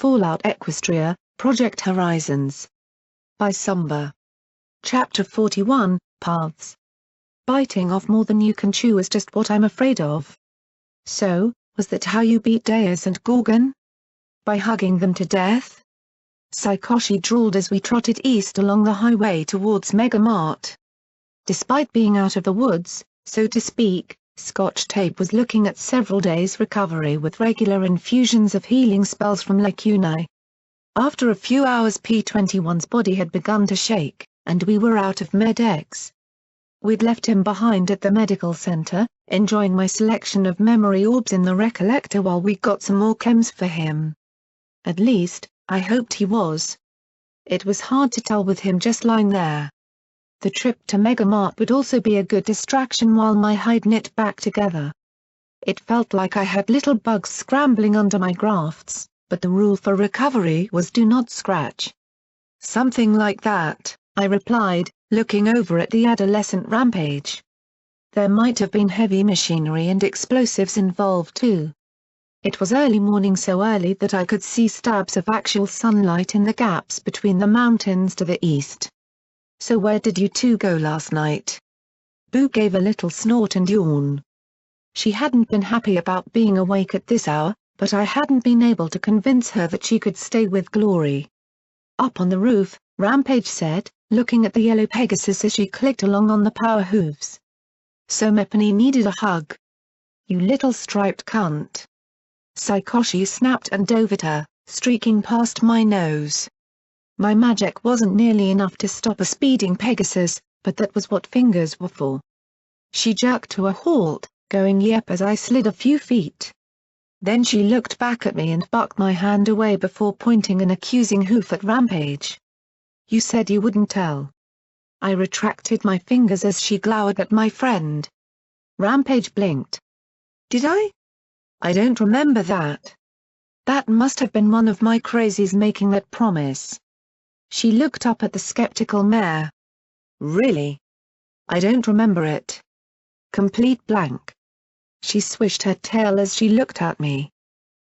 Fallout Equestria, Project Horizons. By Somber. Chapter 41, Paths. Biting off more than you can chew is just what I'm afraid of. So, was that how you beat Deus and Gorgon? By hugging them to death? Saikoshi drawled as we trotted east along the highway towards Mega Mart. Despite being out of the woods, so to speak, Scotch Tape was looking at several days' recovery with regular infusions of healing spells from Lake Unai. After a few hours P-21's body had begun to shake, and we were out of Med-X. We'd left him behind at the medical center, enjoying my selection of memory orbs in the Recollector while we got some more chems for him. At least, I hoped he was. It was hard to tell with him just lying there. The trip to Mega Mart would also be a good distraction while my hide knit back together. It felt like I had little bugs scrambling under my grafts, but the rule for recovery was do not scratch. Something like that, I replied, looking over at the adolescent rampage. There might have been heavy machinery and explosives involved too. It was early morning, so early that I could see stabs of actual sunlight in the gaps between the mountains to the east. So where did you two go last night? Boo gave a little snort and yawn. She hadn't been happy about being awake at this hour, but I hadn't been able to convince her that she could stay with Glory. Up on the roof, Rampage said, looking at the yellow Pegasus as she clicked along on the power hooves. So Mepany needed a hug. You little striped cunt. Saikoshi snapped and dove at her, streaking past my nose. My magic wasn't nearly enough to stop a speeding Pegasus, but that was what fingers were for. She jerked to a halt, going yep as I slid a few feet. Then she looked back at me and bucked my hand away before pointing an accusing hoof at Rampage. You said you wouldn't tell. I retracted my fingers as she glowered at my friend. Rampage blinked. Did I? I don't remember that. That must have been one of my crazies making that promise. She looked up at the skeptical mare. Really? I don't remember it. Complete blank. She swished her tail as she looked at me.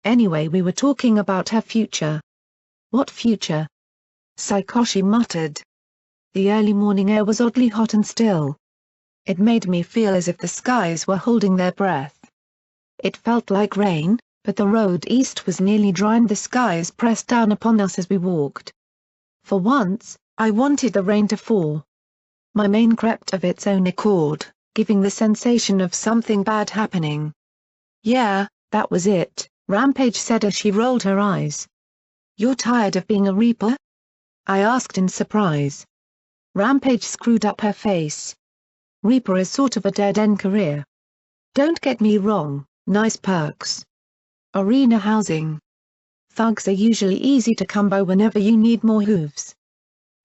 Anyway, we were talking about her future. What future? Saikoshi muttered. The early morning air was oddly hot and still. It made me feel as if the skies were holding their breath. It felt like rain, but the road east was nearly dry and the skies pressed down upon us as we walked. For once, I wanted the rain to fall. My mane crept of its own accord, giving the sensation of something bad happening. Yeah, that was it, Rampage said as she rolled her eyes. You're tired of being a Reaper? I asked in surprise. Rampage screwed up her face. Reaper is sort of a dead-end career. Don't get me wrong. Nice perks. Arena housing. Thugs are usually easy to come by whenever you need more hooves.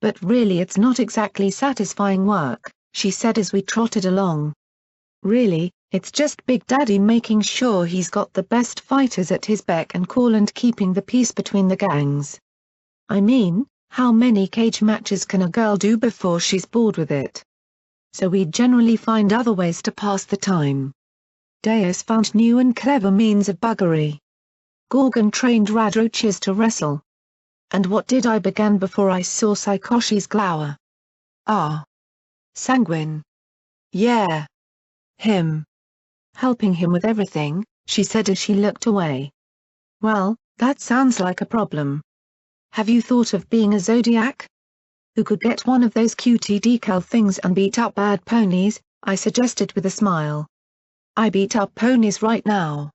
But really it's not exactly satisfying work, she said as we trotted along. Really, it's just Big Daddy making sure he's got the best fighters at his beck and call and keeping the peace between the gangs. I mean, how many cage matches can a girl do before she's bored with it? So we generally find other ways to pass the time. Deus found new and clever means of buggery. Gorgon trained Radroaches to wrestle. And what did I began before I saw Saikoshi's glower? Ah. Sanguine. Yeah. Him. Helping him with everything, she said as she looked away. Well, that sounds like a problem. Have you thought of being a Zodiac? Who could get one of those cutie decal things and beat up bad ponies, I suggested with a smile. I beat up ponies right now.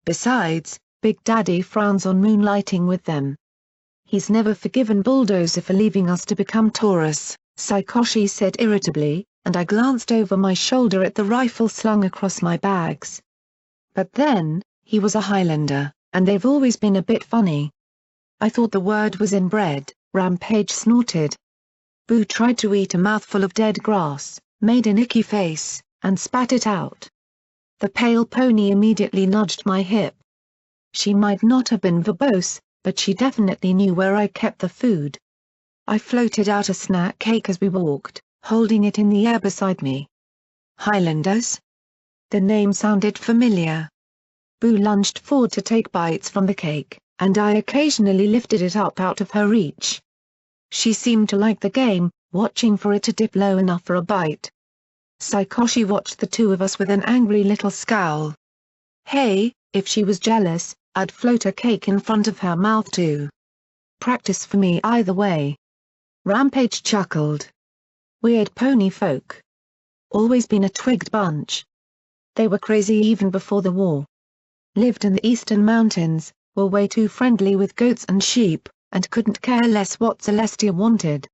Besides, Big Daddy frowns on moonlighting with them. He's never forgiven Bulldozer for leaving us to become Taurus, Saikoshi said irritably, and I glanced over my shoulder at the rifle slung across my bags. But then, he was a Highlander, and they've always been a bit funny. I thought the word was inbred, Rampage snorted. Boo tried to eat a mouthful of dead grass, made an icky face, and spat it out. The pale pony immediately nudged my hip. She might not have been verbose, but she definitely knew where I kept the food. I floated out a snack cake as we walked, holding it in the air beside me. Highlanders? The name sounded familiar. Boo lunged forward to take bites from the cake, and I occasionally lifted it up out of her reach. She seemed to like the game, watching for it to dip low enough for a bite. Saikoshi watched the two of us with an angry little scowl. Hey, if she was jealous, I'd float a cake in front of her mouth too. Practice for me either way. Rampage chuckled. Weird pony folk. Always been a twigged bunch. They were crazy even before the war. Lived in the eastern mountains, were way too friendly with goats and sheep, and couldn't care less what Celestia wanted.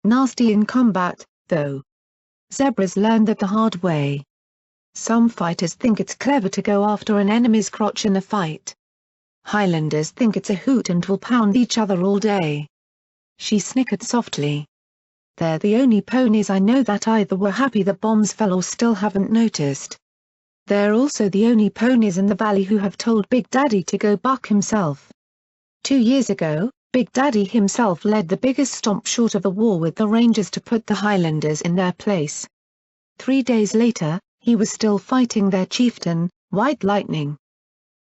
Nasty in combat, though. Zebras learned that the hard way. Some fighters think it's clever to go after an enemy's crotch in a fight. Highlanders think it's a hoot and will pound each other all day. She snickered softly. They're the only ponies I know that either were happy the bombs fell or still haven't noticed. They're also the only ponies in the valley who have told Big Daddy to go buck himself. 2 years ago, Big Daddy himself led the biggest stomp short of the war with the Rangers to put the Highlanders in their place. 3 days later, he was still fighting their chieftain, White Lightning.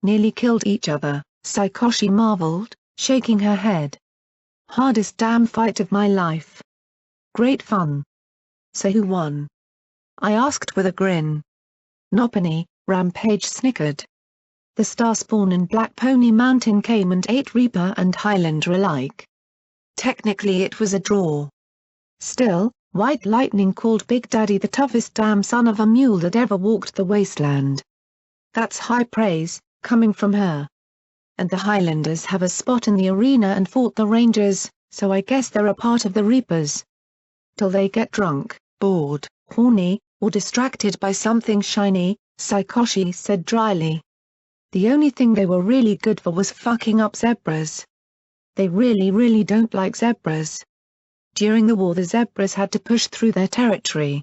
Nearly killed each other, Saikoshi marveled, shaking her head. Hardest damn fight of my life. Great fun. So who won? I asked with a grin. Nopany, Rampage snickered. The Starspawn and Black Pony Mountain came and ate Reaper and Highlander alike. Technically it was a draw. Still, White Lightning called Big Daddy the toughest damn son of a mule that ever walked the wasteland. That's high praise, coming from her. And the Highlanders have a spot in the arena and fought the Rangers, so I guess they're a part of the Reapers. Till they get drunk, bored, horny, or distracted by something shiny, Saikoshi said dryly. The only thing they were really good for was fucking up zebras. They really don't like zebras. During the war the zebras had to push through their territory.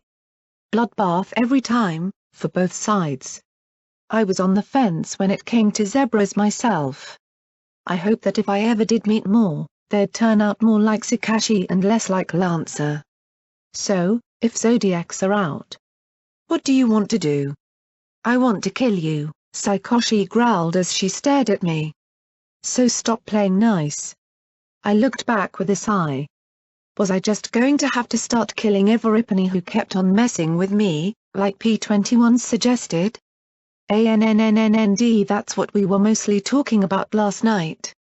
Bloodbath every time, for both sides. I was on the fence when it came to zebras myself. I hope that if I ever did meet more, they'd turn out more like Sakashi and less like Lancer. So, if Zodiacs are out, what do you want to do? I want to kill you, Saikoshi growled as she stared at me. So stop playing nice. I looked back with a sigh. Was I just going to have to start killing every pony who kept on messing with me, like P21 suggested? ANNNNND, that's what we were mostly talking about last night.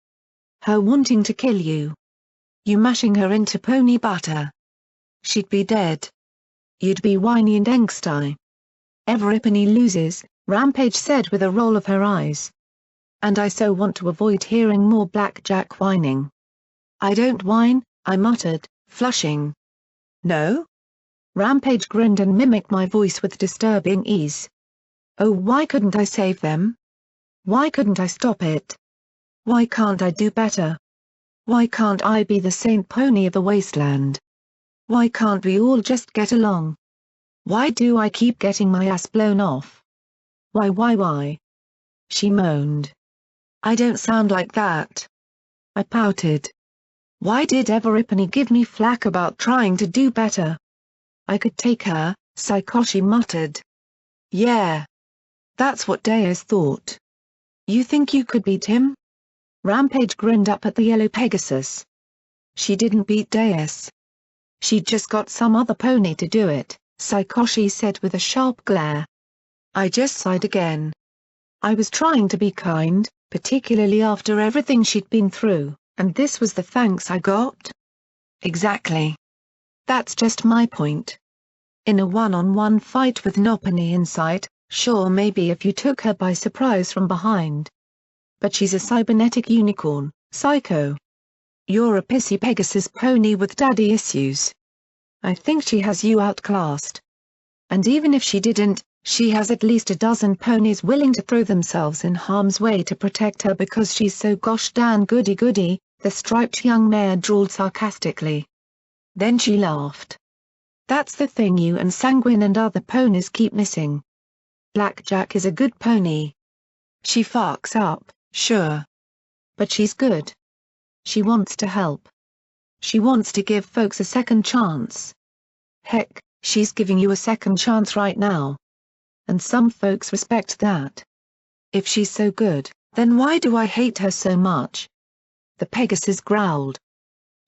Her wanting to kill you. You mashing her into pony butter. She'd be dead. You'd be whiny and angsty. Every pony loses, Rampage said with a roll of her eyes. And I so want to avoid hearing more blackjack whining. I don't whine, I muttered, flushing. No? Rampage grinned and mimicked my voice with disturbing ease. Oh, why couldn't I save them? Why couldn't I stop it? Why can't I do better? Why can't I be the Saint Pony of the wasteland? Why can't we all just get along? Why do I keep getting my ass blown off? Why? She moaned. I don't sound like that. I pouted. Why did every pony give me flack about trying to do better? I could take her, Saikoshi muttered. Yeah. That's what Deus thought. You think you could beat him? Rampage grinned up at the yellow Pegasus. She didn't beat Deus. She just got some other pony to do it, Saikoshi said with a sharp glare. I just sighed again. I was trying to be kind, particularly after everything she'd been through, and this was the thanks I got? Exactly. That's just my point. In a one-on-one fight with Nopany in sight, sure, maybe if you took her by surprise from behind. But she's a cybernetic unicorn, Psycho. You're a pissy Pegasus pony with daddy issues. I think she has you outclassed. And even if she didn't, she has at least a dozen ponies willing to throw themselves in harm's way to protect her because she's so gosh darn goody-goody, the striped young mare drawled sarcastically. Then she laughed. That's the thing you and Sanguine and other ponies keep missing. Blackjack is a good pony. She fucks up, sure. But she's good. She wants to help. She wants to give folks a second chance. Heck, she's giving you a second chance right now. And some folks respect that. If she's so good, Then why do I hate her so much? The Pegasus growled.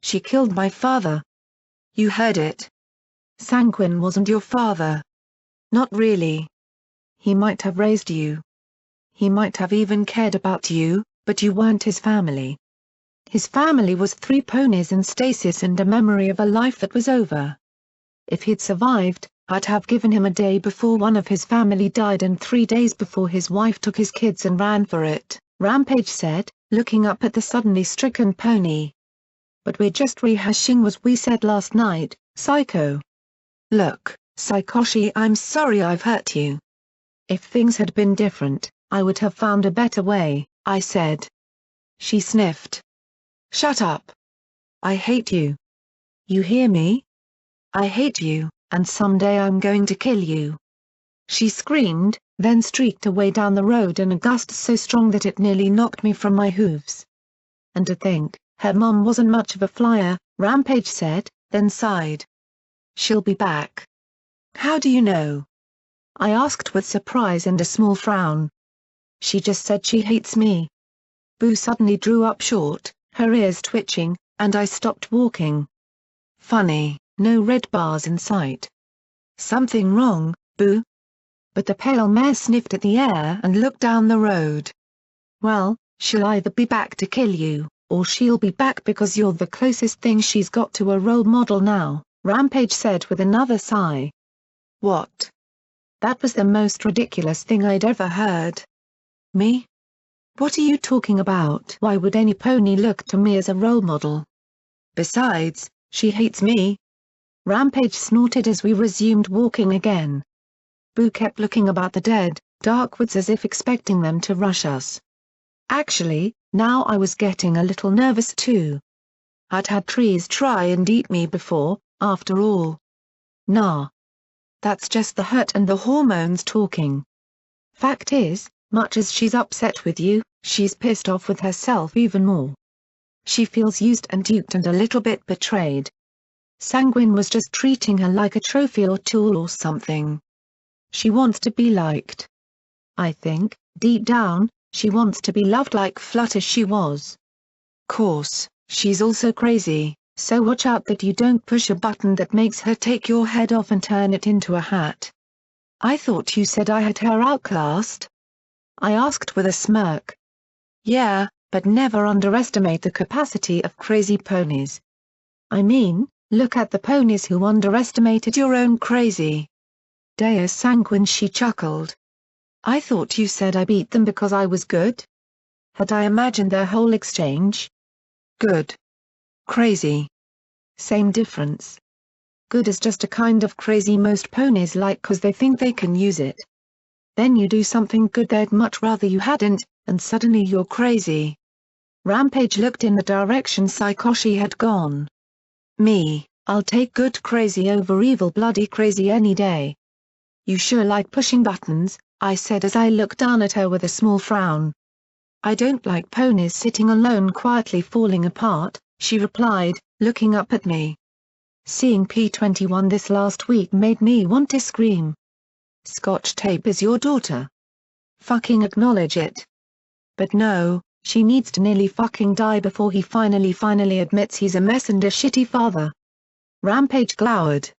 She killed my father. You heard it. Sanguine wasn't your father. Not really. He might have raised you. He might have even cared about you, but you weren't his family. His family was 3 ponies in stasis and a memory of a life that was over. If he'd survived, I'd have given him a day before one of his family died and 3 days before his wife took his kids and ran for it, Rampage said, looking up at the suddenly stricken pony. But we're just rehashing what we said last night, Psycho. Look, Saikoshi, I'm sorry I've hurt you. If things had been different, I would have found a better way, I said. She sniffed. Shut up. I hate you. You hear me? I hate you, and someday I'm going to kill you. She screamed, then streaked away down the road in a gust so strong that it nearly knocked me from my hooves. And to think, her mom wasn't much of a flyer, Rampage said, then sighed. She'll be back. How do you know? I asked with surprise and a small frown. She just said she hates me. Boo suddenly drew up short, her ears twitching, and I stopped walking. Funny, no red bars in sight. Something wrong, Boo? But the pale mare sniffed at the air and looked down the road. Well, she'll either be back to kill you, or she'll be back because you're the closest thing she's got to a role model now, Rampage said with another sigh. What? That was the most ridiculous thing I'd ever heard. Me? What are you talking about? Why would any pony look to me as a role model? Besides, she hates me. Rampage snorted as we resumed walking again. Boo kept looking about the dead, dark woods as if expecting them to rush us. Actually, now I was getting a little nervous too. I'd had trees try and eat me before, after all. Nah. That's just the hurt and the hormones talking. Fact is, much as she's upset with you, she's pissed off with herself even more. She feels used and duped and a little bit betrayed. Sanguine was just treating her like a trophy or tool or something. She wants to be liked. I think, deep down, she wants to be loved like Flutter she was. Course, she's also crazy, so watch out that you don't push a button that makes her take your head off and turn it into a hat. I thought you said I had her outclassed? I asked with a smirk. Yeah, but never underestimate the capacity of crazy ponies. I mean, look at the ponies who underestimated your own crazy. Deus Sanguine, she chuckled. I thought you said I beat them because I was good? Had I imagined their whole exchange? Good. Crazy. Same difference. Good is just a kind of crazy most ponies like 'cause they think they can use it. Then you do something good they'd much rather you hadn't, and suddenly you're crazy. Rampage looked in the direction Saikoshi had gone. Me, I'll take good crazy over evil bloody crazy any day. You sure like pushing buttons, I said as I looked down at her with a small frown. I don't like ponies sitting alone quietly falling apart, she replied, looking up at me. Seeing P21 this last week made me want to scream. Scotch Tape is your daughter. Fucking acknowledge it. But no, she needs to nearly fucking die before he finally admits he's a mess and a shitty father. Rampage glowered.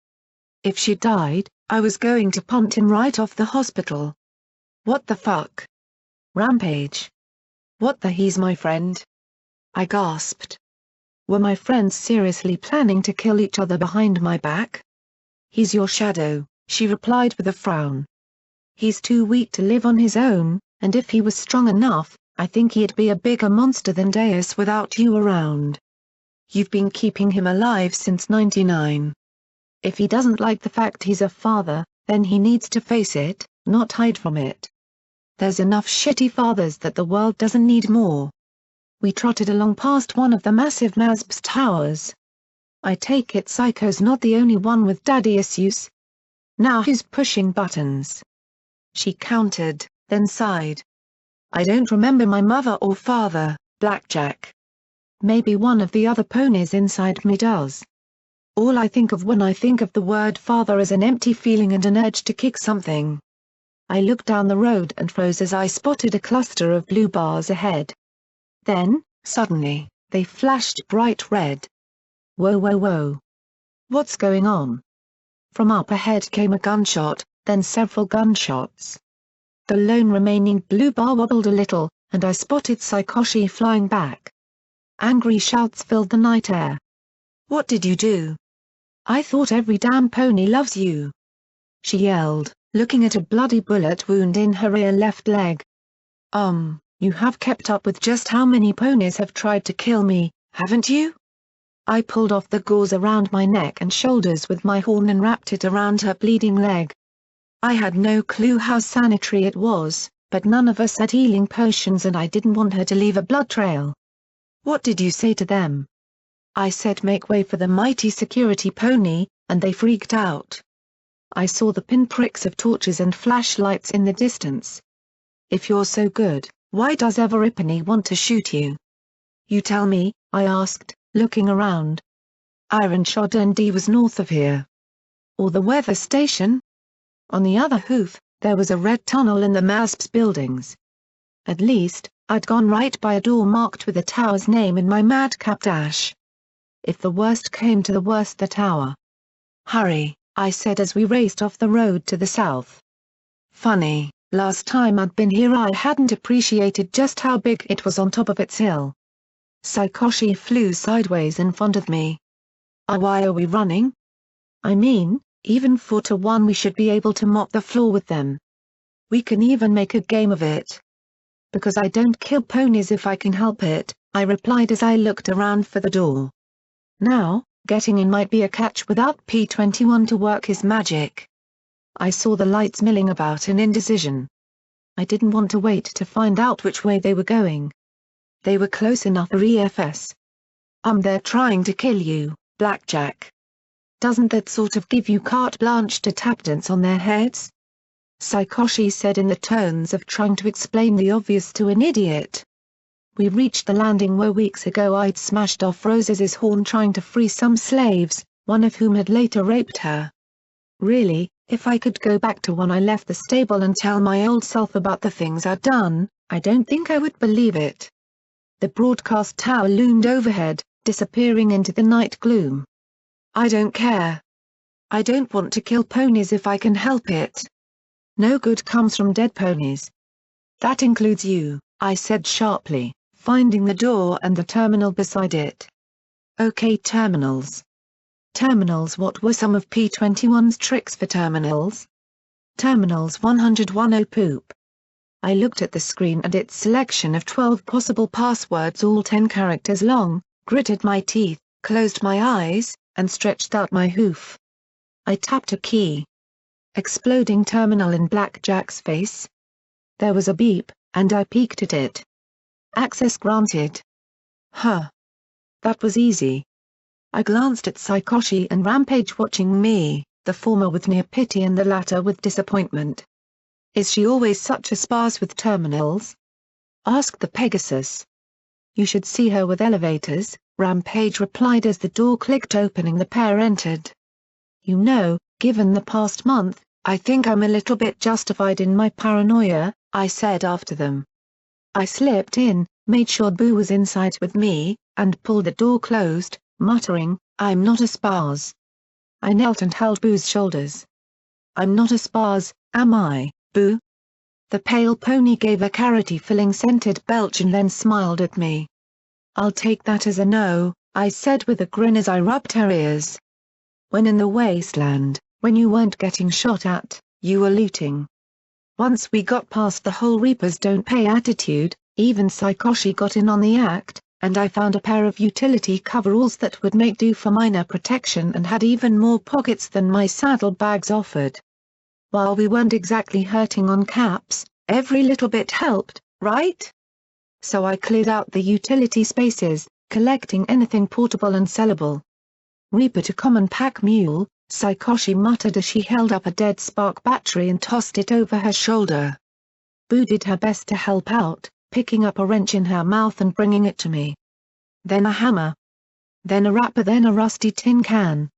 If she died, I was going to punt him right off the hospital. What the fuck? Rampage. What the he's my friend? I gasped. Were my friends seriously planning to kill each other behind my back? He's your shadow, she replied with a frown. He's too weak to live on his own, and if he was strong enough, I think he'd be a bigger monster than Deus without you around. You've been keeping him alive since '99. If he doesn't like the fact he's a father, then he needs to face it, not hide from it. There's enough shitty fathers that the world doesn't need more. We trotted along past one of the massive MASB's towers. I take it Psycho's not the only one with daddy issues. Now who's pushing buttons? She countered, then sighed. I don't remember my mother or father, Blackjack. Maybe one of the other ponies inside me does. All I think of when I think of the word father is an empty feeling and an urge to kick something. I looked down the road and froze as I spotted a cluster of blue bars ahead. Then, suddenly, they flashed bright red. Whoa whoa whoa. What's going on? From up ahead came a gunshot, then several gunshots. The lone remaining blue bar wobbled a little, and I spotted Saikoshi flying back. Angry shouts filled the night air. "What did you do? I thought every damn pony loves you," she yelled, looking at a bloody bullet wound in her rear left leg. You have kept up with just how many ponies have tried to kill me, haven't you?" I pulled off the gauze around my neck and shoulders with my horn and wrapped it around her bleeding leg. I had no clue how sanitary it was, but none of us had healing potions and I didn't want her to leave a blood trail. "What did you say to them?" I said make way for the mighty security pony, and they freaked out. I saw the pinpricks of torches and flashlights in the distance. "If you're so good, why does Everipony want to shoot you?" "You tell me," I asked, looking around. "Iron Shod D was north of here." "Or the weather station?" On the other hoof, there was a red tunnel in the MASP's buildings. At least, I'd gone right by a door marked with the tower's name in my madcap dash. If the worst came to the worst, the tower. "Hurry," I said as we raced off the road to the south. Funny, last time I'd been here I hadn't appreciated just how big it was on top of its hill. Saikoshi flew sideways in front of me. Why are we running?" "I mean, even 4-1 we should be able to mop the floor with them. We can even make a game of it." "Because I don't kill ponies if I can help it," I replied as I looked around for the door. Now, getting in might be a catch without P21 to work his magic. I saw the lights milling about in indecision. I didn't want to wait to find out which way they were going. They were close enough for EFS. They're trying to kill you, Blackjack. Doesn't that sort of give you carte blanche to tap dance on their heads?" Saikoshi said in the tones of trying to explain the obvious to an idiot. We reached the landing where weeks ago I'd smashed off Rose's horn trying to free some slaves, one of whom had later raped her. Really, if I could go back to when I left the stable and tell my old self about the things I'd done, I don't think I would believe it. The broadcast tower loomed overhead, disappearing into the night gloom. "I don't care. I don't want to kill ponies if I can help it. No good comes from dead ponies." "That includes you," I said sharply, finding the door and the terminal beside it. "Okay, terminals." Terminals. What were some of P21's tricks for terminals? Terminals 110 poop. I looked at the screen and its selection of 12 possible passwords, all 10 characters long, gritted my teeth, closed my eyes, and stretched out my hoof. I tapped a key. Exploding terminal in Blackjack's face. There was a beep, and I peeked at it. "Access granted." Huh. That was easy. I glanced at Saikoshi and Rampage watching me, the former with near pity and the latter with disappointment. "Is she always such a sparse with terminals?" asked the Pegasus. "You should see her with elevators," Rampage replied as the door clicked open and the pair entered. "You know, given the past month, I think I'm a little bit justified in my paranoia," I said after them. I slipped in, made sure Boo was inside with me, and pulled the door closed, muttering, "I'm not a spaz." I knelt and held Boo's shoulders. "I'm not a spaz, am I, Boo?" The pale pony gave a carroty-filling scented belch and then smiled at me. "I'll take that as a no," I said with a grin as I rubbed her ears. "When in the wasteland, when you weren't getting shot at, you were looting." Once we got past the whole Reapers don't pay attitude, even Saikoshi got in on the act, and I found a pair of utility coveralls that would make do for minor protection and had even more pockets than my saddlebags offered. While we weren't exactly hurting on caps, every little bit helped, right? So I cleared out the utility spaces, collecting anything portable and sellable. "Reaper to common pack mule," Saikoshi muttered as she held up a dead spark battery and tossed it over her shoulder. Boo did her best to help out, picking up a wrench in her mouth and bringing it to me. Then a hammer. Then a wrapper, then a rusty tin can.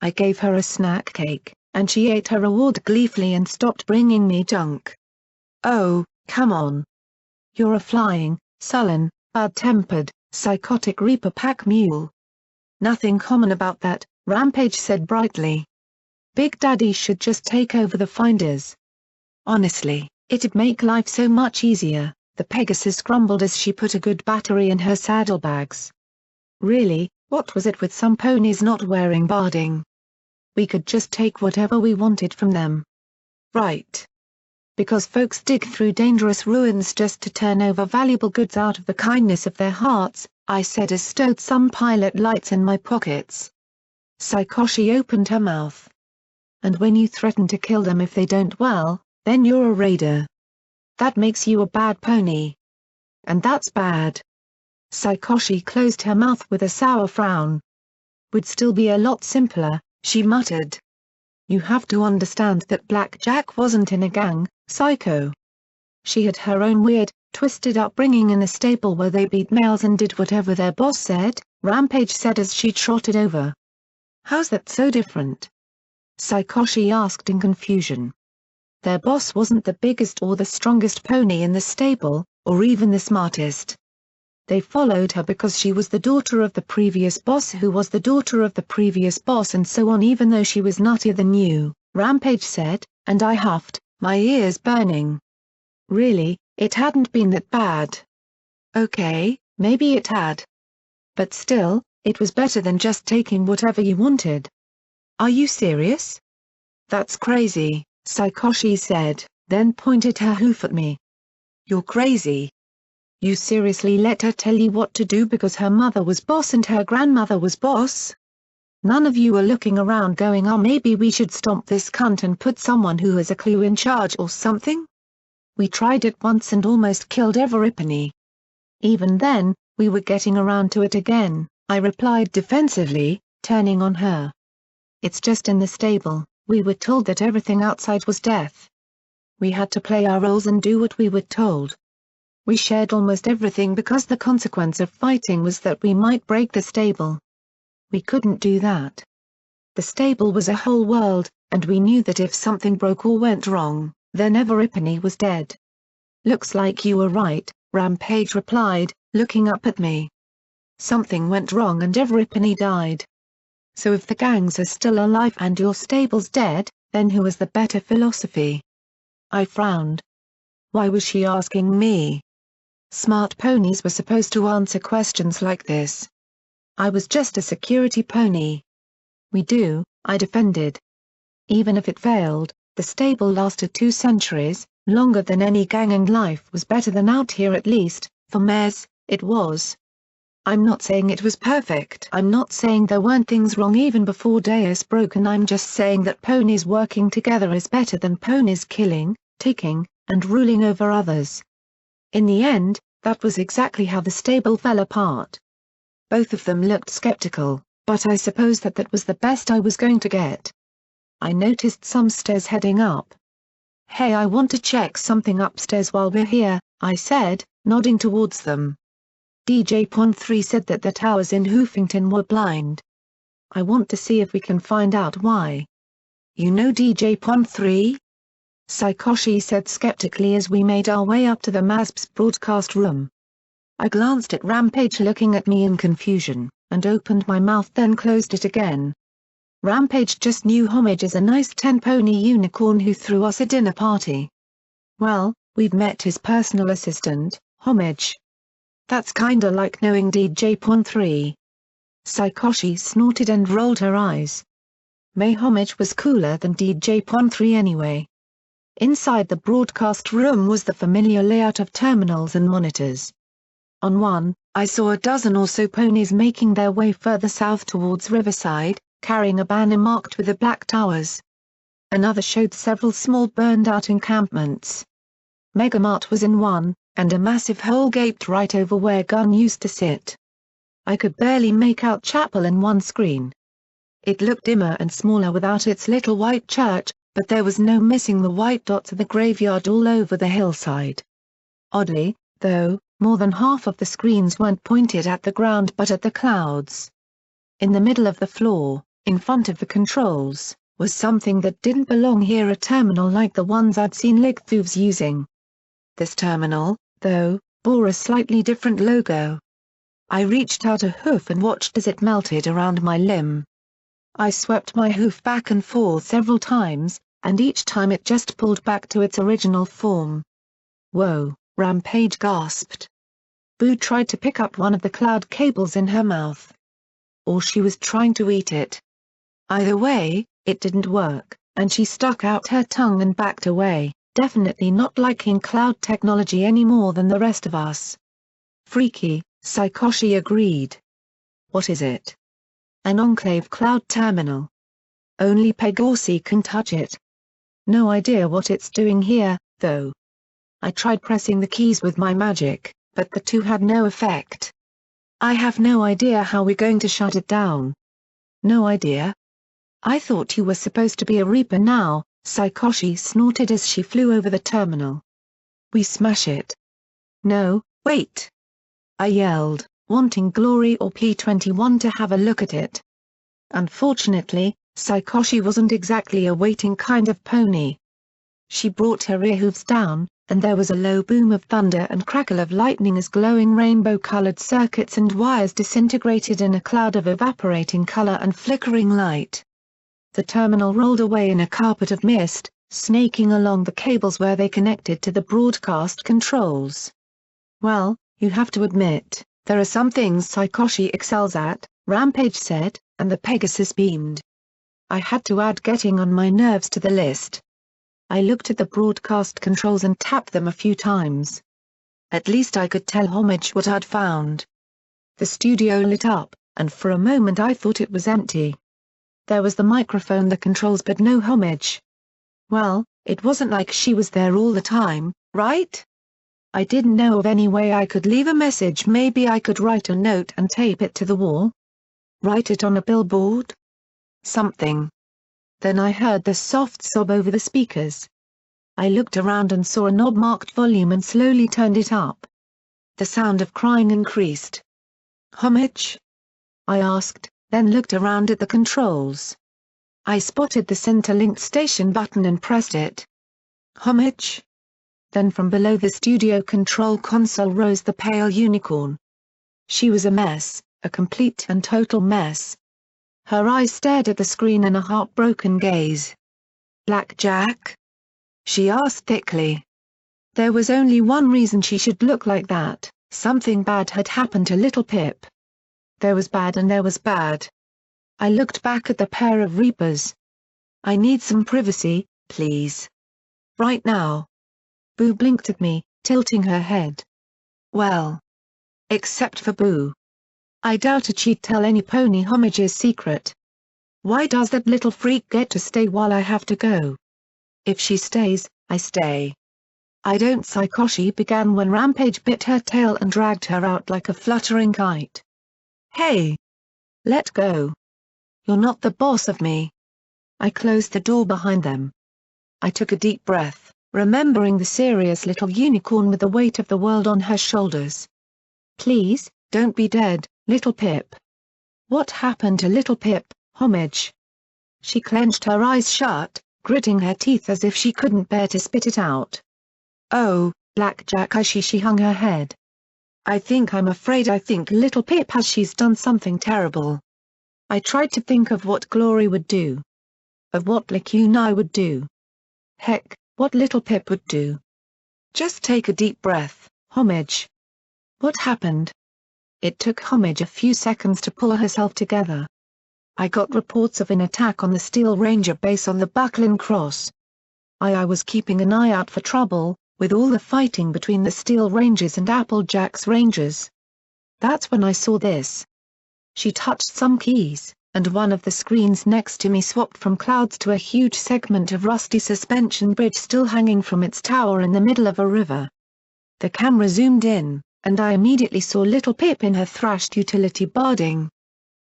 I gave her a snack cake, And she ate her reward gleefully and stopped bringing me junk. Oh, come on. You're a flying, sullen, bad-tempered, psychotic Reaper pack mule. Nothing common about that, Rampage said brightly. Big Daddy should just take over the Finders. Honestly, it'd make life so much easier, the Pegasus grumbled as she put a good battery in her saddlebags. Really, what was it with some ponies not wearing barding? We could just take whatever we wanted from them. Right. Because folks dig through dangerous ruins just to turn over valuable goods out of the kindness of their hearts, I said as stowed some pilot lights in my pockets. Saikoshi opened her mouth. And when you threaten to kill them if they don't, well, then you're a raider. That makes you a bad pony. And that's bad. Saikoshi closed her mouth with a sour frown. Would still be a lot simpler, she muttered. You have to understand that Black Jack wasn't in a gang, Psycho. She had her own weird, twisted upbringing in a stable where they beat males and did whatever their boss said, Rampage said as she trotted over. How's that so different? Saikoshi asked in confusion. Their boss wasn't the biggest or the strongest pony in the stable, or even the smartest. They followed her because she was the daughter of the previous boss who was the daughter of the previous boss and so on, even though she was nuttier than you, Rampage said, and I huffed, my ears burning. Really, it hadn't been that bad. Okay, maybe it had. But still, it was better than just taking whatever you wanted. Are you serious? That's crazy, Saikoshi said, then pointed her hoof at me. You're crazy. You seriously let her tell you what to do because her mother was boss and her grandmother was boss? None of you are looking around going, oh, maybe we should stomp this cunt and put someone who has a clue in charge or something? We tried it once and almost killed Everipany. Even then, we were getting around to it again, I replied defensively, turning on her. It's just in the stable, we were told that everything outside was death. We had to play our roles and do what we were told. We shared almost everything because the consequence of fighting was that we might break the stable. We couldn't do that. The stable was a whole world, and we knew that if something broke or went wrong, then Everipany was dead. Looks like you were right, Rampage replied, looking up at me. Something went wrong and Everipany died. So if the gangs are still alive and your stable's dead, then who has the better philosophy? I frowned. Why was she asking me? Smart ponies were supposed to answer questions like this. I was just a security pony. We do, I defended. Even if it failed, the stable lasted 2 centuries, longer than any gang, and life was better than out here, at least, for mares, it was. I'm not saying it was perfect. I'm not saying there weren't things wrong even before Deus broke, and I'm just saying that ponies working together is better than ponies killing, taking, and ruling over others. In the end, that was exactly how the stable fell apart. Both of them looked skeptical, but I suppose that was the best I was going to get. I noticed some stairs heading up. Hey, I want to check something upstairs while we're here, I said, nodding towards them. DJ Pond 3 said that the towers in Hoofington were blind. I want to see if we can find out why. You know DJ Pond 3? Saikoshi said skeptically as we made our way up to the MASP's broadcast room. I glanced at Rampage looking at me in confusion, and opened my mouth then closed it again. Rampage just knew Homage as a nice 10-pony unicorn who threw us a dinner party. Well, we've met his personal assistant, Homage. That's kinda like knowing DJ Pond 3. Saikoshi snorted and rolled her eyes. May Homage was cooler than DJ Pond 3 anyway. Inside the broadcast room was the familiar layout of terminals and monitors. On one, I saw a dozen or so ponies making their way further south towards Riverside, carrying a banner marked with the Black Towers. Another showed several small burned-out encampments. Megamart was in one, and a massive hole gaped right over where Gunn used to sit. I could barely make out Chapel in one screen. It looked dimmer and smaller without its little white church, but there was no missing the white dots of the graveyard all over the hillside. Oddly, though, more than half of the screens weren't pointed at the ground but at the clouds. In the middle of the floor, in front of the controls, was something that didn't belong here, a terminal like the ones I'd seen Ligthuvs using. This terminal, though, bore a slightly different logo. I reached out a hoof and watched as it melted around my limb. I swept my hoof back and forth several times, and each time it just pulled back to its original form. "Whoa," Rampage gasped. Boo tried to pick up one of the cloud cables in her mouth. Or she was trying to eat it. Either way, it didn't work, and she stuck out her tongue and backed away, definitely not liking cloud technology any more than the rest of us. "Freaky," Saikoshi agreed. "What is it?" "An Enclave cloud terminal. Only Pegasi can touch it. No idea what it's doing here, though. I tried pressing the keys with my magic, but the two had no effect. I have no idea how we're going to shut it down." "No idea? I thought you were supposed to be a Reaper now," Saikoshi snorted as she flew over the terminal. "We smash it." "No, wait!" I yelled, wanting Glory or P-21 to have a look at it. Unfortunately, Saikoshi wasn't exactly a waiting kind of pony. She brought her rear hooves down, and there was a low boom of thunder and crackle of lightning as glowing rainbow-colored circuits and wires disintegrated in a cloud of evaporating color and flickering light. The terminal rolled away in a carpet of mist, snaking along the cables where they connected to the broadcast controls. "Well, you have to admit, there are some things Saikoshi excels at," Rampage said, and the Pegasus beamed. I had to add getting on my nerves to the list. I looked at the broadcast controls and tapped them a few times. At least I could tell Homage what I'd found. The studio lit up, and for a moment I thought it was empty. There was the microphone, the controls, but no Homage. Well, it wasn't like she was there all the time, right? I didn't know of any way I could leave a message. Maybe I could write a note and tape it to the wall? Write it on a billboard? Something. Then I heard the soft sob over the speakers. I looked around and saw a knob marked volume and slowly turned it up. The sound of crying increased. "Homage?" I asked, then looked around at the controls. I spotted the center-linked station button and pressed it. "Homage?" Then from below the studio control console rose the pale unicorn. She was a mess, a complete and total mess. Her eyes stared at the screen in a heartbroken gaze. "Blackjack?" she asked thickly. There was only one reason she should look like that: something bad had happened to Little Pip. There was bad and there was bad. I looked back at the pair of Reapers. "I need some privacy, please. Right now." Boo blinked at me, tilting her head. "Well. Except for Boo. I doubted she'd tell any pony Homage's secret. Why does that little freak get to stay while I have to go? If she stays, I stay." "I don't," Saikoshi began when Rampage bit her tail and dragged her out like a fluttering kite. "Hey! Let go. You're not the boss of me." I closed the door behind them. I took a deep breath, remembering the serious little unicorn with the weight of the world on her shoulders. "Please, don't be dead, Little Pip." "What happened to Little Pip, Homage?" She clenched her eyes shut, gritting her teeth as if she couldn't bear to spit it out. "Oh, Blackjack," she hung her head. I'm afraid I think Little Pip has. She's done something terrible." I tried to think of what Glory would do. Of what Lacuna would do. Heck, what Little Pip would do. "Just take a deep breath, Homage." "What happened?" It took Homage a few seconds to pull herself together. "I got reports of an attack on the Steel Ranger base on the Buckland Cross. I was keeping an eye out for trouble, with all the fighting between the Steel Rangers and Applejack's Rangers. That's when I saw this." She touched some keys, and one of the screens next to me swapped from clouds to a huge segment of rusty suspension bridge still hanging from its tower in the middle of a river. The camera zoomed in, and I immediately saw Little Pip in her thrashed utility barding.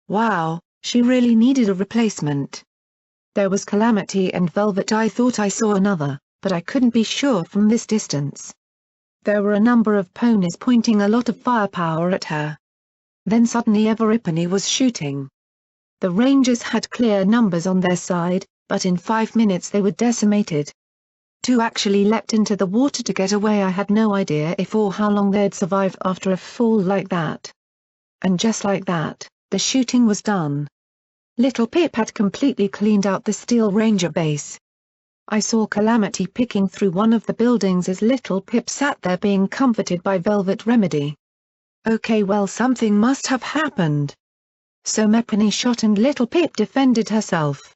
Wow, she really needed a replacement. There was Calamity and Velvet. I thought I saw another, but I couldn't be sure from this distance. There were a number of ponies pointing a lot of firepower at her. Then suddenly Everipony was shooting. The Rangers had clear numbers on their side, but in 5 minutes they were decimated. 2 actually leapt into the water to get away. I had no idea if or how long they'd survive after a fall like that. And just like that, the shooting was done. Little Pip had completely cleaned out the Steel Ranger base. I saw Calamity picking through one of the buildings as Little Pip sat there being comforted by Velvet Remedy. Okay, well, something must have happened. So Mepany shot and Little Pip defended herself.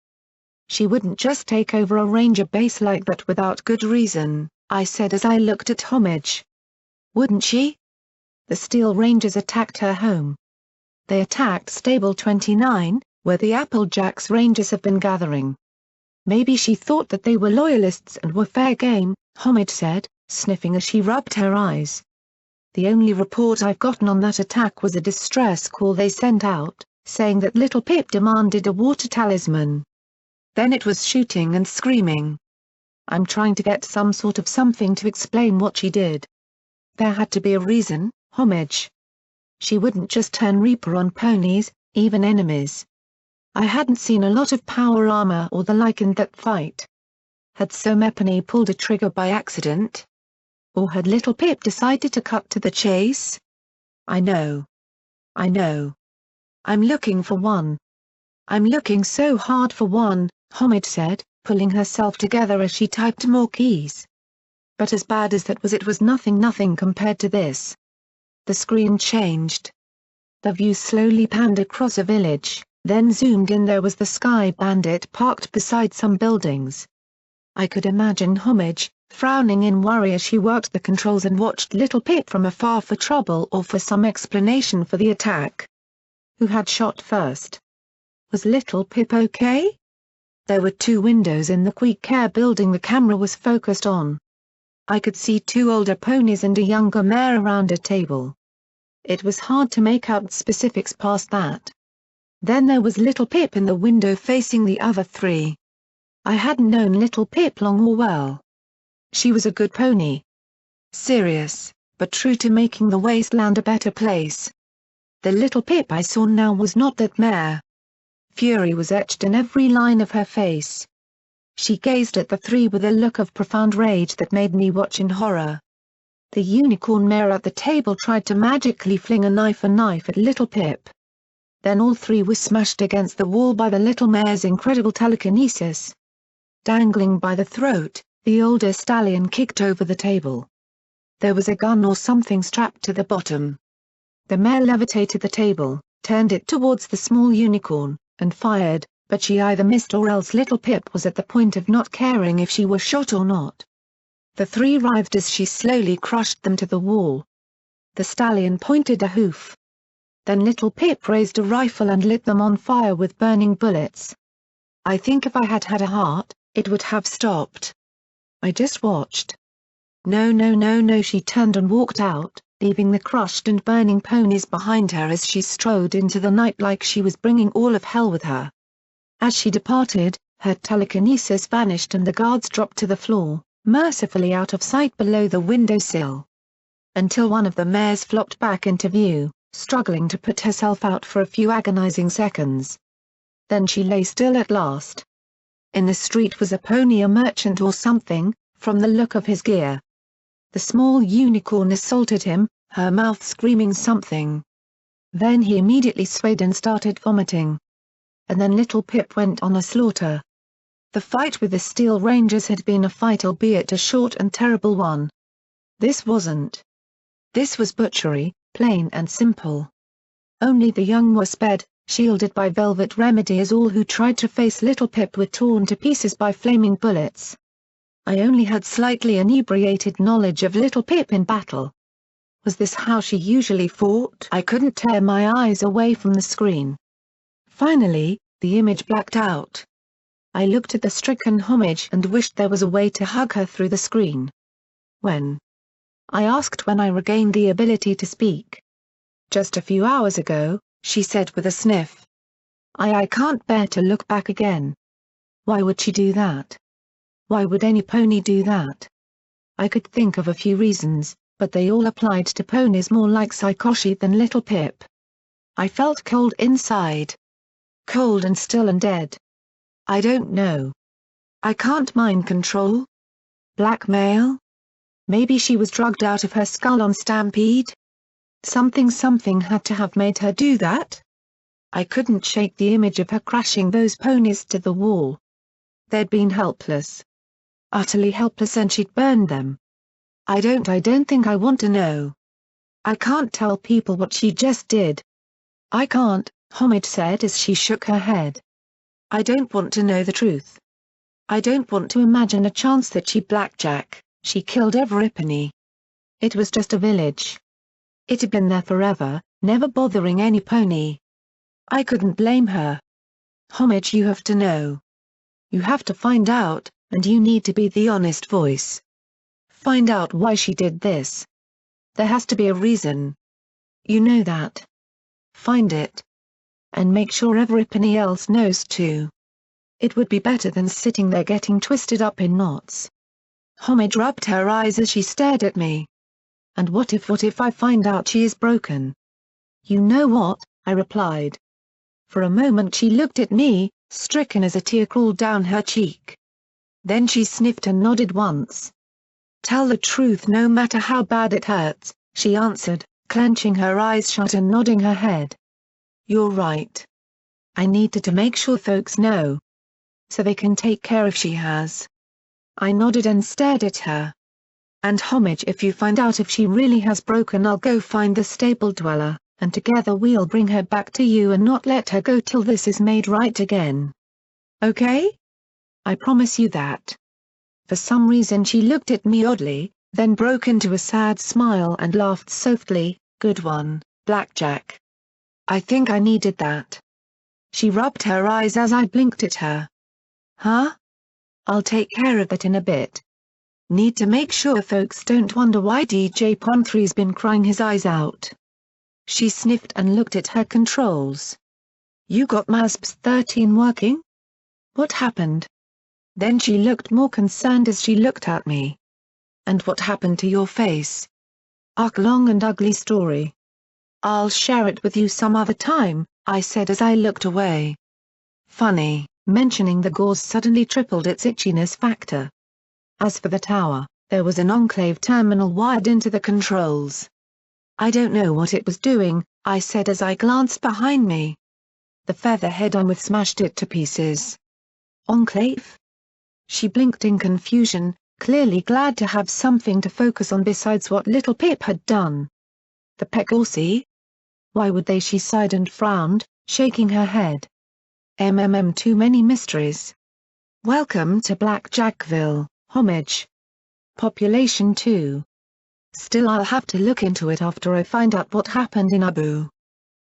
She wouldn't just take over a ranger base like that without good reason, I said as I looked at Homage. Wouldn't she? The Steel Rangers attacked her home. They attacked Stable 29, where the Applejacks Rangers have been gathering. Maybe she thought that they were loyalists and were fair game, Homage said, sniffing as she rubbed her eyes. The only report I've gotten on that attack was a distress call they sent out, saying that Little Pip demanded a water talisman. Then it was shooting and screaming. I'm trying to get some sort of something to explain what she did. There had to be a reason, Homage. She wouldn't just turn Reaper on ponies, even enemies. I hadn't seen a lot of power armor or the like in that fight. Had Mepany pulled a trigger by accident? Or had Little Pip decided to cut to the chase? I know. I'm looking for one. I'm looking so hard for one, Homage said, pulling herself together as she typed more keys. But as bad as that was, it was nothing compared to this. The screen changed. The view slowly panned across a village, then zoomed in. There was the Sky Bandit parked beside some buildings. I could imagine Homage, frowning in worry as she worked the controls and watched Little Pip from afar for trouble or for some explanation for the attack. Who had shot first? Was Little Pip okay? There were 2 windows in the Quick Care building the camera was focused on. I could see 2 older ponies and a younger mare around a table. It was hard to make out specifics past that. Then there was Little Pip in the window facing the other 3. I hadn't known Little Pip long or well. She was a good pony. Serious, but true to making the wasteland a better place. The Little Pip I saw now was not that mare. Fury was etched in every line of her face. She gazed at the 3 with a look of profound rage that made me watch in horror. The unicorn mare at the table tried to magically fling a knife at Little Pip. Then all 3 were smashed against the wall by the little mare's incredible telekinesis. Dangling by the throat, the older stallion kicked over the table. There was a gun or something strapped to the bottom. The mare levitated the table, turned it towards the small unicorn, and fired, but she either missed or else Little Pip was at the point of not caring if she were shot or not. The 3 writhed as she slowly crushed them to the wall. The stallion pointed a hoof. Then Little Pip raised a rifle and lit them on fire with burning bullets. I think if I had had a heart, it would have stopped. I just watched. No, she turned and walked out, leaving the crushed and burning ponies behind her as she strode into the night like she was bringing all of hell with her. As she departed, her telekinesis vanished and the guards dropped to the floor, mercifully out of sight below the windowsill. Until one of the mares flopped back into view, struggling to put herself out for a few agonizing seconds. Then she lay still at last. In the street was a pony, a merchant or something, from the look of his gear. The small unicorn assaulted him, her mouth screaming something. Then he immediately swayed and started vomiting. And then Little Pip went on a slaughter. The fight with the Steel Rangers had been a fight, albeit a short and terrible one. This wasn't. This was butchery, plain and simple. Only the young were spared, shielded by Velvet Remedy, as all who tried to face Little Pip were torn to pieces by flaming bullets. I only had slightly inebriated knowledge of Little Pip in battle. Was this how she usually fought? I couldn't tear my eyes away from the screen. Finally, the image blacked out. I looked at the stricken Homage and wished there was a way to hug her through the screen. When? I asked when I regained the ability to speak. Just a few hours ago, she said with a sniff. I can't bear to look back again. Why would she do that? Why would any pony do that? I could think of a few reasons, but they all applied to ponies more like Saikoshi than Little Pip. I felt cold inside. Cold and still and dead. I don't know, I can't mind control. Blackmail? Maybe she was drugged out of her skull on Stampede? Something had to have made her do that? I couldn't shake the image of her crashing those ponies to the wall. They'd been helpless. Utterly helpless, and she'd burned them. I don't think I want to know. I can't tell people what she just did. I can't, Homage said as she shook her head. I don't want to know the truth. I don't want to imagine a chance that she killed Everipany. It was just a village. It had been there forever, never bothering any pony. I couldn't blame her. Homage, you have to know. You have to find out, and you need to be the honest voice. Find out why she did this. There has to be a reason. You know that. Find it. And make sure everybody else knows too. It would be better than sitting there getting twisted up in knots. Homage rubbed her eyes as she stared at me. And what if I find out she is broken? You know what, I replied. For a moment she looked at me, stricken as a tear crawled down her cheek. Then she sniffed and nodded once. Tell the truth no matter how bad it hurts, she answered, clenching her eyes shut and nodding her head. You're right. I needed to make sure folks know. So they can take care if she has. I nodded and stared at her. And Homage, if you find out if she really has broken, I'll go find the stable dweller, and together we'll bring her back to you and not let her go till this is made right again. Okay? I promise you that. For some reason she looked at me oddly, then broke into a sad smile and laughed softly. Good one, Blackjack. I think I needed that. She rubbed her eyes as I blinked at her. Huh? I'll take care of that in a bit. Need to make sure folks don't wonder why DJ Ponthree's been crying his eyes out. She sniffed and looked at her controls. You got MASPS 13 working? What happened? Then she looked more concerned as she looked at me. And what happened to your face? Long and ugly story. I'll share it with you some other time, I said as I looked away. Funny, mentioning the gauze suddenly tripled its itchiness factor. As for the tower, there was an Enclave terminal wired into the controls. I don't know what it was doing, I said as I glanced behind me. The featherhead I'm with smashed it to pieces. Enclave? She blinked in confusion, clearly glad to have something to focus on besides what little Pip had done. The Pegorsi? Why would they? She sighed and frowned, shaking her head. Too many mysteries. Welcome to Blackjackville, Homage. Population 2. Still, I'll have to look into it after I find out what happened in Abu.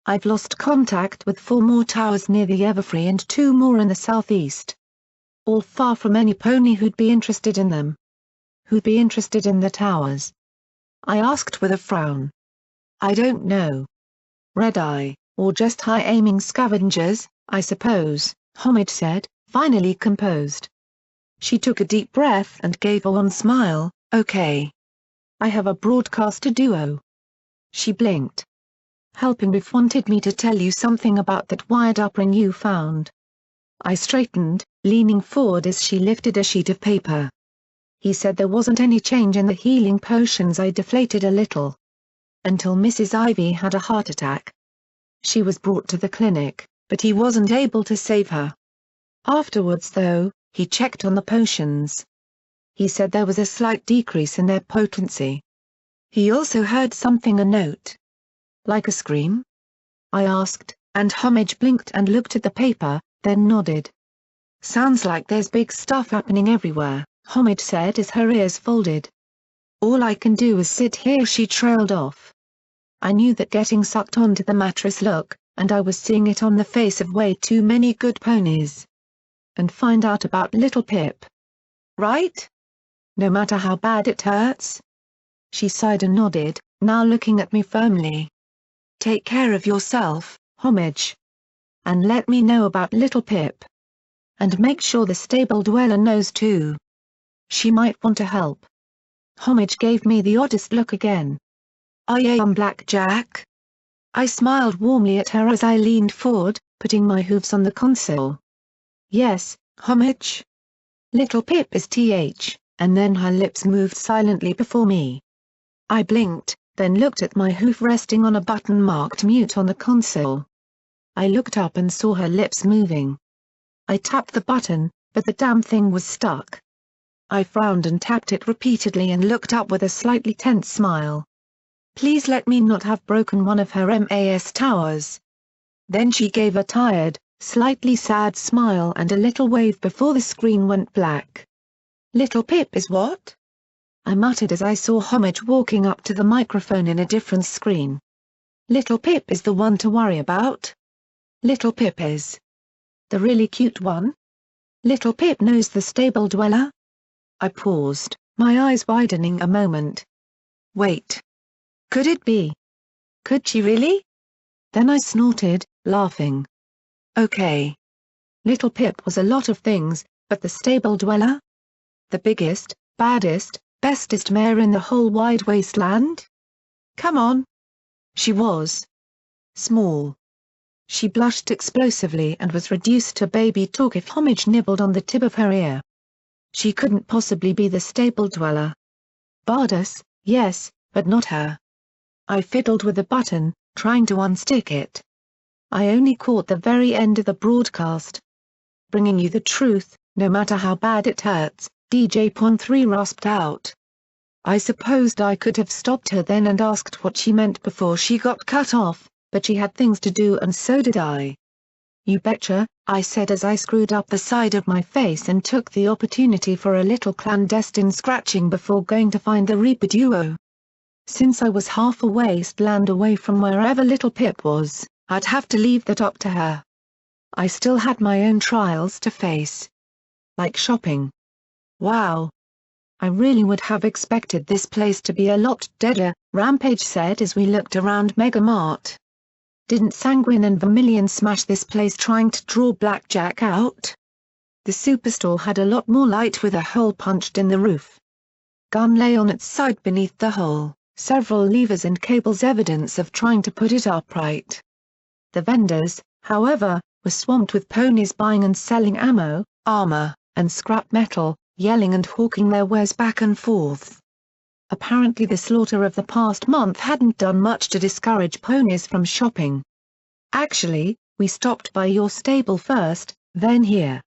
I've lost contact with 4 more towers near the Everfree and 2 more in the southeast. All far from any pony who'd be interested in them. Who'd be interested in the towers? I asked with a frown. I don't know. Red-eye, or just high-aiming scavengers, I suppose, Homage said, finally composed. She took a deep breath and gave a wan smile. Okay. I have a broadcaster duo. She blinked. Helping Biff wanted me to tell you something about that wired-up ring you found. I straightened, leaning forward as she lifted a sheet of paper. He said there wasn't any change in the healing potions. I deflated a little. Until Mrs. Ivy had a heart attack. She was brought to the clinic, but he wasn't able to save her. Afterwards though, he checked on the potions. He said there was a slight decrease in their potency. He also heard something, a note. Like a scream? I asked, and Homage blinked and looked at the paper, then nodded. Sounds like there's big stuff happening everywhere, Homage said as her ears folded. All I can do is sit here. She trailed off. I knew that getting sucked onto the mattress look, and I was seeing it on the face of way too many good ponies. And find out about little Pip. Right? No matter how bad it hurts? She sighed and nodded, now looking at me firmly. Take care of yourself, Homage. And let me know about little Pip. And make sure the stable dweller knows too. She might want to help. Homage gave me the oddest look again. I am Blackjack? I smiled warmly at her as I leaned forward, putting my hooves on the console. Yes, Homage. Little Pip is TH, and then her lips moved silently before me. I blinked, then looked at my hoof resting on a button marked mute on the console. I looked up and saw her lips moving. I tapped the button, but the damn thing was stuck. I frowned and tapped it repeatedly and looked up with a slightly tense smile. Please let me not have broken one of her MAS towers. Then she gave a tired, slightly sad smile and a little wave before the screen went black. Little Pip is what? I muttered as I saw Homage walking up to the microphone in a different screen. Little Pip is the one to worry about? Little Pip is the really cute one? Little Pip knows the stable dweller? I paused, my eyes widening a moment. Wait. Could it be? Could she really? Then I snorted, laughing. Okay. Little Pip was a lot of things, but the stable dweller? The biggest, baddest, bestest mare in the whole wide wasteland? Come on. She was small. She blushed explosively and was reduced to baby talk if Homage nibbled on the tip of her ear. She couldn't possibly be the stable dweller. Bardas, yes, but not her. I fiddled with the button, trying to unstick it. I only caught the very end of the broadcast. Bringing you the truth, no matter how bad it hurts, DJ Pon 3 rasped out. I supposed I could have stopped her then and asked what she meant before she got cut off, but she had things to do and so did I. You betcha, I said as I screwed up the side of my face and took the opportunity for a little clandestine scratching before going to find the Reaper duo. Since I was half a wasteland away from wherever Little Pip was, I'd have to leave that up to her. I still had my own trials to face. Like shopping. Wow. I really would have expected this place to be a lot deader, Rampage said as we looked around Megamart. Didn't Sanguine and Vermilion smash this place trying to draw Blackjack out? The superstore had a lot more light with a hole punched in the roof. Gun lay on its side beneath the hole, several levers and cables evidence of trying to put it upright. The vendors, however, were swamped with ponies buying and selling ammo, armor, and scrap metal, yelling and hawking their wares back and forth. Apparently the slaughter of the past month hadn't done much to discourage ponies from shopping. Actually, we stopped by your stable first, then here.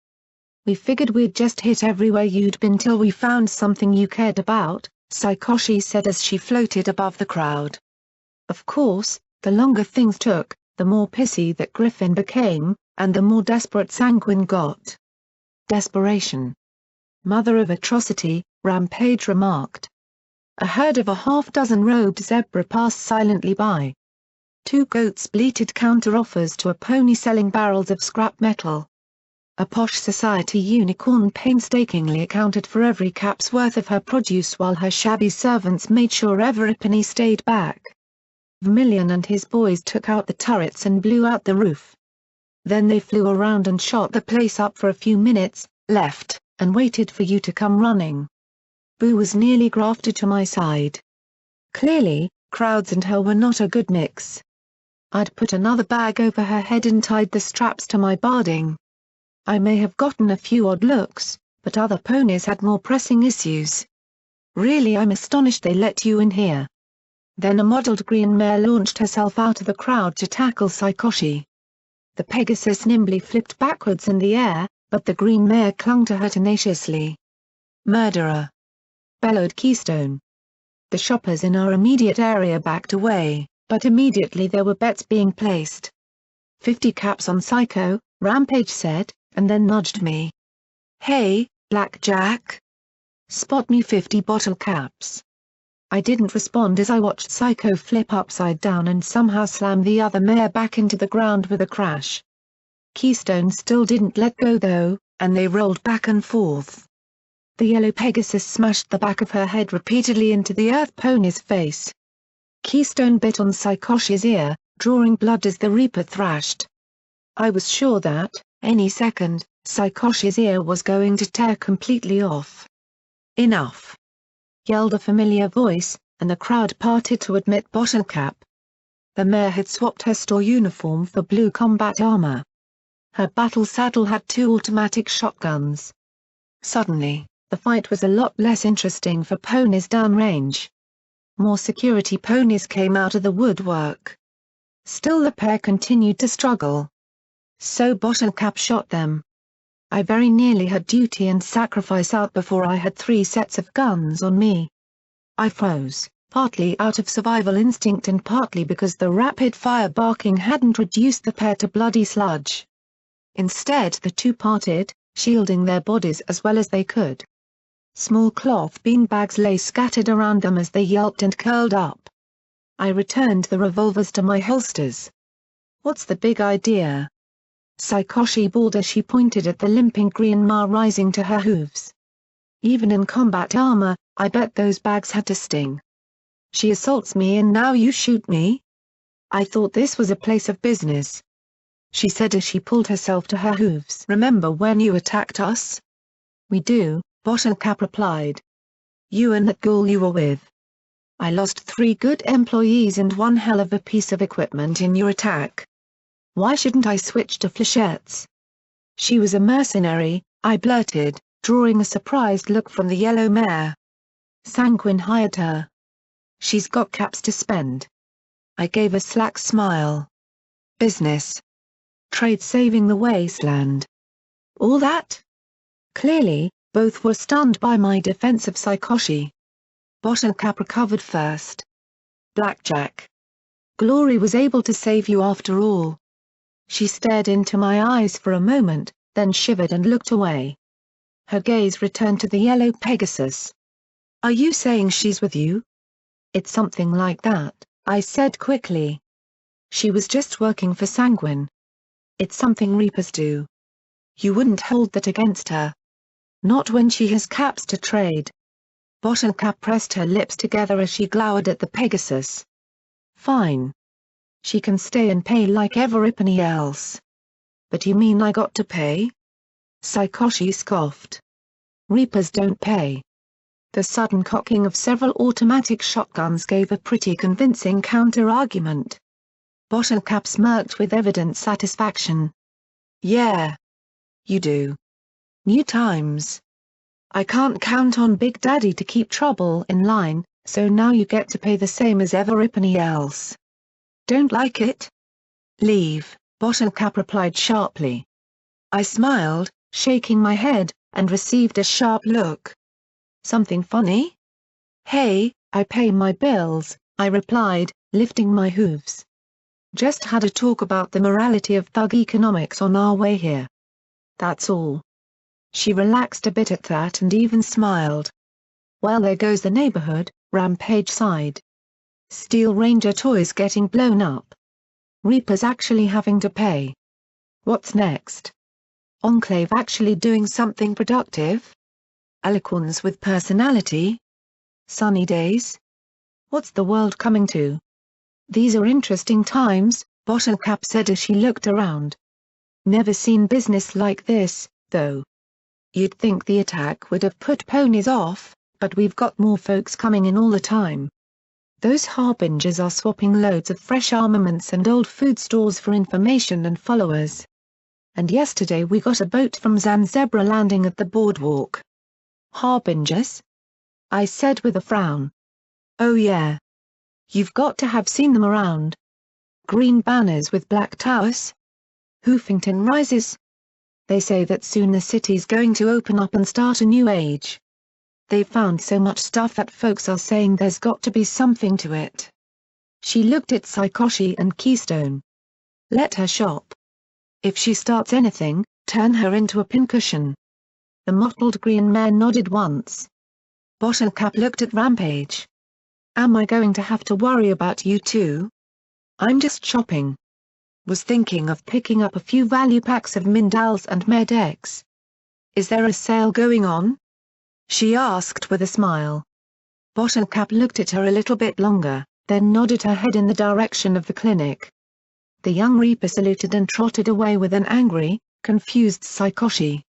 We figured we'd just hit everywhere you'd been till we found something you cared about, Saikoshi said as she floated above the crowd. Of course, the longer things took, the more pissy that Griffin became, and the more desperate Sanguine got. Desperation. Mother of atrocity, Rampage remarked. A herd of a half-dozen robed zebra passed silently by. Two goats bleated counter-offers to a pony selling barrels of scrap metal. A posh society unicorn painstakingly accounted for every cap's worth of her produce while her shabby servants made sure every penny stayed back. Vermilion and his boys took out the turrets and blew out the roof. Then they flew around and shot the place up for a few minutes, left, and waited for you to come running. Boo was nearly grafted to my side. Clearly, crowds and her were not a good mix. I'd put another bag over her head and tied the straps to my barding. I may have gotten a few odd looks, but other ponies had more pressing issues. Really, I'm astonished they let you in here. Then a mottled green mare launched herself out of the crowd to tackle Saikoshi. The Pegasus nimbly flipped backwards in the air, but the green mare clung to her tenaciously. Murderer! Bellowed Keystone. The shoppers in our immediate area backed away, but immediately there were bets being placed. 50 caps on Psycho, Rampage said, and then nudged me. Hey, Blackjack! Spot me 50 bottle caps. I didn't respond as I watched Psycho flip upside down and somehow slam the other mare back into the ground with a crash. Keystone still didn't let go though, and they rolled back and forth. The yellow Pegasus smashed the back of her head repeatedly into the Earth pony's face. Keystone bit on Saikoshi's ear, drawing blood as the Reaper thrashed. I was sure that, any second, Saikoshi's ear was going to tear completely off. Enough! Yelled a familiar voice, and the crowd parted to admit Bottle Cap. The mare had swapped her store uniform for blue combat armor. Her battle saddle had 2 automatic shotguns. Suddenly, the fight was a lot less interesting for ponies downrange. More security ponies came out of the woodwork. Still the pair continued to struggle. So Bottle-Cap shot them. I very nearly had duty and sacrifice out before I had 3 sets of guns on me. I froze, partly out of survival instinct and partly because the rapid-fire barking hadn't reduced the pair to bloody sludge. Instead the two parted, shielding their bodies as well as they could. Small cloth beanbags lay scattered around them as they yelped and curled up. I returned the revolvers to my holsters. "What's the big idea?" Saikoshi bawled as she pointed at the limping Green Mare rising to her hooves. "Even in combat armor, I bet those bags had to sting. She assaults me and now you shoot me? I thought this was a place of business," she said as she pulled herself to her hooves. "Remember when you attacked us?" "We do," Bottle-Cap replied. "You and that ghoul you were with. I lost 3 good employees and one hell of a piece of equipment in your attack. Why shouldn't I switch to flechettes?" "She was a mercenary," I blurted, drawing a surprised look from the yellow mare. "Sanguine hired her. She's got caps to spend." I gave a slack smile. "Business. Trade saving the wasteland. All that?" Clearly, both were stunned by my defense of Saikoshi. Bottle-Cap recovered first. "Blackjack. Glory was able to save you after all." She stared into my eyes for a moment, then shivered and looked away. Her gaze returned to the yellow Pegasus. "Are you saying she's with you?" "It's something like that," I said quickly. "She was just working for Sanguine. It's something Reapers do. You wouldn't hold that against her. Not when she has caps to trade." Bottle-Cap pressed her lips together as she glowered at the Pegasus. "Fine. She can stay and pay like everybody else." "But you mean I got to pay?" Saikoshi scoffed. "Reapers don't pay." The sudden cocking of several automatic shotguns gave a pretty convincing counter-argument. Bottle-Cap smirked with evident satisfaction. "Yeah. You do. New times. I can't count on Big Daddy to keep trouble in line, so now you get to pay the same as everybody else. Don't like it?" "Leave," Bottle-Cap replied sharply. I smiled, shaking my head, and received a sharp look. "Something funny?" "Hey, I pay my bills," I replied, lifting my hooves. "Just had a talk about the morality of thug economics on our way here. That's all." She relaxed a bit at that and even smiled. "Well, there goes the neighborhood," Rampage sighed. "Steel Ranger toys getting blown up. Reapers actually having to pay. What's next? Enclave actually doing something productive? Alicorns with personality? Sunny days? What's the world coming to?" "These are interesting times," Bottle-Cap said as she looked around. "Never seen business like this, though. You'd think the attack would have put ponies off, but we've got more folks coming in all the time. Those harbingers are swapping loads of fresh armaments and old food stores for information and followers. And yesterday we got a boat from Zanzebra landing at the boardwalk." "Harbingers?" I said with a frown. "Oh yeah. You've got to have seen them around. Green banners with black towers. Hoofington rises. They say that soon the city's going to open up and start a new age. They've found so much stuff that folks are saying there's got to be something to it." She looked at Saikoshi and Keystone. "Let her shop. If she starts anything, turn her into a pincushion." The mottled Green Mare nodded once. Bottle-Cap looked at Rampage. "Am I going to have to worry about you too?" "I'm just shopping. Was thinking of picking up a few value packs of Mindals and Med-X. Is there a sale going on?" she asked with a smile. Bottle-Cap looked at her a little bit longer, then nodded her head in the direction of the clinic. The young Reaper saluted and trotted away with an angry, confused Saikoshi.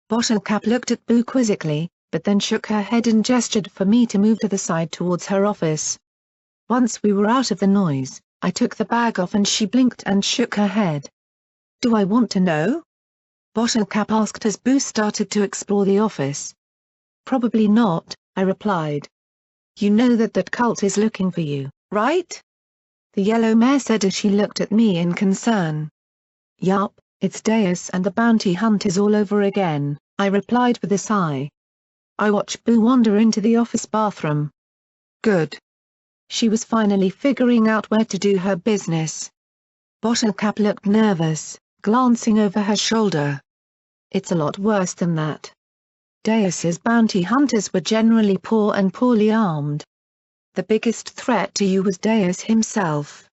Bottle-Cap looked at Boo quizzically, but then shook her head and gestured for me to move to the side towards her office. Once we were out of the noise, I took the bag off and she blinked and shook her head. "Do I want to know?" Bottlecap asked as Boo started to explore the office. Probably not, I replied. You know that cult is looking for you, right? The Yellow Mare said as she looked at me in concern. Yup, it's Deus and the bounty hunters all over again, I replied with a sigh. I watched Boo wander into the office bathroom. Good. She was finally figuring out where to do her business. Bottlecap looked nervous, glancing over her shoulder. It's a lot worse than that. Deus's bounty hunters were generally poor and poorly armed. The biggest threat to you was Deus himself.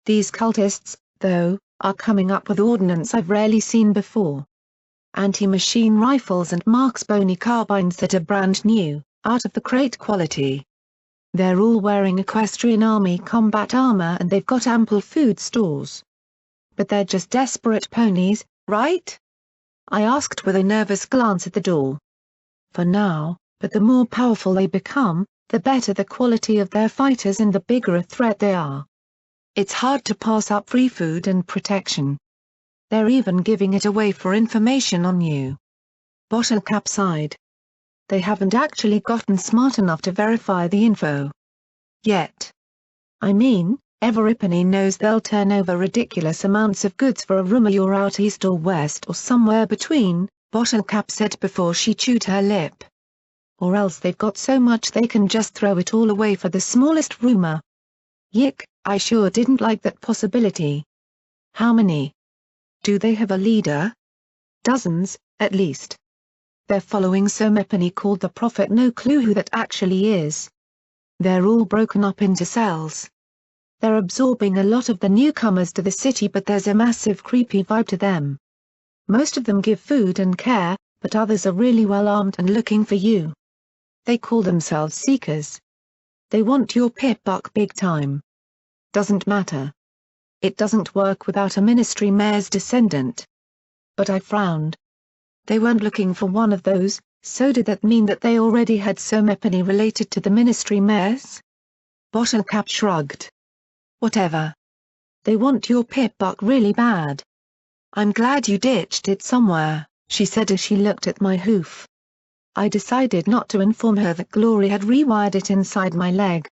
These cultists, though, are coming up with ordnance I've rarely seen before. Anti-machine rifles and Mark's bony carbines that are brand new, out of the crate quality. They're all wearing Equestrian Army combat armor and they've got ample food stores. But they're just desperate ponies, right? I asked with a nervous glance at the door. For now, but the more powerful they become, the better the quality of their fighters and the bigger a threat they are. It's hard to pass up free food and protection. They're even giving it away for information on you. Bottlecap sighed. They haven't actually gotten smart enough to verify the info. Yet. I mean, Everipany knows they'll turn over ridiculous amounts of goods for a rumor you're out east or west or somewhere between, Bottlecap said before she chewed her lip. Or else they've got so much they can just throw it all away for the smallest rumor. Yick, I sure didn't like that possibility. How many? Do they have a leader? Dozens, at least. They're following Somepany called the Prophet, no clue who that actually is. They're all broken up into cells. They're absorbing a lot of the newcomers to the city, but there's a massive creepy vibe to them. Most of them give food and care, but others are really well armed and looking for you. They call themselves Seekers. They want your pip-buck big time. Doesn't matter. It doesn't work without a Ministry Mare's descendant. But I frowned. They weren't looking for one of those, so did that mean that they already had Somepany related to the Ministry Mares? Bottlecap shrugged. Whatever. They want your pip-buck really bad. I'm glad you ditched it somewhere, she said as she looked at my hoof. I decided not to inform her that Glory had rewired it inside my leg.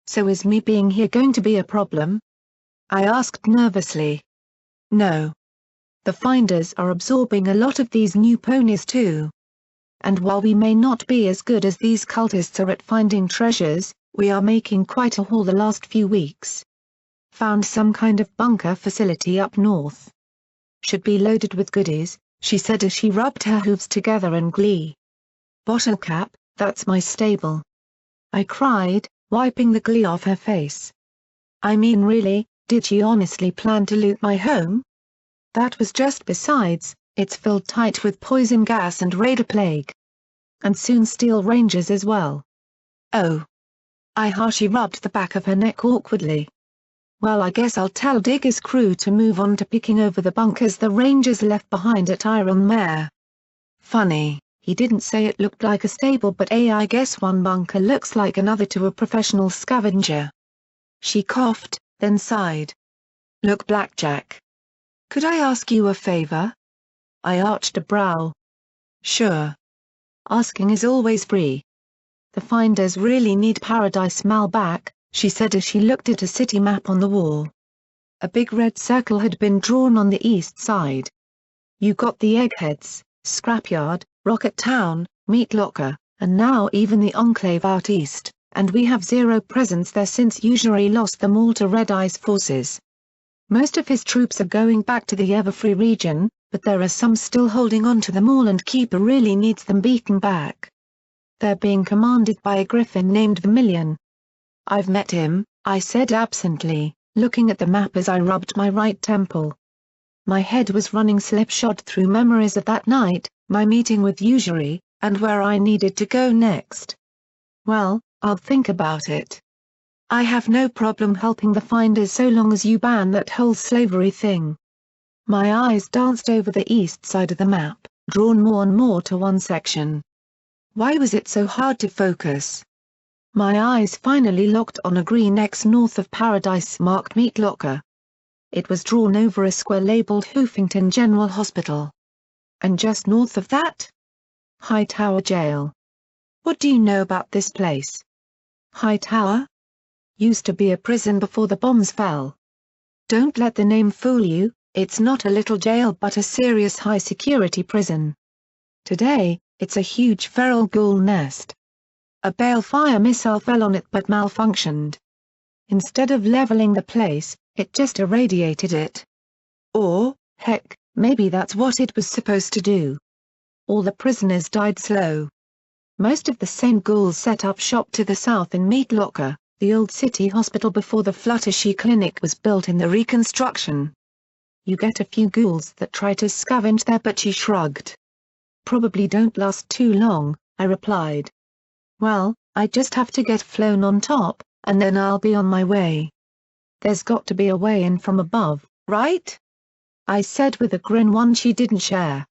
So is me being here going to be a problem? I asked nervously. No. The Finders are absorbing a lot of these new ponies too. And while we may not be as good as these cultists are at finding treasures, we are making quite a haul the last few weeks. Found some kind of bunker facility up north. Should be loaded with goodies, she said as she rubbed her hooves together in glee. Bottlecap, that's my stable. I cried, wiping the glee off her face. I mean really, did she honestly plan to loot my home? That was just besides, it's filled tight with poison gas and raider plague. And soon steel rangers as well. Oh. She rubbed the back of her neck awkwardly. Well, I guess I'll tell Digger's crew to move on to picking over the bunkers the rangers left behind at Iron Mare. Funny, he didn't say it looked like a stable, but I guess one bunker looks like another to a professional scavenger. She coughed, then sighed. Look, Blackjack. Could I ask you a favor? I arched a brow. Sure. Asking is always free. The Finders really need Paradise Mal back, she said as she looked at a city map on the wall. A big red circle had been drawn on the east side. You got the Eggheads, Scrapyard, Rocket Town, Meat Locker, and now even the Enclave out east, and we have zero presence there since Usury lost them all to Red Eye's forces. Most of his troops are going back to the Everfree region, but there are some still holding on to them all, and Keeper really needs them beaten back. They're being commanded by a griffin named Vermilion. I've met him, I said absently, looking at the map as I rubbed my right temple. My head was running slipshod through memories of that night, my meeting with Usury, and where I needed to go next. Well, I'll think about it. I have no problem helping the Finders so long as you ban that whole slavery thing. My eyes danced over the east side of the map, drawn more and more to one section. Why was it so hard to focus? My eyes finally locked on a green X north of Paradise marked Meat Locker. It was drawn over a square labeled Hoofington General Hospital. And just north of that? Hightower Jail. What do you know about this place? Hightower? Used to be a prison before the bombs fell. Don't let the name fool you, it's not a little jail but a serious high-security prison. Today, it's a huge feral ghoul nest. A balefire missile fell on it but malfunctioned. Instead of leveling the place, it just irradiated it. Or, heck, maybe that's what it was supposed to do. All the prisoners died slow. Most of the same ghouls set up shop to the south in Meat Locker, the old city hospital before the Fluttershy Clinic was built in the reconstruction. You get a few ghouls that try to scavenge there but she shrugged. Probably don't last too long, I replied. Well, I just have to get flown on top, and then I'll be on my way. There's got to be a way in from above, right? I said with a grin one she didn't share.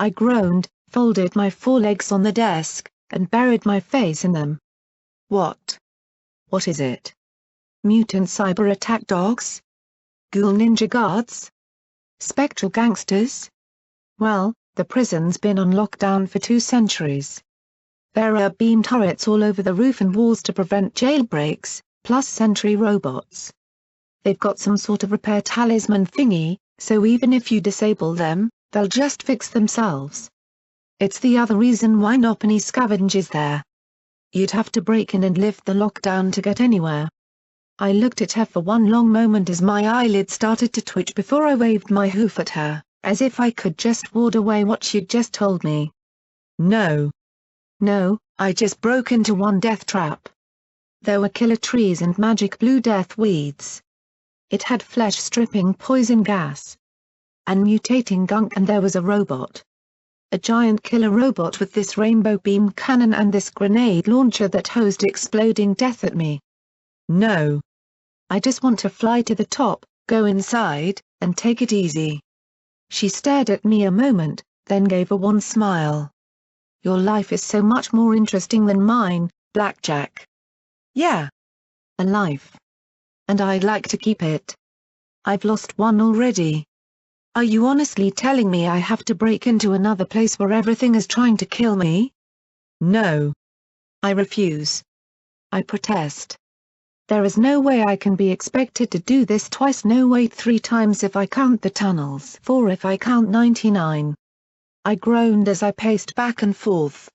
I groaned, folded my forelegs on the desk, and buried my face in them. What? What is it? Mutant cyber attack dogs? Ghoul ninja guards? Spectral gangsters? Well, the prison's been on lockdown for 2 centuries. There are beam turrets all over the roof and walls to prevent jailbreaks, plus sentry robots. They've got some sort of repair talisman thingy, so even if you disable them, they'll just fix themselves. It's the other reason why Nopany scavenges there. You'd have to break in and lift the lockdown to get anywhere. I looked at her for one long moment as my eyelids started to twitch before I waved my hoof at her, as if I could just ward away what she'd just told me. No. No, I just broke into one death trap. There were killer trees and magic blue death weeds. It had flesh-stripping poison gas. And mutating gunk, and there was a robot. A giant killer robot with this rainbow beam cannon and this grenade launcher that hosed exploding death at me. No. I just want to fly to the top, go inside, and take it easy. She stared at me a moment, then gave a wan smile. Your life is so much more interesting than mine, Blackjack. Yeah. A life. And I'd like to keep it. I've lost one already. Are you honestly telling me I have to break into another place where everything is trying to kill me? No. I refuse. I protest. There is no way I can be expected to do this twice, no wait 3 times if I count the tunnels, 4 if I count 99. I groaned as I paced back and forth.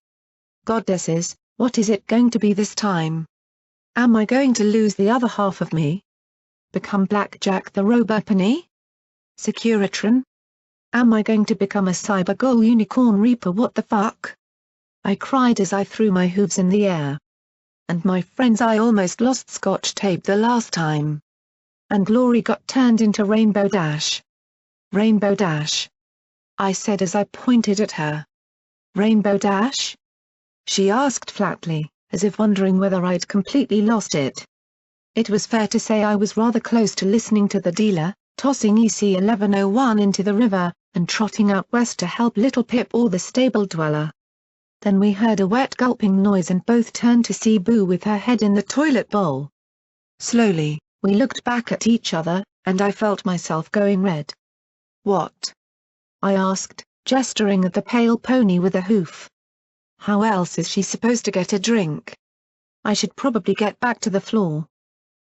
Goddesses, what is it going to be this time? Am I going to lose the other half of me? Become Blackjack the Robopany? Securitron? Am I going to become a cyber ghoul unicorn reaper? What the fuck? I cried as I threw my hooves in the air. And my friends, I almost lost Scotch tape the last time. And glory got turned into Rainbow Dash. Rainbow Dash. I said as I pointed at her. Rainbow Dash? She asked flatly, as if wondering whether I'd completely lost it. It was fair to say I was rather close to listening to the dealer, tossing EC-1101 into the river, and trotting out west to help Little Pip or the stable dweller. Then we heard a wet gulping noise and both turned to see Boo with her head in the toilet bowl. Slowly, we looked back at each other, and I felt myself going red. What? I asked, gesturing at the pale pony with a hoof. How else is she supposed to get a drink? I should probably get back to the floor.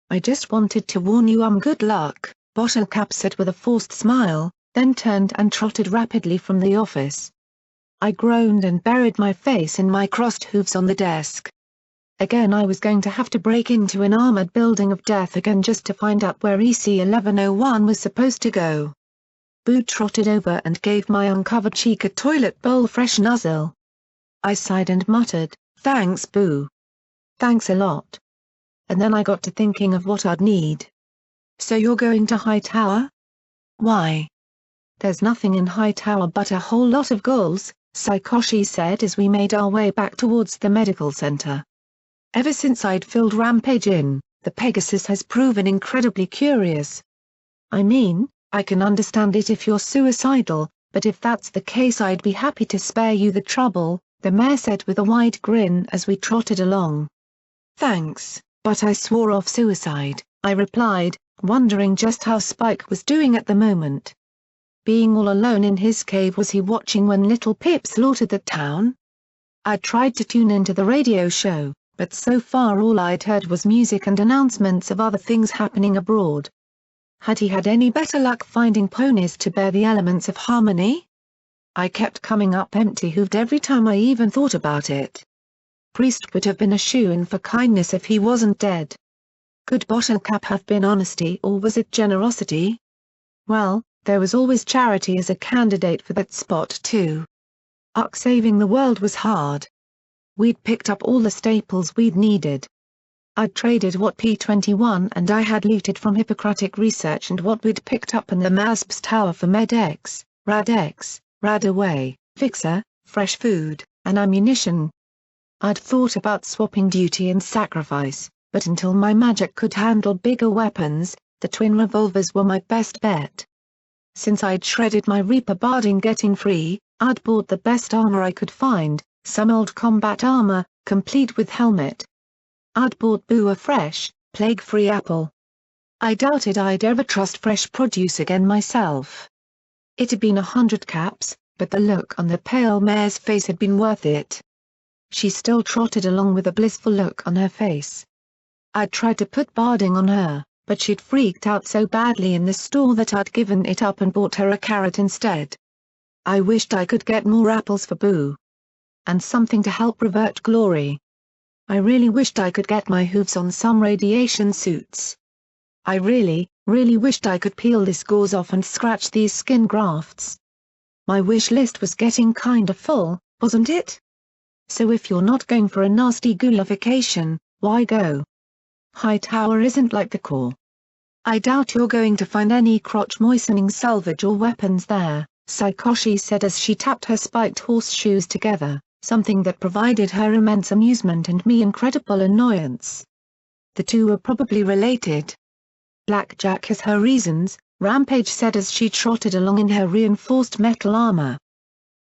I just wanted to warn you, good luck, Bottlecap said with a forced smile, then turned and trotted rapidly from the office. I groaned and buried my face in my crossed hooves on the desk. Again I was going to have to break into an armored building of death again just to find out where EC-1101 was supposed to go. Boo trotted over and gave my uncovered cheek a toilet bowl fresh nuzzle. I sighed and muttered, "Thanks, Boo. Thanks a lot." And then I got to thinking of what I'd need. So you're going to Hightower? Why? There's nothing in Hightower but a whole lot of ghouls, Saikoshi said as we made our way back towards the medical center. Ever since I'd filled Rampage in, the Pegasus has proven incredibly curious. I mean, I can understand it if you're suicidal, but if that's the case I'd be happy to spare you the trouble, the mayor said with a wide grin as we trotted along. Thanks, but I swore off suicide, I replied, wondering just how Spike was doing at the moment. Being all alone in his cave, was he watching when little Pip slaughtered the town? I tried to tune into the radio show, but so far all I'd heard was music and announcements of other things happening abroad. Had he had any better luck finding ponies to bear the elements of harmony? I kept coming up empty-hooved every time I even thought about it. Priest would have been a shoo-in for kindness if he wasn't dead. Could bottle cap have been honesty, or was it generosity? Well, there was always charity as a candidate for that spot too. Saving the world was hard. We'd picked up all the staples we'd needed. I'd traded what P-21 and I had looted from Hippocratic Research and what we'd picked up in the MASP's tower for Med-X, Rad-X, Radaway, Fixer, fresh food, and ammunition. I'd thought about swapping duty and sacrifice, but until my magic could handle bigger weapons, the twin revolvers were my best bet. Since I'd shredded my Reaper barding getting free, I'd bought the best armor I could find, some old combat armor, complete with helmet. I'd bought Boo a fresh, plague-free apple. I doubted I'd ever trust fresh produce again myself. It had been 100 caps, but the look on the pale mare's face had been worth it. She still trotted along with a blissful look on her face. I'd tried to put barding on her, but she'd freaked out so badly in the store that I'd given it up and bought her a carrot instead. I wished I could get more apples for Boo. And something to help revert glory. I really wished I could get my hooves on some radiation suits. I really wished I could peel this gauze off and scratch these skin grafts. My wish list was getting kinda full, wasn't it? So if you're not going for a nasty ghoulification, why go? Hightower isn't like the core. I doubt you're going to find any crotch-moistening salvage or weapons there, Saikoshi said as she tapped her spiked horseshoes together, something that provided her immense amusement and me incredible annoyance. The two were probably related. Blackjack has her reasons, Rampage said as she trotted along in her reinforced metal armor.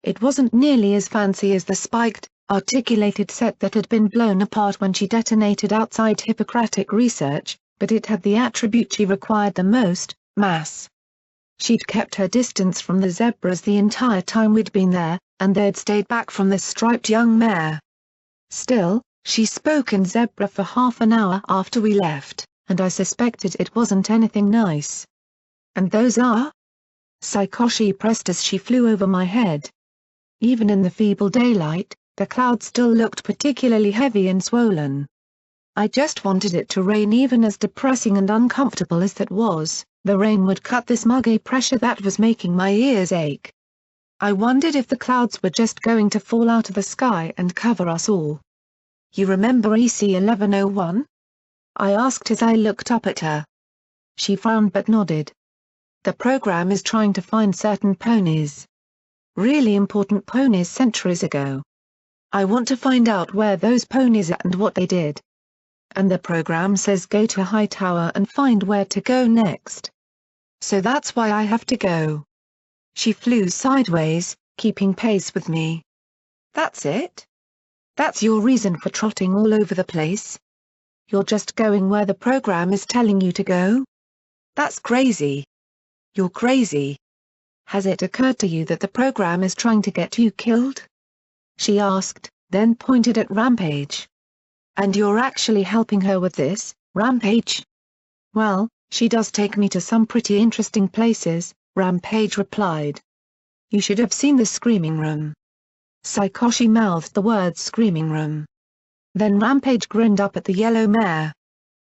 It wasn't nearly as fancy as the spiked, articulated set that had been blown apart when she detonated outside Hippocratic Research, but it had the attribute she required the most, mass. She'd kept her distance from the zebras the entire time we'd been there, and they'd stayed back from the striped young mare. Still, she spoke in zebra for half an hour after we left, and I suspected it wasn't anything nice. And those are? Saikoshi pressed as she flew over my head. Even in the feeble daylight, the cloud still looked particularly heavy and swollen. I just wanted it to rain. Even as depressing and uncomfortable as that was, the rain would cut this muggy pressure that was making my ears ache. I wondered if the clouds were just going to fall out of the sky and cover us all. You remember EC 1101? I asked as I looked up at her. She frowned but nodded. The program is trying to find certain ponies. Really important ponies centuries ago. I want to find out where those ponies are and what they did. And the program says go to Hightower and find where to go next. So that's why I have to go. She flew sideways, keeping pace with me. That's it? That's your reason for trotting all over the place? You're just going where the program is telling you to go? That's crazy. You're crazy. Has it occurred to you that the program is trying to get you killed? She asked, then pointed at Rampage. And you're actually helping her with this, Rampage? Well, she does take me to some pretty interesting places, Rampage replied. You should have seen the screaming room. Saikoshi mouthed the word screaming room. Then Rampage grinned up at the yellow mare.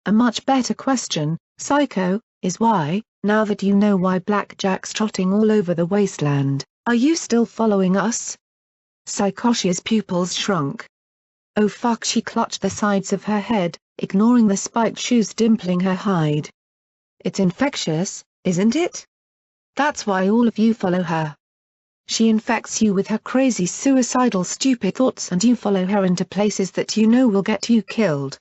A much better question, Psycho, is why, now that you know why Blackjack's trotting all over the wasteland, are you still following us? Saikoshi's pupils shrunk. Oh fuck, she clutched the sides of her head, ignoring the spiked shoes dimpling her hide. It's infectious, isn't it? That's why all of you follow her. She infects you with her crazy suicidal stupid thoughts and you follow her into places that you know will get you killed.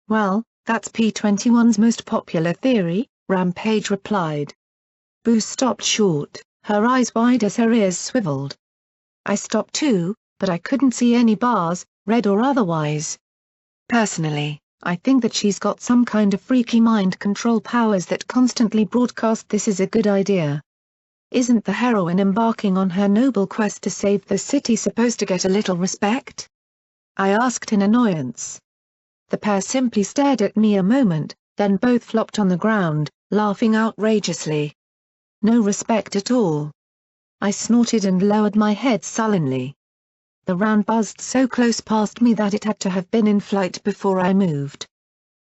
Well, that's P-21's most popular theory, Rampage replied. Boo stopped short, her eyes wide as her ears swiveled. I stopped too, but I couldn't see any bars, red or otherwise. Personally, I think that she's got some kind of freaky mind control powers that constantly broadcast this is a good idea. Isn't the heroine embarking on her noble quest to save the city supposed to get a little respect? I asked in annoyance. The pair simply stared at me a moment, then both flopped on the ground, laughing outrageously. No respect at all. I snorted and lowered my head sullenly. The round buzzed so close past me that it had to have been in flight before I moved.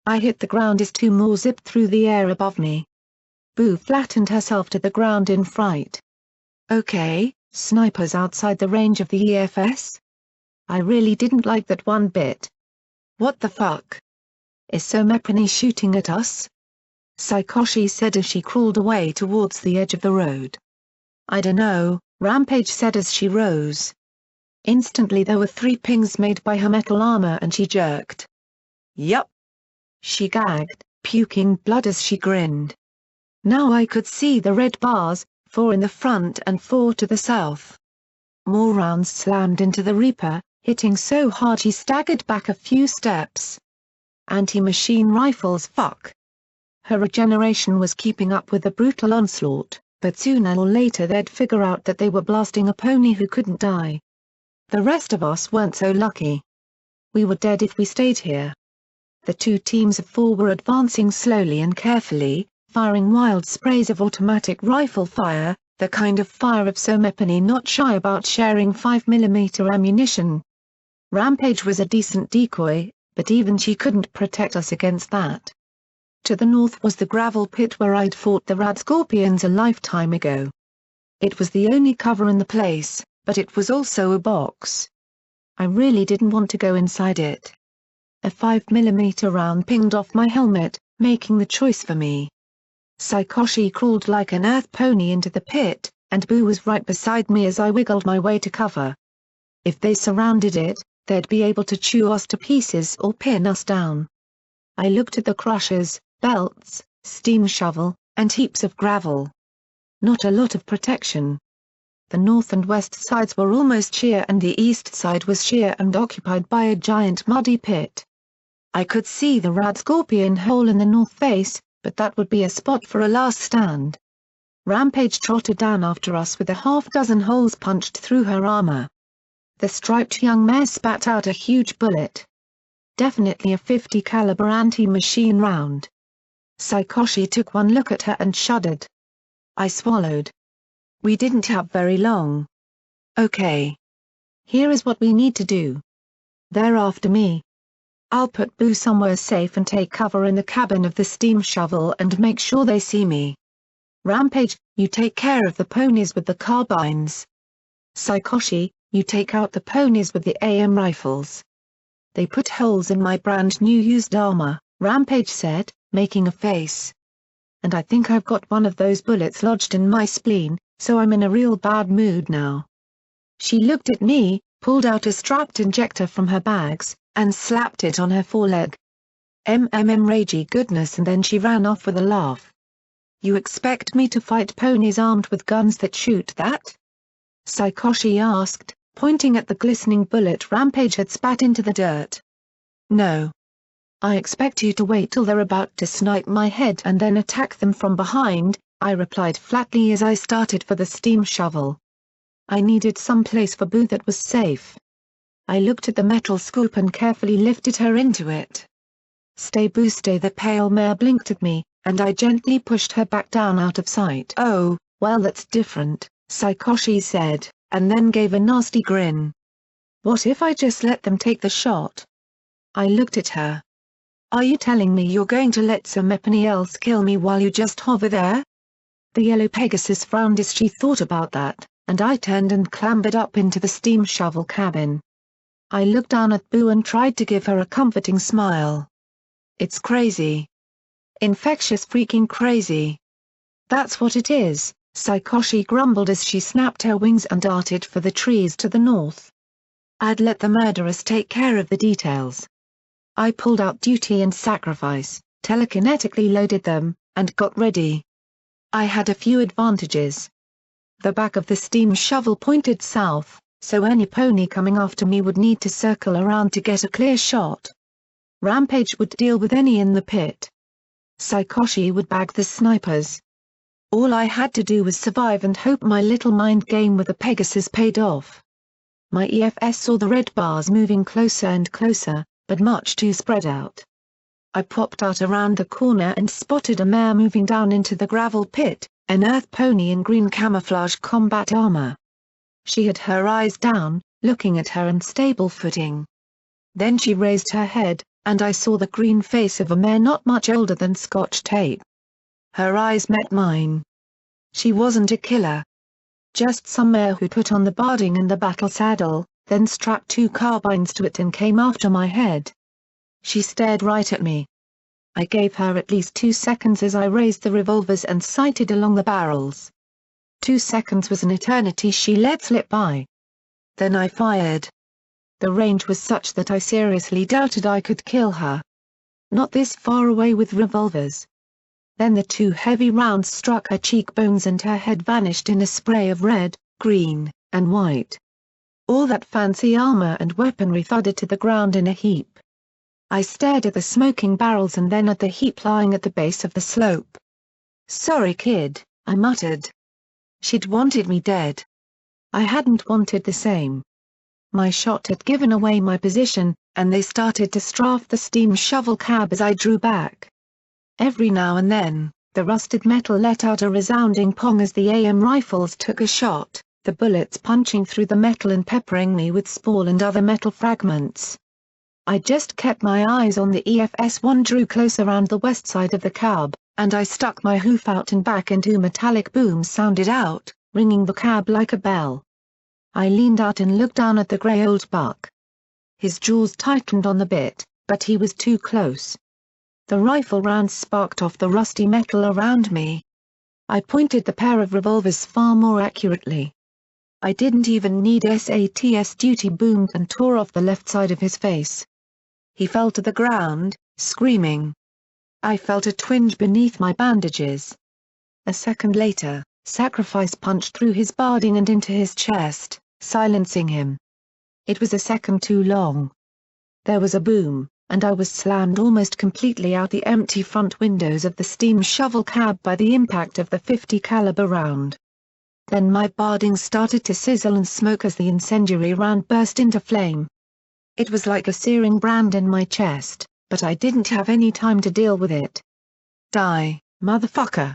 I hit the ground as two more zipped through the air above me. Boo flattened herself to the ground in fright. Okay, snipers outside the range of the EFS? I really didn't like that one bit. What the fuck? Is Somepony shooting at us? Saikoshi said as she crawled away towards the edge of the road. I dunno, Rampage said as she rose. Instantly there were 3 pings made by her metal armor and she jerked. Yup. She gagged, puking blood as she grinned. Now I could see the red bars, 4 in the front and 4 to the south. More rounds slammed into the Reaper, hitting so hard she staggered back a few steps. Anti-machine rifles, fuck. Her regeneration was keeping up with the brutal onslaught, but sooner or later they'd figure out that they were blasting a pony who couldn't die. The rest of us weren't so lucky. We were dead if we stayed here. The 2 teams of 4 were advancing slowly and carefully, firing wild sprays of automatic rifle fire, the kind of fire of Somepony not shy about sharing 5mm ammunition. Rampage was a decent decoy, but even she couldn't protect us against that. To the north was the gravel pit where I'd fought the rad scorpions a lifetime ago. It was the only cover in the place, but it was also a box. I really didn't want to go inside it. A 5mm round pinged off my helmet, making the choice for me. Saikoshi crawled like an earth pony into the pit, and Boo was right beside me as I wiggled my way to cover. If they surrounded it, they'd be able to chew us to pieces or pin us down. I looked at the crushers, belts, steam shovel, and heaps of gravel. Not a lot of protection. The north and west sides were almost sheer and the east side was sheer and occupied by a giant muddy pit. I could see the rad scorpion hole in the north face, but that would be a spot for a last stand. Rampage trotted down after us with a half-dozen holes punched through her armor. The striped young mare spat out a huge bullet. Definitely a 50 caliber anti-machine round. Saikoshi took one look at her and shuddered. I swallowed. We didn't have very long. Okay. Here is what we need to do. They're after me. I'll put Boo somewhere safe and take cover in the cabin of the steam shovel and make sure they see me. Rampage, you take care of the ponies with the carbines. Saikoshi, you take out the ponies with the AM rifles. They put holes in my brand new used armor, Rampage said, making a face. And I think I've got one of those bullets lodged in my spleen, so I'm in a real bad mood now. She looked at me, pulled out a strapped injector from her bags, and slapped it on her foreleg. Ragey goodness, and then she ran off with a laugh. You expect me to fight ponies armed with guns that shoot that? Saikoshi asked, pointing at the glistening bullet Rampage had spat into the dirt. No. I expect you to wait till they're about to snipe my head and then attack them from behind, I replied flatly as I started for the steam shovel. I needed some place for Boo that was safe. I looked at the metal scoop and carefully lifted her into it. Stay Boo stay, the pale mare blinked at me, and I gently pushed her back down out of sight. Oh, well that's different, Saikoshi said, and then gave a nasty grin. What if I just let them take the shot? I looked at her. Are you telling me you're going to let somebody else kill me while you just hover there? The yellow Pegasus frowned as she thought about that, and I turned and clambered up into the steam shovel cabin. I looked down at Boo and tried to give her a comforting smile. It's crazy. Infectious freaking crazy. That's what it is, Saikoshi grumbled as she snapped her wings and darted for the trees to the north. I'd let the murderers take care of the details. I pulled out duty and sacrifice, telekinetically loaded them, and got ready. I had a few advantages. The back of the steam shovel pointed south, so any pony coming after me would need to circle around to get a clear shot. Rampage would deal with any in the pit. Saikoshi would bag the snipers. All I had to do was survive and hope my little mind game with the Pegasus paid off. My EFS saw the red bars moving closer and closer, but much too spread out. I popped out around the corner and spotted a mare moving down into the gravel pit, an earth pony in green camouflage combat armor. She had her eyes down, looking at her unstable footing. Then she raised her head, and I saw the green face of a mare not much older than Scotch tape. Her eyes met mine. She wasn't a killer. Just some mare who put on the barding and the battle saddle, then strapped 2 carbines to it and came after my head. She stared right at me. I gave her at least 2 seconds as I raised the revolvers and sighted along the barrels. 2 seconds was an eternity she let slip by. Then I fired. The range was such that I seriously doubted I could kill her. Not this far away with revolvers. Then the 2 heavy rounds struck her cheekbones and her head vanished in a spray of red, green, and white. All that fancy armor and weaponry thudded to the ground in a heap. I stared at the smoking barrels and then at the heap lying at the base of the slope. "Sorry kid," I muttered. She'd wanted me dead. I hadn't wanted the same. My shot had given away my position, and they started to strafe the steam shovel cab as I drew back. Every now and then, the rusted metal let out a resounding pong as the AM rifles took a shot, the bullets punching through the metal and peppering me with spall and other metal fragments. I just kept my eyes on the EFS-1 drew close around the west side of the cab, and I stuck my hoof out and back and 2 metallic booms sounded out, ringing the cab like a bell. I leaned out and looked down at the grey old buck. His jaws tightened on the bit, but he was too close. The rifle rounds sparked off the rusty metal around me. I pointed the pair of revolvers far more accurately. I didn't even need SATS duty boomed and tore off the left side of his face. He fell to the ground, screaming. I felt a twinge beneath my bandages. A second later, Sacrifice punched through his barding and into his chest, silencing him. It was a second too long. There was a boom, and I was slammed almost completely out the empty front windows of the steam shovel cab by the impact of the .50 caliber round. Then my barding started to sizzle and smoke as the incendiary round burst into flame. It was like a searing brand in my chest, but I didn't have any time to deal with it. "Die, motherfucker!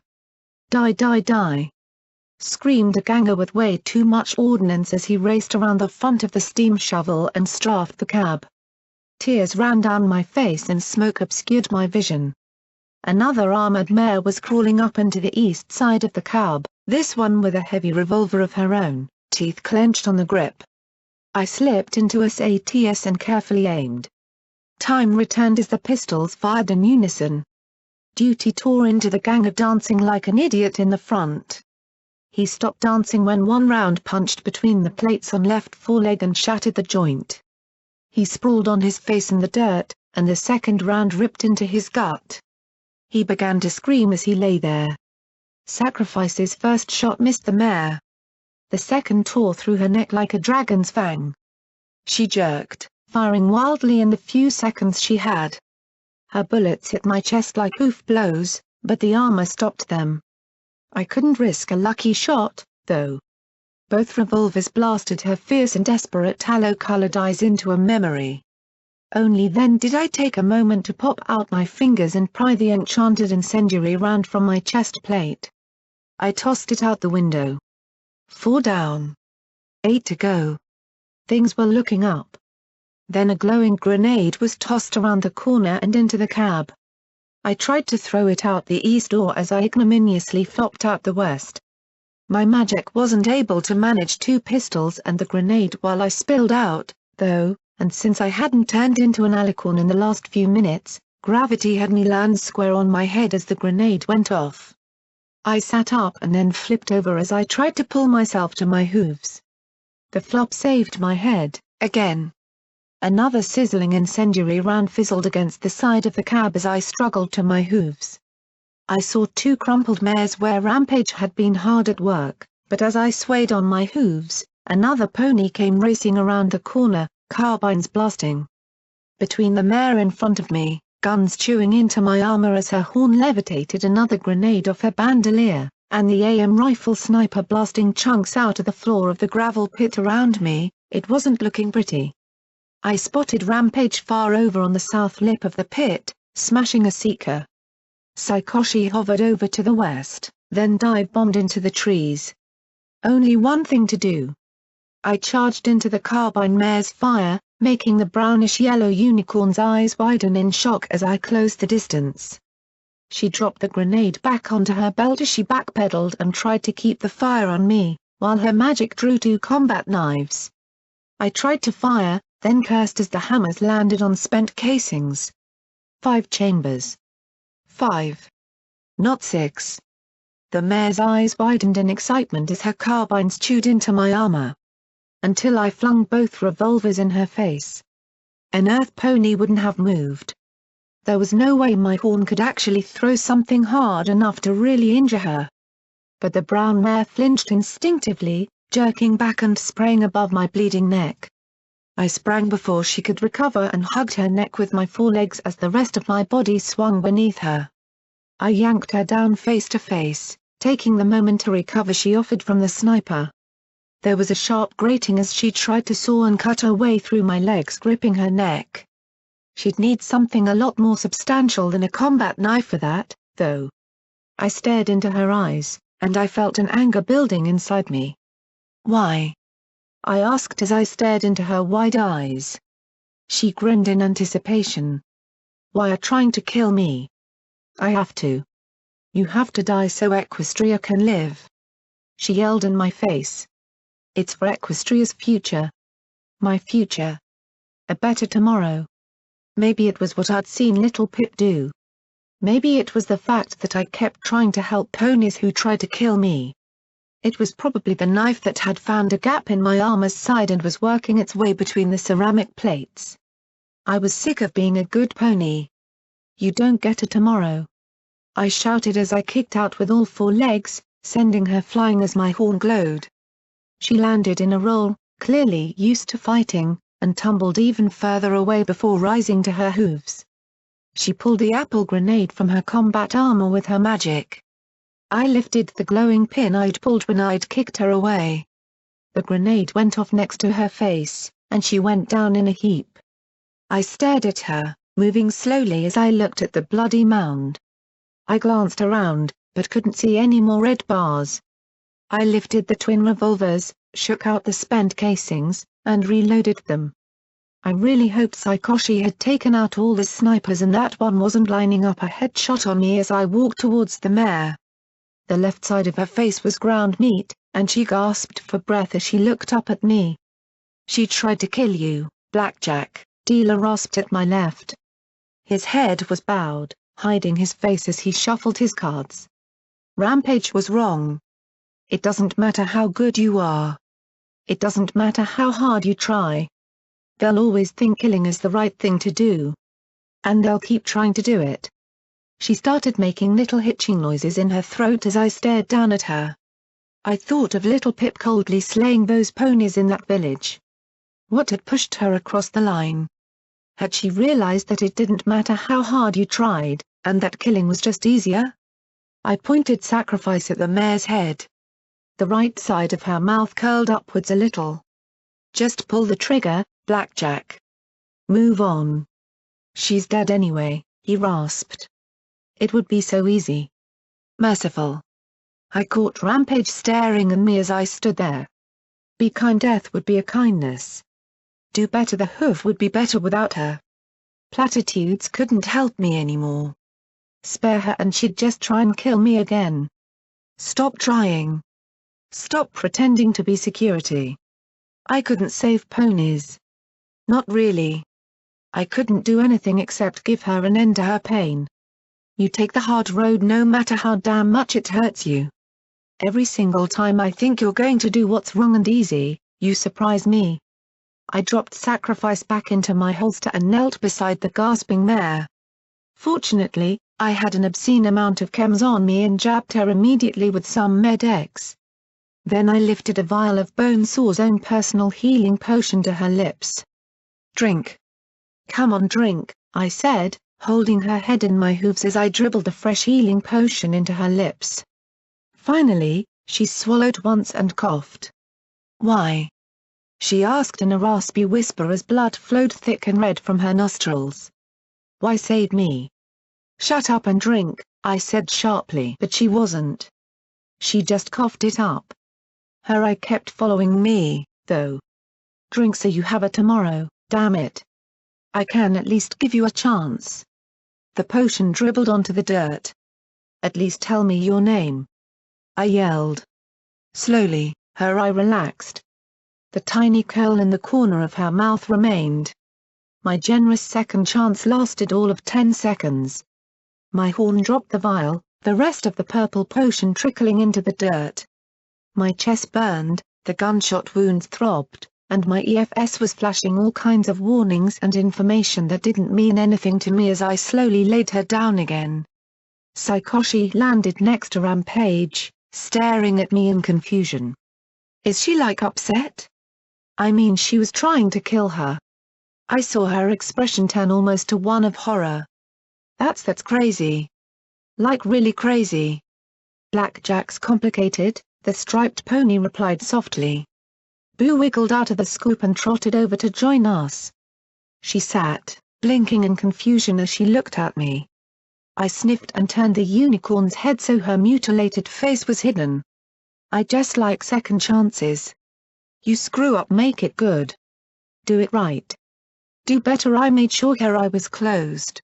Die, die, die!" screamed a ganger with way too much ordnance as he raced around the front of the steam shovel and strafed the cab. Tears ran down my face and smoke obscured my vision. Another armored mare was crawling up into the east side of the cab, this one with a heavy revolver of her own, teeth clenched on the grip. I slipped into SATS and carefully aimed. Time returned as the pistols fired in unison. Duty tore into the ganger dancing like an idiot in the front. He stopped dancing when one round punched between the plates on left foreleg and shattered the joint. He sprawled on his face in the dirt, and the second round ripped into his gut. He began to scream as he lay there. Sacrifice's first shot missed the mare. The second tore through her neck like a dragon's fang. She jerked, firing wildly in the few seconds she had. Her bullets hit my chest like hoof blows, but the armor stopped them. I couldn't risk a lucky shot, though. Both revolvers blasted her fierce and desperate tallow-colored eyes into a memory. Only then did I take a moment to pop out my fingers and pry the enchanted incendiary round from my chest plate. I tossed it out the window. 4 down. 8 to go. Things were looking up. Then a glowing grenade was tossed around the corner and into the cab. I tried to throw it out the east door as I ignominiously flopped out the west. My magic wasn't able to manage 2 pistols and the grenade while I spilled out, though, and since I hadn't turned into an alicorn in the last few minutes, gravity had me land square on my head as the grenade went off. I sat up and then flipped over as I tried to pull myself to my hooves. The flop saved my head, again. Another sizzling incendiary round fizzled against the side of the cab as I struggled to my hooves. I saw 2 crumpled mares where Rampage had been hard at work, but as I swayed on my hooves, another pony came racing around the corner, carbines blasting. Between the mare in front of me, guns chewing into my armor as her horn levitated another grenade off her bandolier, and the AM rifle sniper blasting chunks out of the floor of the gravel pit around me, it wasn't looking pretty. I spotted Rampage far over on the south lip of the pit, smashing a seeker. Saikoshi hovered over to the west, then dive-bombed into the trees. Only one thing to do. I charged into the carbine mare's fire, making the brownish-yellow unicorn's eyes widen in shock as I closed the distance. She dropped the grenade back onto her belt as she backpedaled and tried to keep the fire on me, while her magic drew 2 combat knives. I tried to fire, then cursed as the hammers landed on spent casings. 5 chambers. 5. Not 6. The mare's eyes widened in excitement as her carbines chewed into my armor. Until I flung both revolvers in her face. An earth pony wouldn't have moved. There was no way my horn could actually throw something hard enough to really injure her. But the brown mare flinched instinctively, jerking back and spraying above my bleeding neck. I sprang before she could recover and hugged her neck with my forelegs as the rest of my body swung beneath her. I yanked her down face to face, taking the momentary cover she offered from the sniper. There was a sharp grating as she tried to saw and cut her way through my legs, gripping her neck. She'd need something a lot more substantial than a combat knife for that, though. I stared into her eyes, and I felt an anger building inside me. "Why?" I asked as I stared into her wide eyes. She grinned in anticipation. "Why are trying to kill me?" "I have to. You have to die so Equestria can live." She yelled in my face. "It's for Equestria's future." My future. A better tomorrow. Maybe it was what I'd seen Little Pip do. Maybe it was the fact that I kept trying to help ponies who tried to kill me. It was probably the knife that had found a gap in my armor's side and was working its way between the ceramic plates. I was sick of being a good pony. "You don't get a tomorrow," I shouted as I kicked out with all 4 legs, sending her flying as my horn glowed. She landed in a roll, clearly used to fighting, and tumbled even further away before rising to her hooves. She pulled the apple grenade from her combat armor with her magic. I lifted the glowing pin I'd pulled when I'd kicked her away. The grenade went off next to her face, and she went down in a heap. I stared at her, moving slowly as I looked at the bloody mound. I glanced around, but couldn't see any more red bars. I lifted the twin revolvers, shook out the spent casings, and reloaded them. I really hoped Saikoshi had taken out all the snipers and that one wasn't lining up a headshot on me as I walked towards the mare. The left side of her face was ground meat, and she gasped for breath as she looked up at me. "She tried to kill you, Blackjack," Dealer rasped at my left. His head was bowed, hiding his face as he shuffled his cards. "Rampage was wrong. It doesn't matter how good you are. It doesn't matter how hard you try. They'll always think killing is the right thing to do. And they'll keep trying to do it." She started making little hitching noises in her throat as I stared down at her. I thought of Little Pip coldly slaying those ponies in that village. What had pushed her across the line? Had she realized that it didn't matter how hard you tried, and that killing was just easier? I pointed Sacrifice at the mare's head. The right side of her mouth curled upwards a little. "Just pull the trigger, Blackjack. Move on. She's dead anyway," he rasped. "It would be so easy. Merciful." I caught Rampage staring at me as I stood there. Be kind, death would be a kindness. Do better, the hoof would be better without her. Platitudes couldn't help me anymore. Spare her and she'd just try and kill me again. Stop trying. Stop pretending to be security. I couldn't save ponies. Not really. I couldn't do anything except give her an end to her pain. You take the hard road no matter how damn much it hurts you. Every single time I think you're going to do what's wrong and easy, you surprise me. I dropped Sacrifice back into my holster and knelt beside the gasping mare. Fortunately, I had an obscene amount of chems on me and jabbed her immediately with some Med-X. Then I lifted a vial of Bonesaw's own personal healing potion to her lips. "Drink. Come on, drink," I said, holding her head in my hooves as I dribbled the fresh healing potion into her lips. Finally, she swallowed once and coughed. "Why?" she asked in a raspy whisper as blood flowed thick and red from her nostrils. "Why save me?" "Shut up and drink," I said sharply, but she wasn't. She just coughed it up. Her eye kept following me, though. "Drink so you have a tomorrow, damn it. I can at least give you a chance." The potion dribbled onto the dirt. "At least tell me your name," I yelled. Slowly, her eye relaxed. The tiny curl in the corner of her mouth remained. My generous second chance lasted all of 10 seconds. My horn dropped the vial, the rest of the purple potion trickling into the dirt. My chest burned, the gunshot wounds throbbed, and my EFS was flashing all kinds of warnings and information that didn't mean anything to me as I slowly laid her down again. Saikoshi landed next to Rampage, staring at me in confusion. "Is she like upset?" "I mean she was trying to kill her." I saw her expression turn almost to one of horror. That's crazy. Like really crazy." "Blackjack's complicated," the striped pony replied softly. Boo wiggled out of the scoop and trotted over to join us. She sat, blinking in confusion as she looked at me. I sniffed and turned the unicorn's head so her mutilated face was hidden. "I just like second chances. You screw up, make it good. Do it right. Do better." I made sure her eye was closed.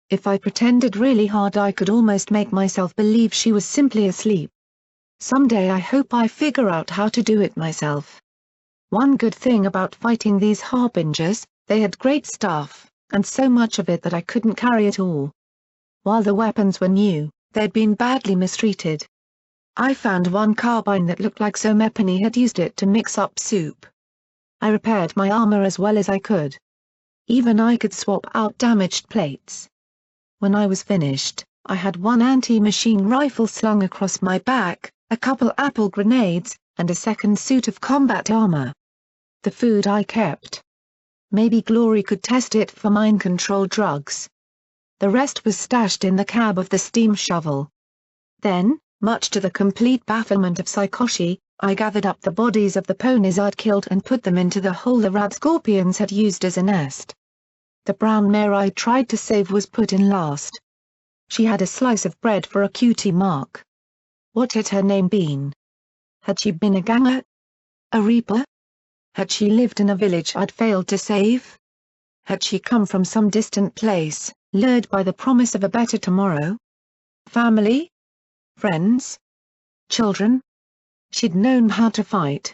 If I pretended really hard I could almost make myself believe she was simply asleep. Someday I hope I figure out how to do it myself. One good thing about fighting these harbingers, they had great stuff, and so much of it that I couldn't carry it all. While the weapons were new, they'd been badly mistreated. I found one carbine that looked like Somepony had used it to mix up soup. I repaired my armor as well as I could. Even I could swap out damaged plates. When I was finished, I had one anti-machine rifle slung across my back, a couple apple grenades, and a second suit of combat armor. The food I kept. Maybe Glory could test it for mind control drugs. The rest was stashed in the cab of the steam shovel. Then, much to the complete bafflement of Saikoshi, I gathered up the bodies of the ponies I'd killed and put them into the hole the rad scorpions had used as a nest. The brown mare I tried to save was put in last. She had a slice of bread for a cutie mark. What had her name been? Had she been a ganger? A reaper? Had she lived in a village I'd failed to save? Had she come from some distant place, lured by the promise of a better tomorrow? Family? Friends? Children? She'd known how to fight.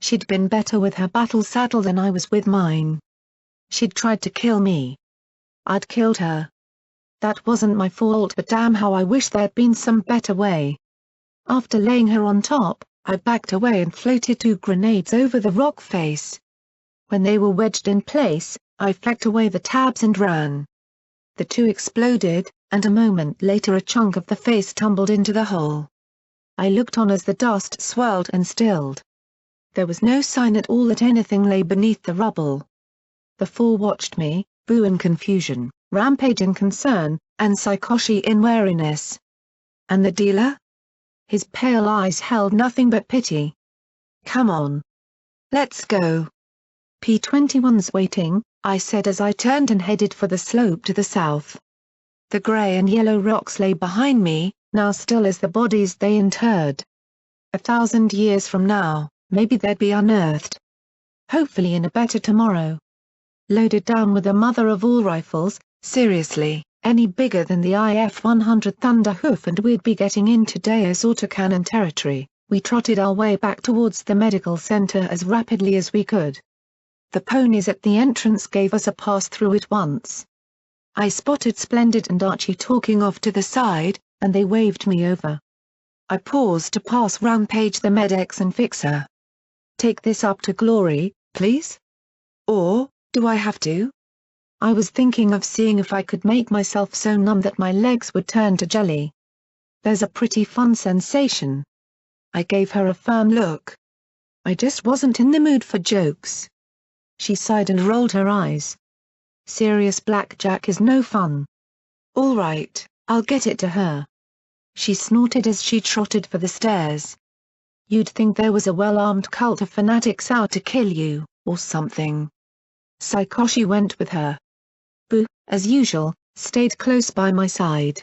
She'd been better with her battle saddle than I was with mine. She'd tried to kill me. I'd killed her. That wasn't my fault, but damn how I wish there'd been some better way. After laying her on top, I backed away and floated 2 grenades over the rock face. When they were wedged in place, I flicked away the tabs and ran. The 2 exploded, and a moment later a chunk of the face tumbled into the hole. I looked on as the dust swirled and stilled. There was no sign at all that anything lay beneath the rubble. The 4 watched me, Boo in confusion, Rampage in concern, and Saikoshi in wariness. And the dealer? His pale eyes held nothing but pity. "Come on. Let's go. P-21's waiting," I said as I turned and headed for the slope to the south. The grey and yellow rocks lay behind me, now still as the bodies they interred. 1,000 years from now, maybe they'd be unearthed. Hopefully in a better tomorrow. Loaded down with a mother of all rifles, seriously, any bigger than the IF-100 Thunderhoof and we'd be getting into Deus autocannon territory. We trotted our way back towards the medical center as rapidly as we could. The ponies at the entrance gave us a pass through at once. I spotted Splendid and Archie talking off to the side, and they waved me over. I paused to pass Rampage the medics and fixer. "Take this up to Glory, please? Or, do I have to?" I was thinking of seeing if I could make myself so numb that my legs would turn to jelly. There's a pretty fun sensation. I gave her a firm look. I just wasn't in the mood for jokes. She sighed and rolled her eyes. "Serious blackjack is no fun." "All right, I'll get it to her." she snorted as she trotted for the stairs. You'd think there was a well-armed cult of fanatics out to kill you, or something. Saikoshi went with her. Boo, as usual, stayed close by my side.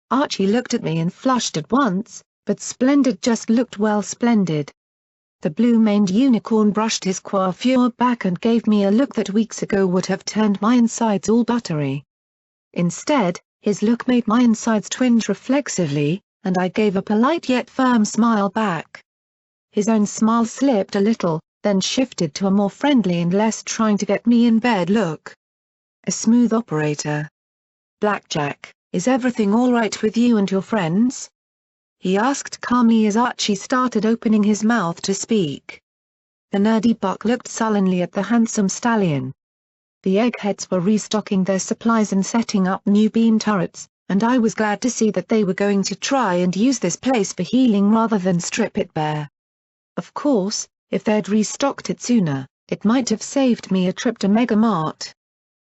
Archie looked at me and flushed at once, but Splendid just looked well splendid. The blue-maned unicorn brushed his coiffure back and gave me a look that weeks ago would have turned my insides all buttery. Instead, his look made my insides twinge reflexively, and I gave a polite yet firm smile back. His own smile slipped a little, then shifted to a more friendly and less trying to get me in bed look. A smooth operator. Blackjack, is everything all right with you and your friends? He asked calmly as Archie started opening his mouth to speak. The nerdy buck looked sullenly at the handsome stallion. The eggheads were restocking their supplies and setting up new beam turrets, and I was glad to see that they were going to try and use this place for healing rather than strip it bare. Of course, if they'd restocked it sooner, it might have saved me a trip to Mega Mart.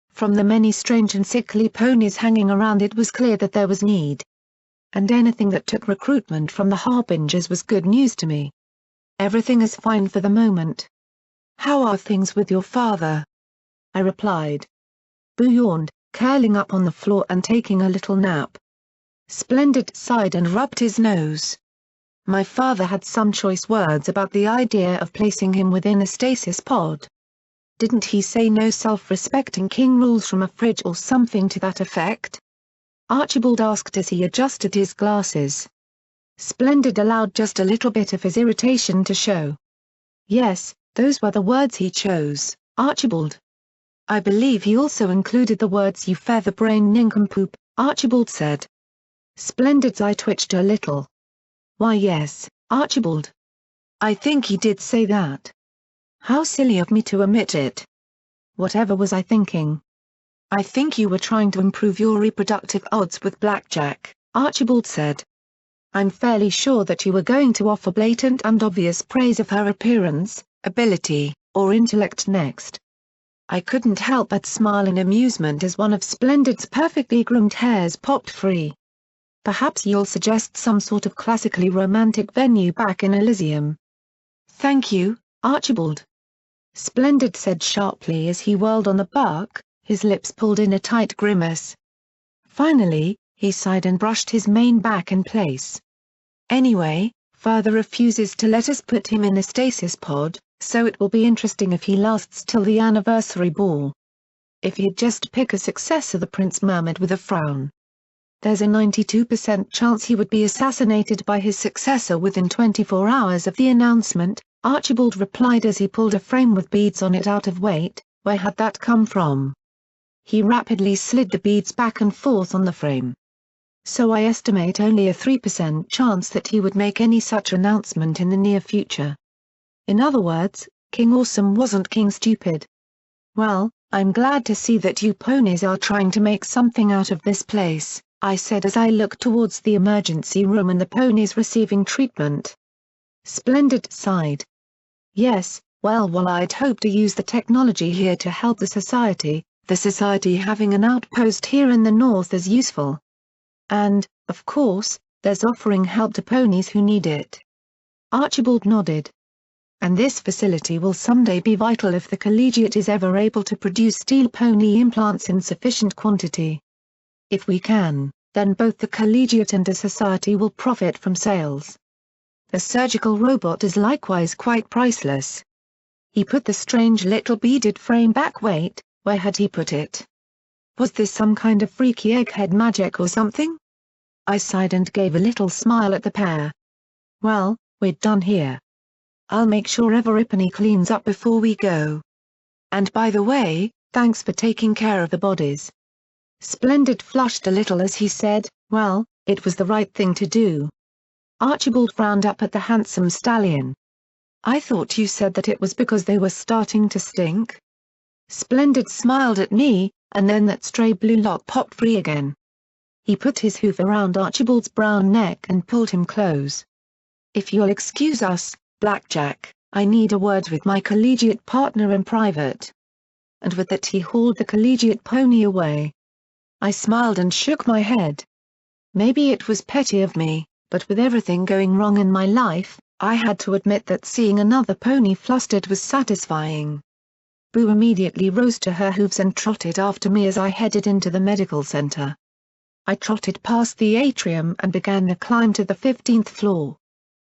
From the many strange and sickly ponies hanging around it was clear that there was need. And anything that took recruitment from the Harbingers was good news to me. Everything is fine for the moment. How are things with your father? I replied. Boo yawned, curling up on the floor and taking a little nap. Splendid sighed and rubbed his nose. My father had some choice words about the idea of placing him within a stasis pod. Didn't he say no self-respecting king rules from a fridge or something to that effect? Archibald asked as he adjusted his glasses. Splendid allowed just a little bit of his irritation to show. Yes, those were the words he chose, Archibald. I believe he also included the words you feather-brained nincompoop, Archibald said. Splendid's eye twitched a little. Why yes, Archibald. I think he did say that. How silly of me to omit it. Whatever was I thinking? I think you were trying to improve your reproductive odds with blackjack, Archibald said. I'm fairly sure that you were going to offer blatant and obvious praise of her appearance, ability, or intellect next. I couldn't help but smile in amusement as one of Splendid's perfectly groomed hairs popped free. Perhaps you'll suggest some sort of classically romantic venue back in Elysium. Thank you, Archibald. Splendid said sharply as he whirled on the buck, his lips pulled in a tight grimace. Finally, he sighed and brushed his mane back in place. Anyway, Father refuses to let us put him in a stasis pod, so it will be interesting if he lasts till the anniversary ball. If he'd just pick a successor, the prince murmured with a frown. There's a 92% chance he would be assassinated by his successor within 24 hours of the announcement, Archibald replied as he pulled a frame with beads on it out of weight. Where had that come from? He rapidly slid the beads back and forth on the frame. So I estimate only a 3% chance that he would make any such announcement in the near future. In other words, King Awesome wasn't King Stupid. Well, I'm glad to see that you ponies are trying to make something out of this place, I said as I looked towards the emergency room and the ponies receiving treatment. Splendid sighed. Yes, well I'd hoped to use the technology here to help the society having an outpost here in the north is useful. And, of course, there's offering help to ponies who need it. Archibald nodded. And this facility will someday be vital if the collegiate is ever able to produce steel pony implants in sufficient quantity. If we can, then both the collegiate and the society will profit from sales. The surgical robot is likewise quite priceless. He put the strange little beaded frame back. Wait, where had he put it? Was this some kind of freaky egghead magic or something? I sighed and gave a little smile at the pair. Well, we're done here. I'll make sure Everipany cleans up before we go. And by the way, thanks for taking care of the bodies. Splendid flushed a little as he said, well, it was the right thing to do. Archibald frowned up at the handsome stallion. I thought you said that it was because they were starting to stink? Splendid smiled at me, and then that stray blue lock popped free again. He put his hoof around Archibald's brown neck and pulled him close. If you'll excuse us, Blackjack, I need a word with my collegiate partner in private. And with that he hauled the collegiate pony away. I smiled and shook my head. Maybe it was petty of me, but with everything going wrong in my life, I had to admit that seeing another pony flustered was satisfying. Boo immediately rose to her hooves and trotted after me as I headed into the medical center. I trotted past the atrium and began the climb to the 15th floor.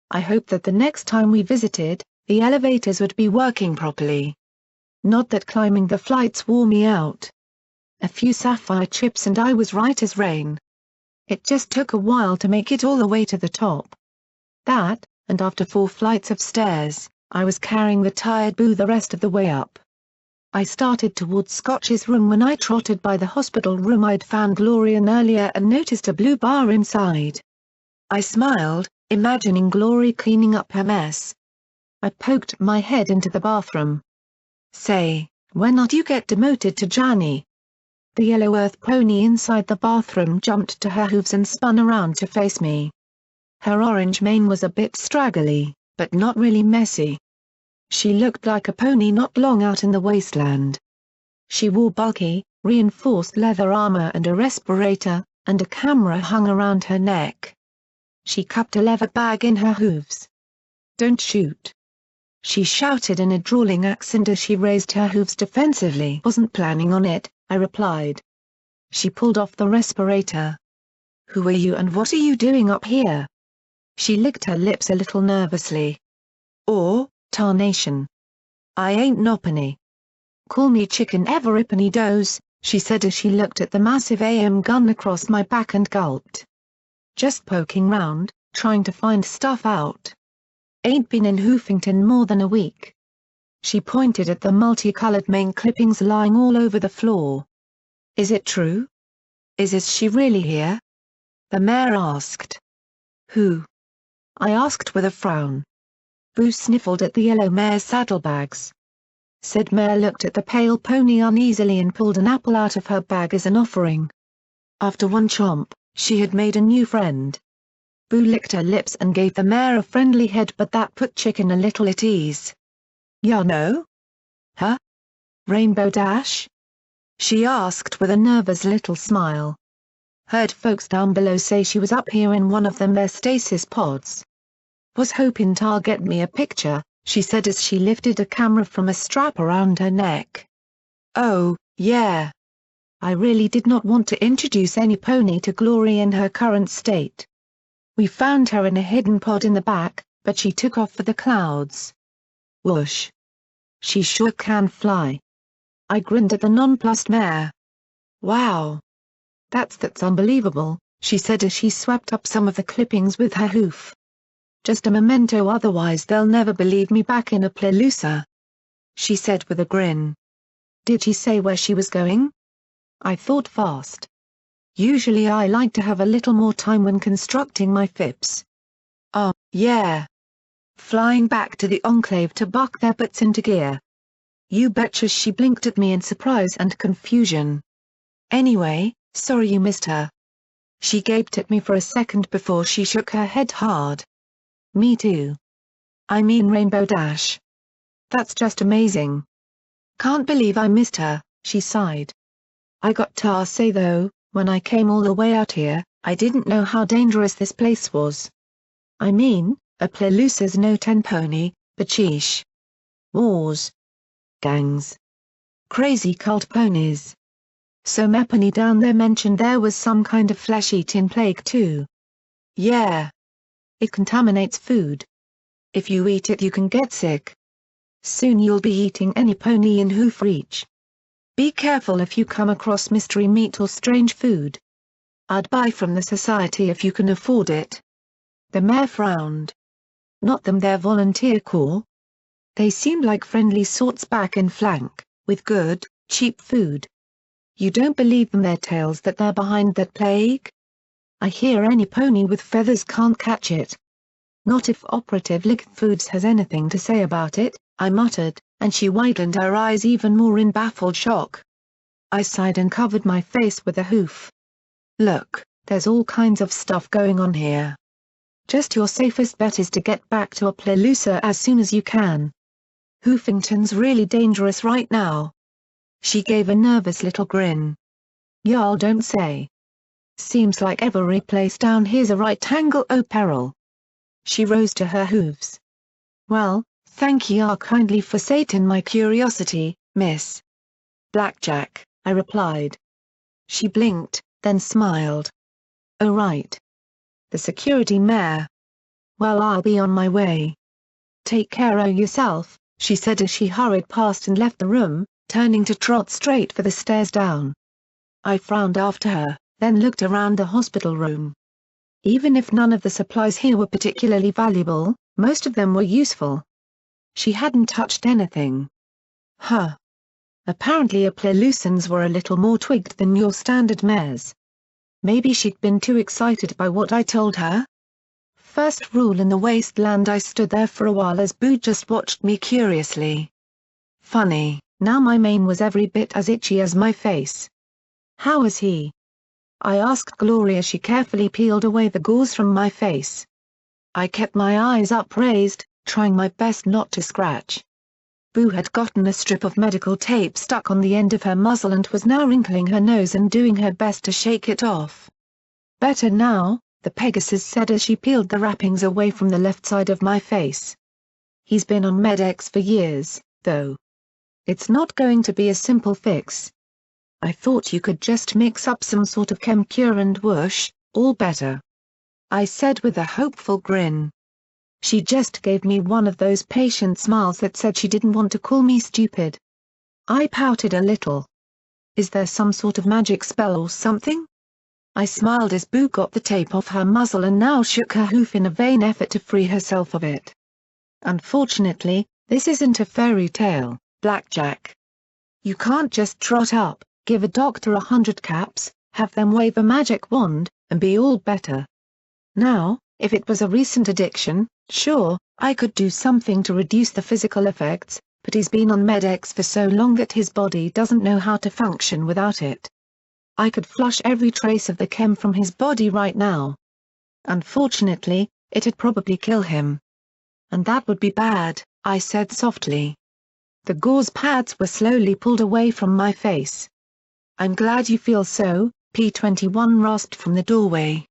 I hoped that the next time we visited, the elevators would be working properly. Not that climbing the flights wore me out. A few sapphire chips and I was right as rain. It just took a while to make it all the way to the top. That, and after 4 flights of stairs, I was carrying the tired Boo the rest of the way up. I started towards Scotch's room when I trotted by the hospital room I'd found Glorian earlier and noticed a blue bar inside. I smiled, imagining Glory cleaning up her mess. I poked my head into the bathroom. "Say, when did you get demoted to Johnny?" The yellow earth pony inside the bathroom jumped to her hooves and spun around to face me. Her orange mane was a bit straggly, but not really messy. She looked like a pony not long out in the wasteland. She wore bulky, reinforced leather armor and a respirator, and a camera hung around her neck. She cupped a leather bag in her hooves. "Don't shoot!" she shouted in a drawling accent as she raised her hooves defensively. "Wasn't planning on it," I replied. She pulled off the respirator. "Who are you and what are you doing up here?" She licked her lips a little nervously. "Tarnation. I ain't no pony. Call me Chicken Everipony Doze," she said as she looked at the massive AM gun across my back and gulped. "Just poking round, trying to find stuff out. Ain't been in Hoofington more than a week." She pointed at the multicolored mane clippings lying all over the floor. "Is it true? Is she really here?" the mayor asked. "Who?" I asked with a frown. Boo sniffled at the yellow mare's saddlebags. Said Mare looked at the pale pony uneasily and pulled an apple out of her bag as an offering. After one chomp, she had made a new friend. Boo licked her lips and gave the mare a friendly head, but that put Chicken a little at ease. "Ya know? Huh? Rainbow Dash?" she asked with a nervous little smile. "Heard folks down below say she was up here in one of them their stasis pods. Was hoping t'll get me a picture," she said as she lifted a camera from a strap around her neck. "Oh, yeah." I really did not want to introduce any pony to Glory in her current state. We found her in a hidden pod in the back, but she took off for the clouds. Whoosh. She sure can fly. I grinned at the nonplussed mare. "Wow. That's unbelievable," she said as she swept up some of the clippings with her hoof. "Just a memento, otherwise they'll never believe me back in Appaloosa," she said with a grin. "Did she say where she was going?" I thought fast. Usually I like to have a little more time when constructing my fips. Yeah. Flying back to the Enclave to buck their butts into gear." "You betcha." She blinked at me in surprise and confusion. "Anyway, sorry you missed her." She gaped at me for a second before she shook her head hard. "Me too. I mean Rainbow Dash. That's just amazing. Can't believe I missed her," she sighed. "I got to say though, when I came all the way out here, I didn't know how dangerous this place was. I mean, Appaloosa's no 10-pony, but sheesh. Wars. Gangs. Crazy cult ponies. So Mepony down there mentioned there was some kind of flesh-eating plague too." "Yeah. It contaminates food. If you eat it you can get sick. Soon you'll be eating any pony in hoof reach. Be careful if you come across mystery meat or strange food. I'd buy from the society if you can afford it." The mayor frowned. "Not them, their volunteer corps. They seemed like friendly sorts back in flank, with good, cheap food. You don't believe them their tales that they're behind that plague? I hear any pony with feathers can't catch it." "Not if Operative Lick Foods has anything to say about it," I muttered, and she widened her eyes even more in baffled shock. I sighed and covered my face with a hoof. "Look, there's all kinds of stuff going on here. Just your safest bet is to get back to Appaloosa as soon as you can. Hoofington's really dangerous right now." She gave a nervous little grin. "Y'all don't say. Seems like every place down here's a right angle, oh peril. She rose to her hooves. Well, thank ye kindly for sating my curiosity, miss. Blackjack, I replied. She blinked, then smiled. Oh right. The Security Mare. Well, I'll be on my way. Take care o' yourself, she said as she hurried past and left the room, turning to trot straight for the stairs down. I frowned after her, then looked around the hospital room. Even if none of the supplies here were particularly valuable, most of them were useful. She hadn't touched anything. Huh. Apparently Applelusons were a little more twigged than your standard mares. Maybe she'd been too excited by what I told her? First rule in the wasteland. I stood there for a while as Boo just watched me curiously. Funny, now my mane was every bit as itchy as my face. How is he? I asked Gloria as she carefully peeled away the gauze from my face. I kept my eyes upraised, trying my best not to scratch. Boo had gotten a strip of medical tape stuck on the end of her muzzle and was now wrinkling her nose and doing her best to shake it off. Better now, the Pegasus said as she peeled the wrappings away from the left side of my face. He's been on Med-X for years, though. It's not going to be a simple fix. I thought you could just mix up some sort of chem cure and whoosh, all better. I said with a hopeful grin. She just gave me one of those patient smiles that said she didn't want to call me stupid. I pouted a little. Is there some sort of magic spell or something? I smiled as Boo got the tape off her muzzle and now shook her hoof in a vain effort to free herself of it. Unfortunately, this isn't a fairy tale, Blackjack. You can't just trot up, give a doctor 100 caps, have them wave a magic wand, and be all better. Now, if it was a recent addiction, sure, I could do something to reduce the physical effects, but he's been on Med-X for so long that his body doesn't know how to function without it. I could flush every trace of the chem from his body right now. Unfortunately, it'd probably kill him. And that would be bad, I said softly. The gauze pads were slowly pulled away from my face. I'm glad you feel so, P21 rasped from the doorway.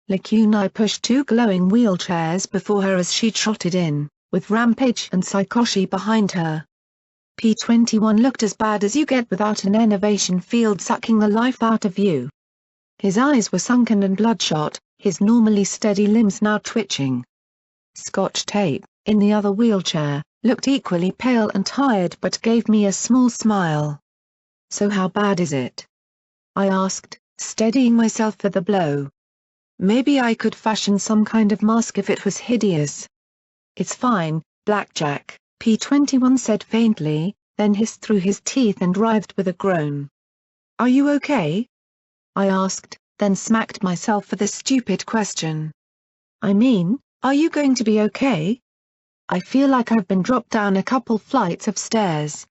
Lacuna pushed 2 glowing wheelchairs before her as she trotted in, with Rampage and Psychoshi behind her. P21 looked as bad as you get without an Enervation field sucking the life out of you. His eyes were sunken and bloodshot, his normally steady limbs now twitching. Scotch Tape, in the other wheelchair, looked equally pale and tired but gave me a small smile. So how bad is it? I asked, steadying myself for the blow. Maybe I could fashion some kind of mask if it was hideous. It's fine, Blackjack, P21 said faintly, then hissed through his teeth and writhed with a groan. Are you okay? I asked, then smacked myself for the stupid question. I mean, are you going to be okay? I feel like I've been dropped down a couple flights of stairs.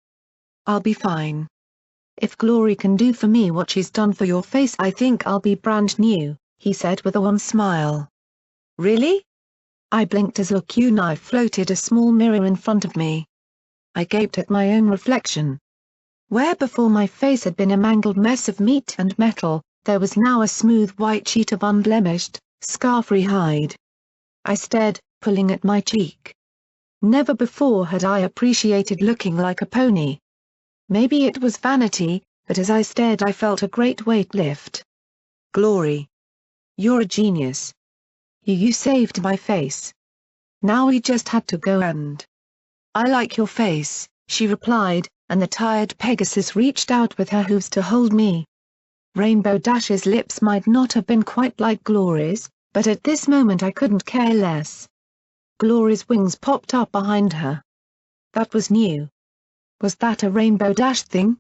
I'll be fine. If Glory can do for me what she's done for your face, I think I'll be brand new, he said with a wan smile. Really? I blinked as Lacuna floated a small mirror in front of me. I gaped at my own reflection. Where before my face had been a mangled mess of meat and metal, there was now a smooth white sheet of unblemished, scar-free hide. I stared, pulling at my cheek. Never before had I appreciated looking like a pony. Maybe it was vanity, but as I stared I felt a great weight lift. Glory. You're a genius. You saved my face. Now we just had to go and... I like your face, she replied, and the tired Pegasus reached out with her hooves to hold me. Rainbow Dash's lips might not have been quite like Glory's, but at this moment I couldn't care less. Glory's wings popped up behind her. That was new. Was that a Rainbow Dash thing?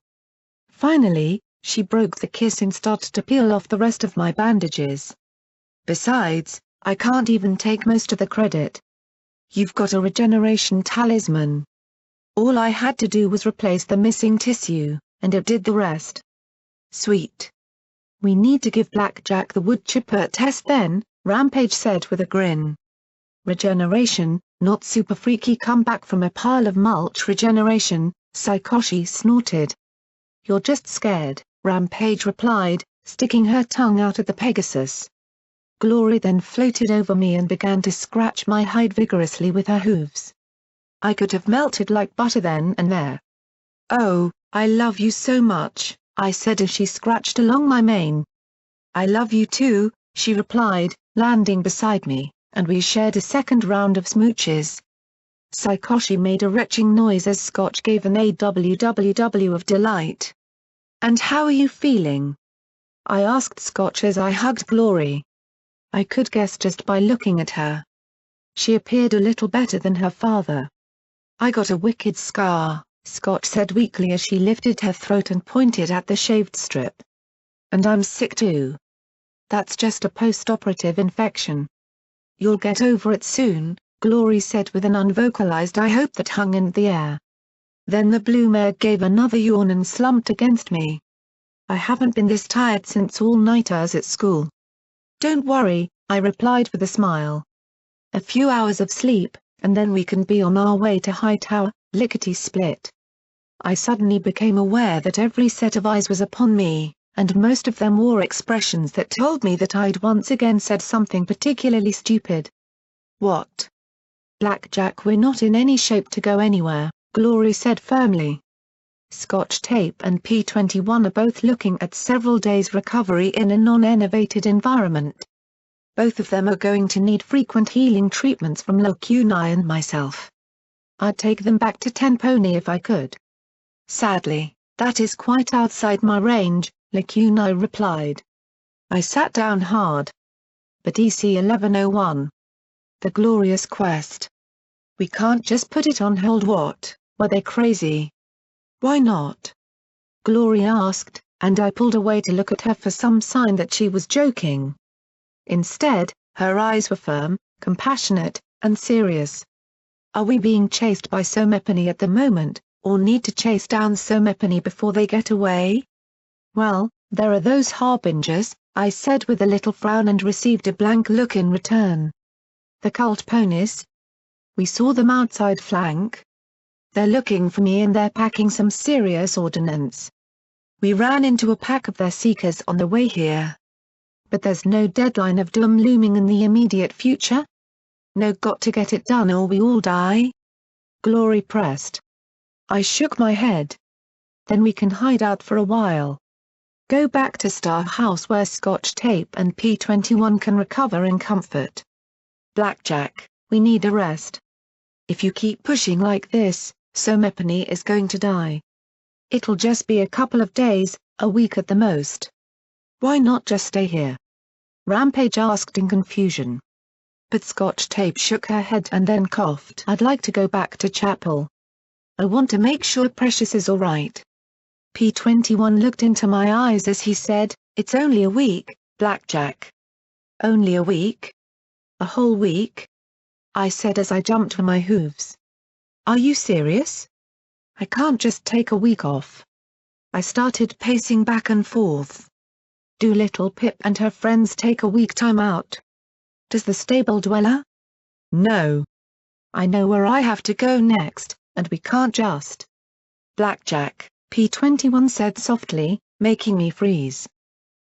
Finally, she broke the kiss and started to peel off the rest of my bandages. Besides, I can't even take most of the credit. You've got a regeneration talisman. All I had to do was replace the missing tissue, and it did the rest. Sweet. We need to give Blackjack the wood chipper test then, Rampage said with a grin. Regeneration, not super freaky comeback from a pile of mulch regeneration, Psychoshi snorted. You're just scared, Rampage replied, sticking her tongue out at the Pegasus. Glory then floated over me and began to scratch my hide vigorously with her hooves. I could have melted like butter then and there. "Oh, I love you so much," I said as she scratched along my mane. "I love you too," she replied, landing beside me, and we shared a second round of smooches. Saikoshi made a retching noise as Scotch gave an AWWW of delight. "And how are you feeling?" I asked Scotch as I hugged Glory. I could guess just by looking at her. She appeared a little better than her father. "I got a wicked scar," Scotch said weakly as she lifted her throat and pointed at the shaved strip. "And I'm sick too." "That's just a post-operative infection. You'll get over it soon," Glory said with an unvocalized "I hope" that hung in the air. Then the blue mare gave another yawn and slumped against me. "I haven't been this tired since all-nighters at school." "Don't worry," I replied with a smile. "A few hours of sleep, and then we can be on our way to Hightower, lickety-split." I suddenly became aware that every set of eyes was upon me, and most of them wore expressions that told me that I'd once again said something particularly stupid. "What?" "Blackjack, we're not in any shape to go anywhere," Glory said firmly. Scotch Tape and P21 are both looking at several days' recovery in a non-enervated environment. Both of them are going to need frequent healing treatments from Lacuni and myself. I'd take them back to Tenpony if I could. "Sadly, that is quite outside my range," Lacuni replied. I sat down hard. "But EC 1101. The glorious quest. We can't just put it on hold." "What, were they crazy?" "Why not?" Glory asked, and I pulled away to look at her for some sign that she was joking. Instead, her eyes were firm, compassionate, and serious. "Are we being chased by Somepony at the moment, or need to chase down Somepony before they get away?" "Well, there are those harbingers," I said with a little frown and received a blank look in return. "The cult ponies? We saw them outside flank. They're looking for me and they're packing some serious ordnance. We ran into a pack of their seekers on the way here." "But there's no deadline of doom looming in the immediate future?" "No, got to get it done or we all die," Glory pressed. I shook my head. "Then we can hide out for a while. Go back to Star House where Scotch Tape and P21 can recover in comfort. Blackjack, we need a rest. If you keep pushing like this, Somepony is going to die. It'll just be a couple of days, a week at the most. Why not just stay here?" Rampage asked in confusion. But Scotch Tape shook her head and then coughed. "I'd like to go back to chapel. I want to make sure Precious is all right." P21 looked into my eyes as he said, "It's only a week, Blackjack." "Only a week? A whole week?" I said as I jumped for my hooves. "Are you serious? I can't just take a week off." I started pacing back and forth. "Do Little Pip and her friends take a week time out? Does the stable dweller? No. I know where I have to go next, and we can't just." "Blackjack," P21 said softly, making me freeze.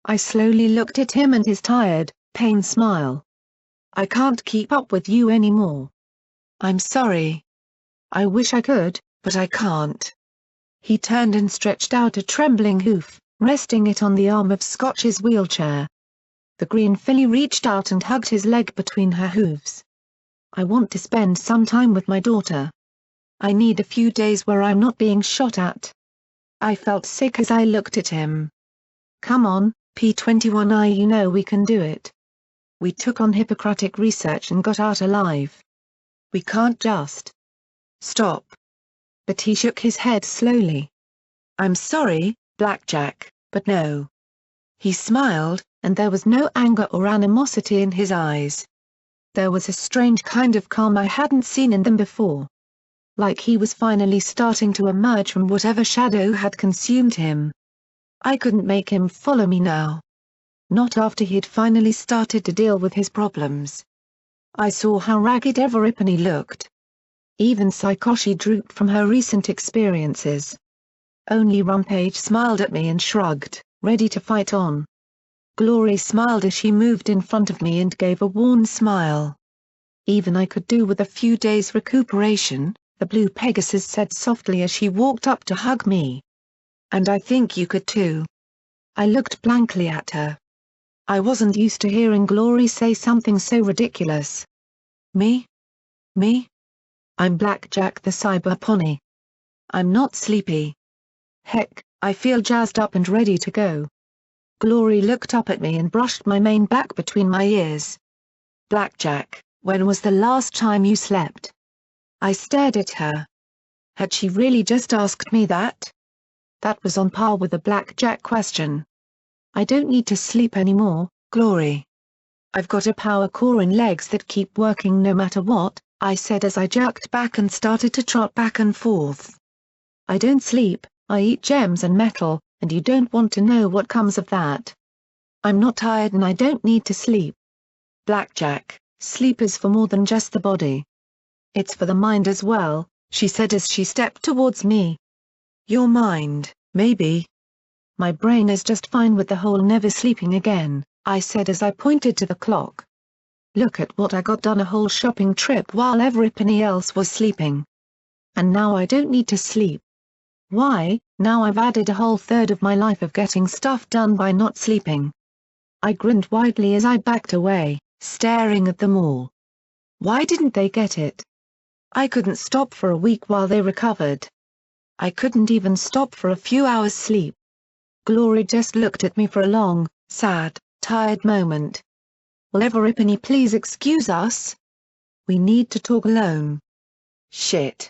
I slowly looked at him and his tired, pained smile. "I can't keep up with you anymore. I'm sorry. I wish I could, but I can't." He turned and stretched out a trembling hoof, resting it on the arm of Scotch's wheelchair. The green filly reached out and hugged his leg between her hooves. "I want to spend some time with my daughter. I need a few days where I'm not being shot at." I felt sick as I looked at him. "Come on, P21, you know we can do it. We took on Hippocratic research and got out alive. We can't just stop." But he shook his head slowly. "I'm sorry, Blackjack, but no." He smiled, and there was no anger or animosity in his eyes. There was a strange kind of calm I hadn't seen in them before. Like he was finally starting to emerge from whatever shadow had consumed him. I couldn't make him follow me now. Not after he'd finally started to deal with his problems. I saw how ragged Everipany looked. Even Saikoshi drooped from her recent experiences. Only Rampage smiled at me and shrugged, ready to fight on. Glory smiled as she moved in front of me and gave a worn smile. Even I could do with a few days' recuperation, the Blue Pegasus said softly as she walked up to hug me. And I think you could too. I looked blankly at her. I wasn't used to hearing Glory say something so ridiculous. Me? Me? I'm Blackjack the Cyber Pony. I'm not sleepy. Heck, I feel jazzed up and ready to go. Glory looked up at me and brushed my mane back between my ears. Blackjack, when was the last time you slept? I stared at her. Had she really just asked me that? That was on par with a Blackjack question. I don't need to sleep anymore, Glory. I've got a power core and legs that keep working no matter what, I said as I jerked back and started to trot back and forth. I don't sleep, I eat gems and metal, and you don't want to know what comes of that. I'm not tired and I don't need to sleep. Blackjack, sleep is for more than just the body. It's for the mind as well, she said as she stepped towards me. Your mind, maybe. My brain is just fine with the whole never sleeping again, I said as I pointed to the clock. Look at what I got done, a whole shopping trip while everybody else was sleeping. And now I don't need to sleep. Why, now I've added a whole third of my life of getting stuff done by not sleeping. I grinned widely as I backed away, staring at them all. Why didn't they get it? I couldn't stop for a week while they recovered. I couldn't even stop for a few hours sleep. Glory just looked at me for a long, sad, tired moment. Will everybody please excuse us? We need to talk alone. Shit.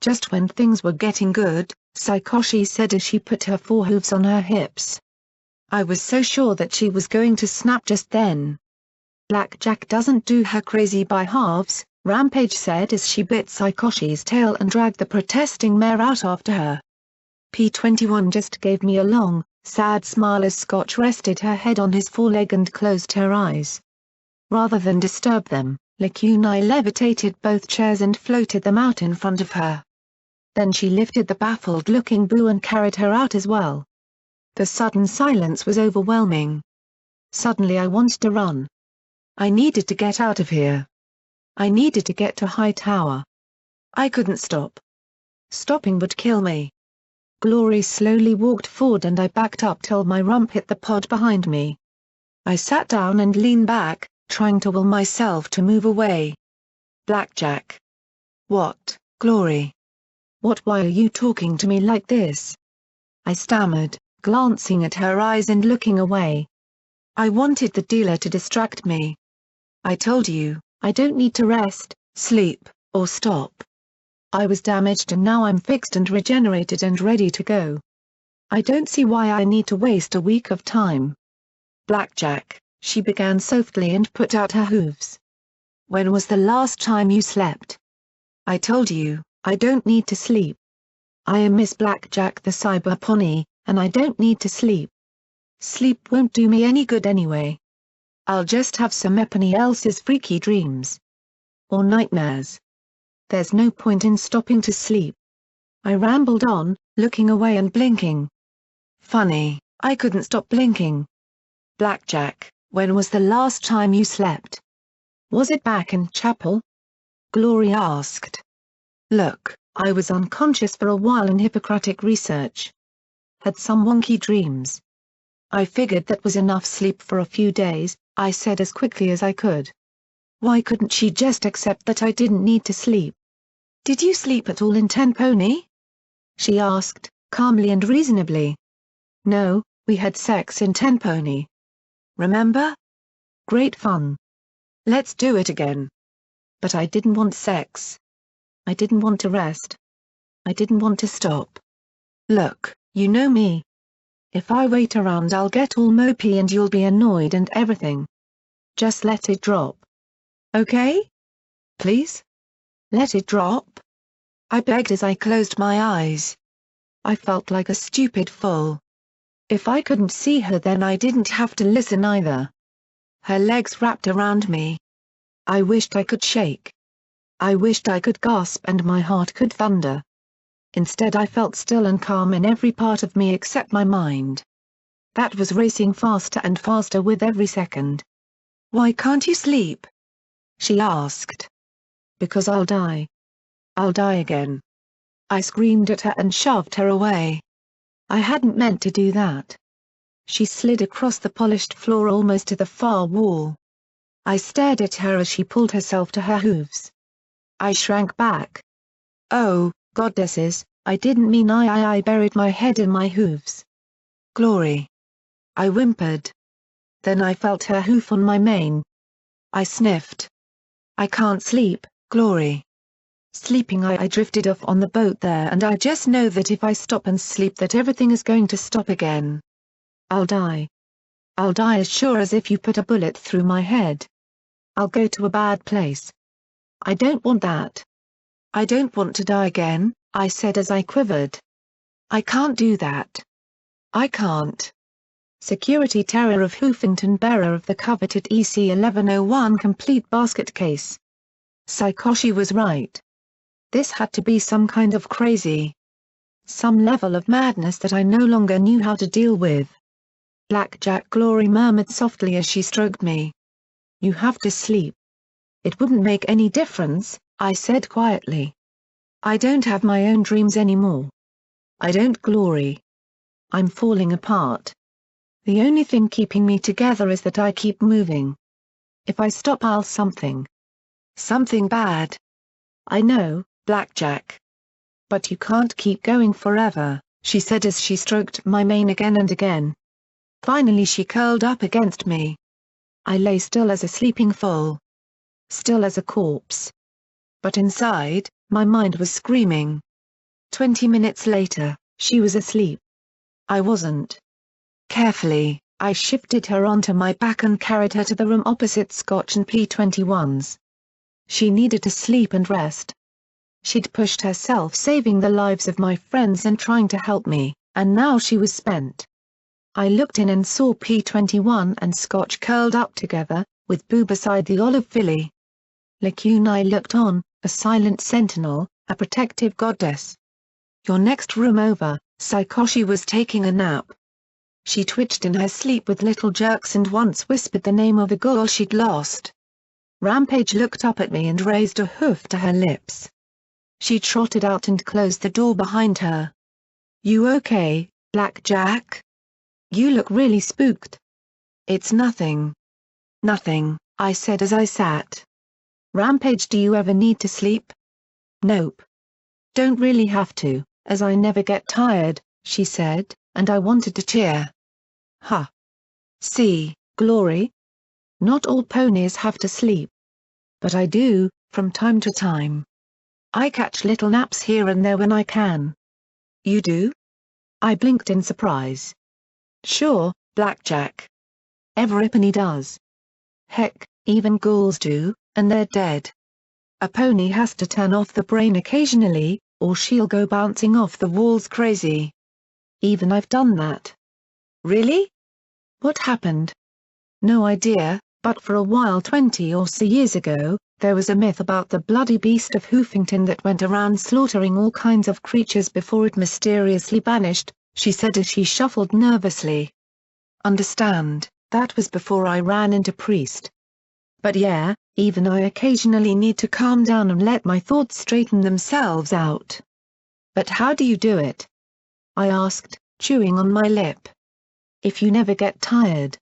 Just when things were getting good, Saikoshi said as she put her forehooves on her hips. I was so sure that she was going to snap just then. Blackjack doesn't do her crazy by halves, Rampage said as she bit Saikoshi's tail and dragged the protesting mare out after her. P21 just gave me a long, sad smile as Scotch rested her head on his foreleg and closed her eyes. Rather than disturb them, Lakunai levitated both chairs and floated them out in front of her. Then she lifted the baffled-looking Boo and carried her out as well. The sudden silence was overwhelming. Suddenly I wanted to run. I needed to get out of here. I needed to get to High Tower. I couldn't stop. Stopping would kill me. Glory slowly walked forward and I backed up till my rump hit the pod behind me. I sat down and leaned back, trying to will myself to move away. Blackjack. What, Glory? What? Why are you talking to me like this? I stammered, glancing at her eyes and looking away. I wanted the dealer to distract me. I told you, I don't need to rest, sleep, or stop. I was damaged and now I'm fixed and regenerated and ready to go. I don't see why I need to waste a week of time. Blackjack, she began softly and put out her hooves. When was the last time you slept? I told you, I don't need to sleep. I am Miss Blackjack the Cyber Pony, and I don't need to sleep. Sleep won't do me any good anyway. I'll just have some everybody else's freaky dreams. Or nightmares. There's no point in stopping to sleep. I rambled on, looking away and blinking. Funny, I couldn't stop blinking. Blackjack, when was the last time you slept? Was it back in chapel? Glory asked. Look, I was unconscious for a while in Hippocratic research. Had some wonky dreams. I figured that was enough sleep for a few days, I said as quickly as I could. Why couldn't she just accept that I didn't need to sleep? Did you sleep at all in Ten Pony? She asked, calmly and reasonably. No, we had sex in Ten Pony. Remember? Great fun. Let's do it again. But I didn't want sex. I didn't want to rest. I didn't want to stop. Look, you know me. If I wait around I'll get all mopey and you'll be annoyed and everything. Just let it drop. Okay? Please? Let it drop? I begged as I closed my eyes. I felt like a stupid fool. If I couldn't see her then I didn't have to listen either. Her legs wrapped around me. I wished I could shake. I wished I could gasp and my heart could thunder. Instead I felt still and calm in every part of me except my mind. that was racing faster and faster with every second. "Why can't you sleep?" she asked. "Because I'll die. I'll die again." I screamed at her and shoved her away. I hadn't meant to do that. She slid across the polished floor almost to the far wall. I stared at her as she pulled herself to her hooves. I shrank back. "Oh, goddesses, I didn't mean I buried my head in my hooves. Glory." I whimpered. Then I felt her hoof on my mane. I sniffed. "I can't sleep, Glory." Sleeping I drifted off on the boat there, and I just know that if I stop and sleep that everything is going to stop again. I'll die. I'll die as sure as if you put a bullet through my head. I'll go to a bad place. I don't want that. I don't want to die again, I said as I quivered. I can't do that. I can't. Security Terror of Hoofington, bearer of the coveted EC 1101 complete basket case. Saikoshi was right. This had to be some kind of crazy. Some level of madness that I no longer knew how to deal with. Blackjack, Glory murmured softly as she stroked me. "You have to sleep." "It wouldn't make any difference," I said quietly. "I don't have my own dreams anymore. I don't, Glory. I'm falling apart. The only thing keeping me together is that I keep moving. If I stop something bad. I know, Blackjack. But you can't keep going forever," she said as she stroked my mane again and again. Finally she curled up against me. I lay still as a sleeping foal. Still as a corpse. But inside, my mind was screaming. 20 minutes later, she was asleep. I wasn't. Carefully, I shifted her onto my back and carried her to the room opposite Scotch and P21's. She needed to sleep and rest. She'd pushed herself saving the lives of my friends and trying to help me, and now she was spent. I looked in and saw P21 and Scotch curled up together, with Boo beside the olive filly. Lacunae looked on, a silent sentinel, a protective goddess. "Your next room over." Saikoshi was taking a nap. She twitched in her sleep with little jerks and once whispered the name of a girl she'd lost. Rampage looked up at me and raised a hoof to her lips. She trotted out and closed the door behind her. "You okay, Blackjack? You look really spooked." "It's nothing." "Nothing," I said as I sat. "Rampage, do you ever need to sleep?" "Nope. Don't really have to, as I never get tired," she said, and I wanted to cheer. "Huh. See, Glory? Not all ponies have to sleep. But I do, from time to time. I catch little naps here and there when I can." "You do?" I blinked in surprise. "Sure, Blackjack. Every pony does. Heck, even ghouls do, and they're dead. A pony has to turn off the brain occasionally, or she'll go bouncing off the walls crazy. Even I've done that." "Really? What happened?" "No idea, but for a while 20 or so years ago, there was a myth about the bloody beast of Hoofington that went around slaughtering all kinds of creatures before it mysteriously vanished," she said as she shuffled nervously. "Understand, that was before I ran into Priest. But yeah, even I occasionally need to calm down and let my thoughts straighten themselves out." "But how do you do it?" I asked, chewing on my lip. "If you never get tired."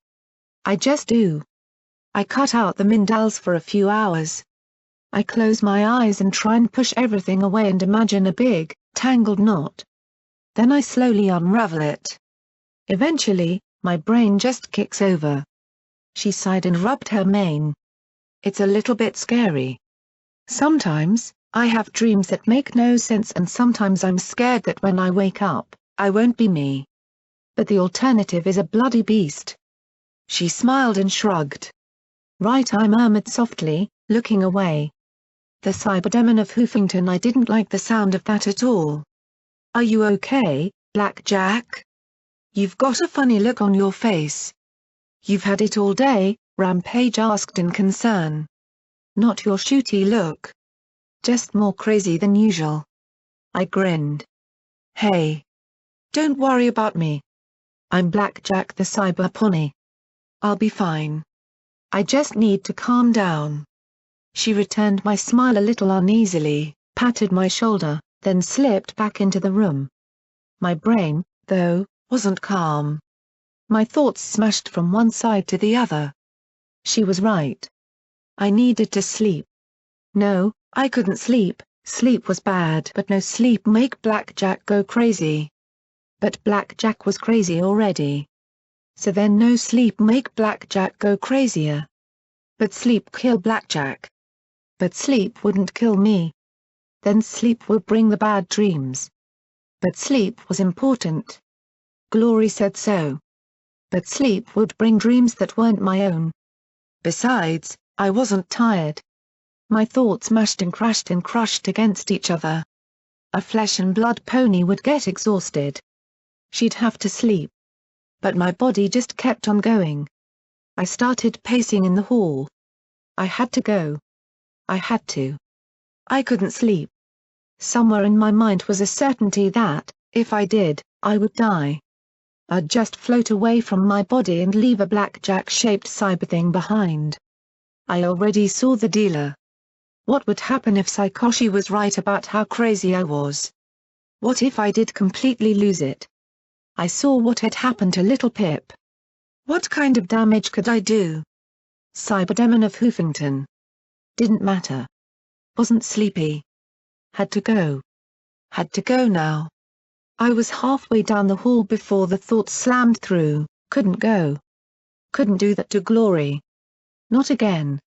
"I just do. I cut out the Mindals for a few hours. I close my eyes and try and push everything away and imagine a big, tangled knot. Then I slowly unravel it. Eventually, my brain just kicks over." She sighed and rubbed her mane. "It's a little bit scary. Sometimes, I have dreams that make no sense and sometimes I'm scared that when I wake up, I won't be me. But the alternative is a bloody beast." She smiled and shrugged. "Right," I murmured softly, looking away. "The cyberdemon of Hoofington." I didn't like the sound of that at all. "Are you okay, Blackjack? You've got a funny look on your face." "You've had it all day?" Rampage asked in concern. "Not your shooty look. Just more crazy than usual." I grinned. "Hey. Don't worry about me. I'm Blackjack the Cyber Pony. I'll be fine. I just need to calm down. She returned my smile a little uneasily, patted my shoulder, then slipped back into the room. My brain, though, wasn't calm. My thoughts smashed from one side to the other. She was right. I needed to sleep. No, I couldn't sleep. Sleep was bad, but no sleep make Blackjack go crazy. But Blackjack was crazy already. So then no sleep make Blackjack go crazier. But sleep kill Blackjack. But sleep wouldn't kill me. Then sleep would bring the bad dreams. But sleep was important. Glory said so. But sleep would bring dreams that weren't my own. Besides, I wasn't tired. My thoughts mashed and crushed against each other. A flesh and blood pony would get exhausted. She'd have to sleep. But my body just kept on going. I started pacing in the hall. I had to go. I had to. I couldn't sleep. Somewhere in my mind was a certainty that, if I did, I would die. I'd just float away from my body and leave a blackjack-shaped cyber thing behind. I already saw the dealer. What would happen if Psychoshi was right about how crazy I was? What if I did completely lose it? I saw what had happened to little Pip. What kind of damage could I do? Cyberdemon of Hoofington. Didn't matter. Wasn't sleepy. Had to go. Had to go now. I was halfway down the hall before the thought slammed through, couldn't go. Couldn't do that to Glory. Not again.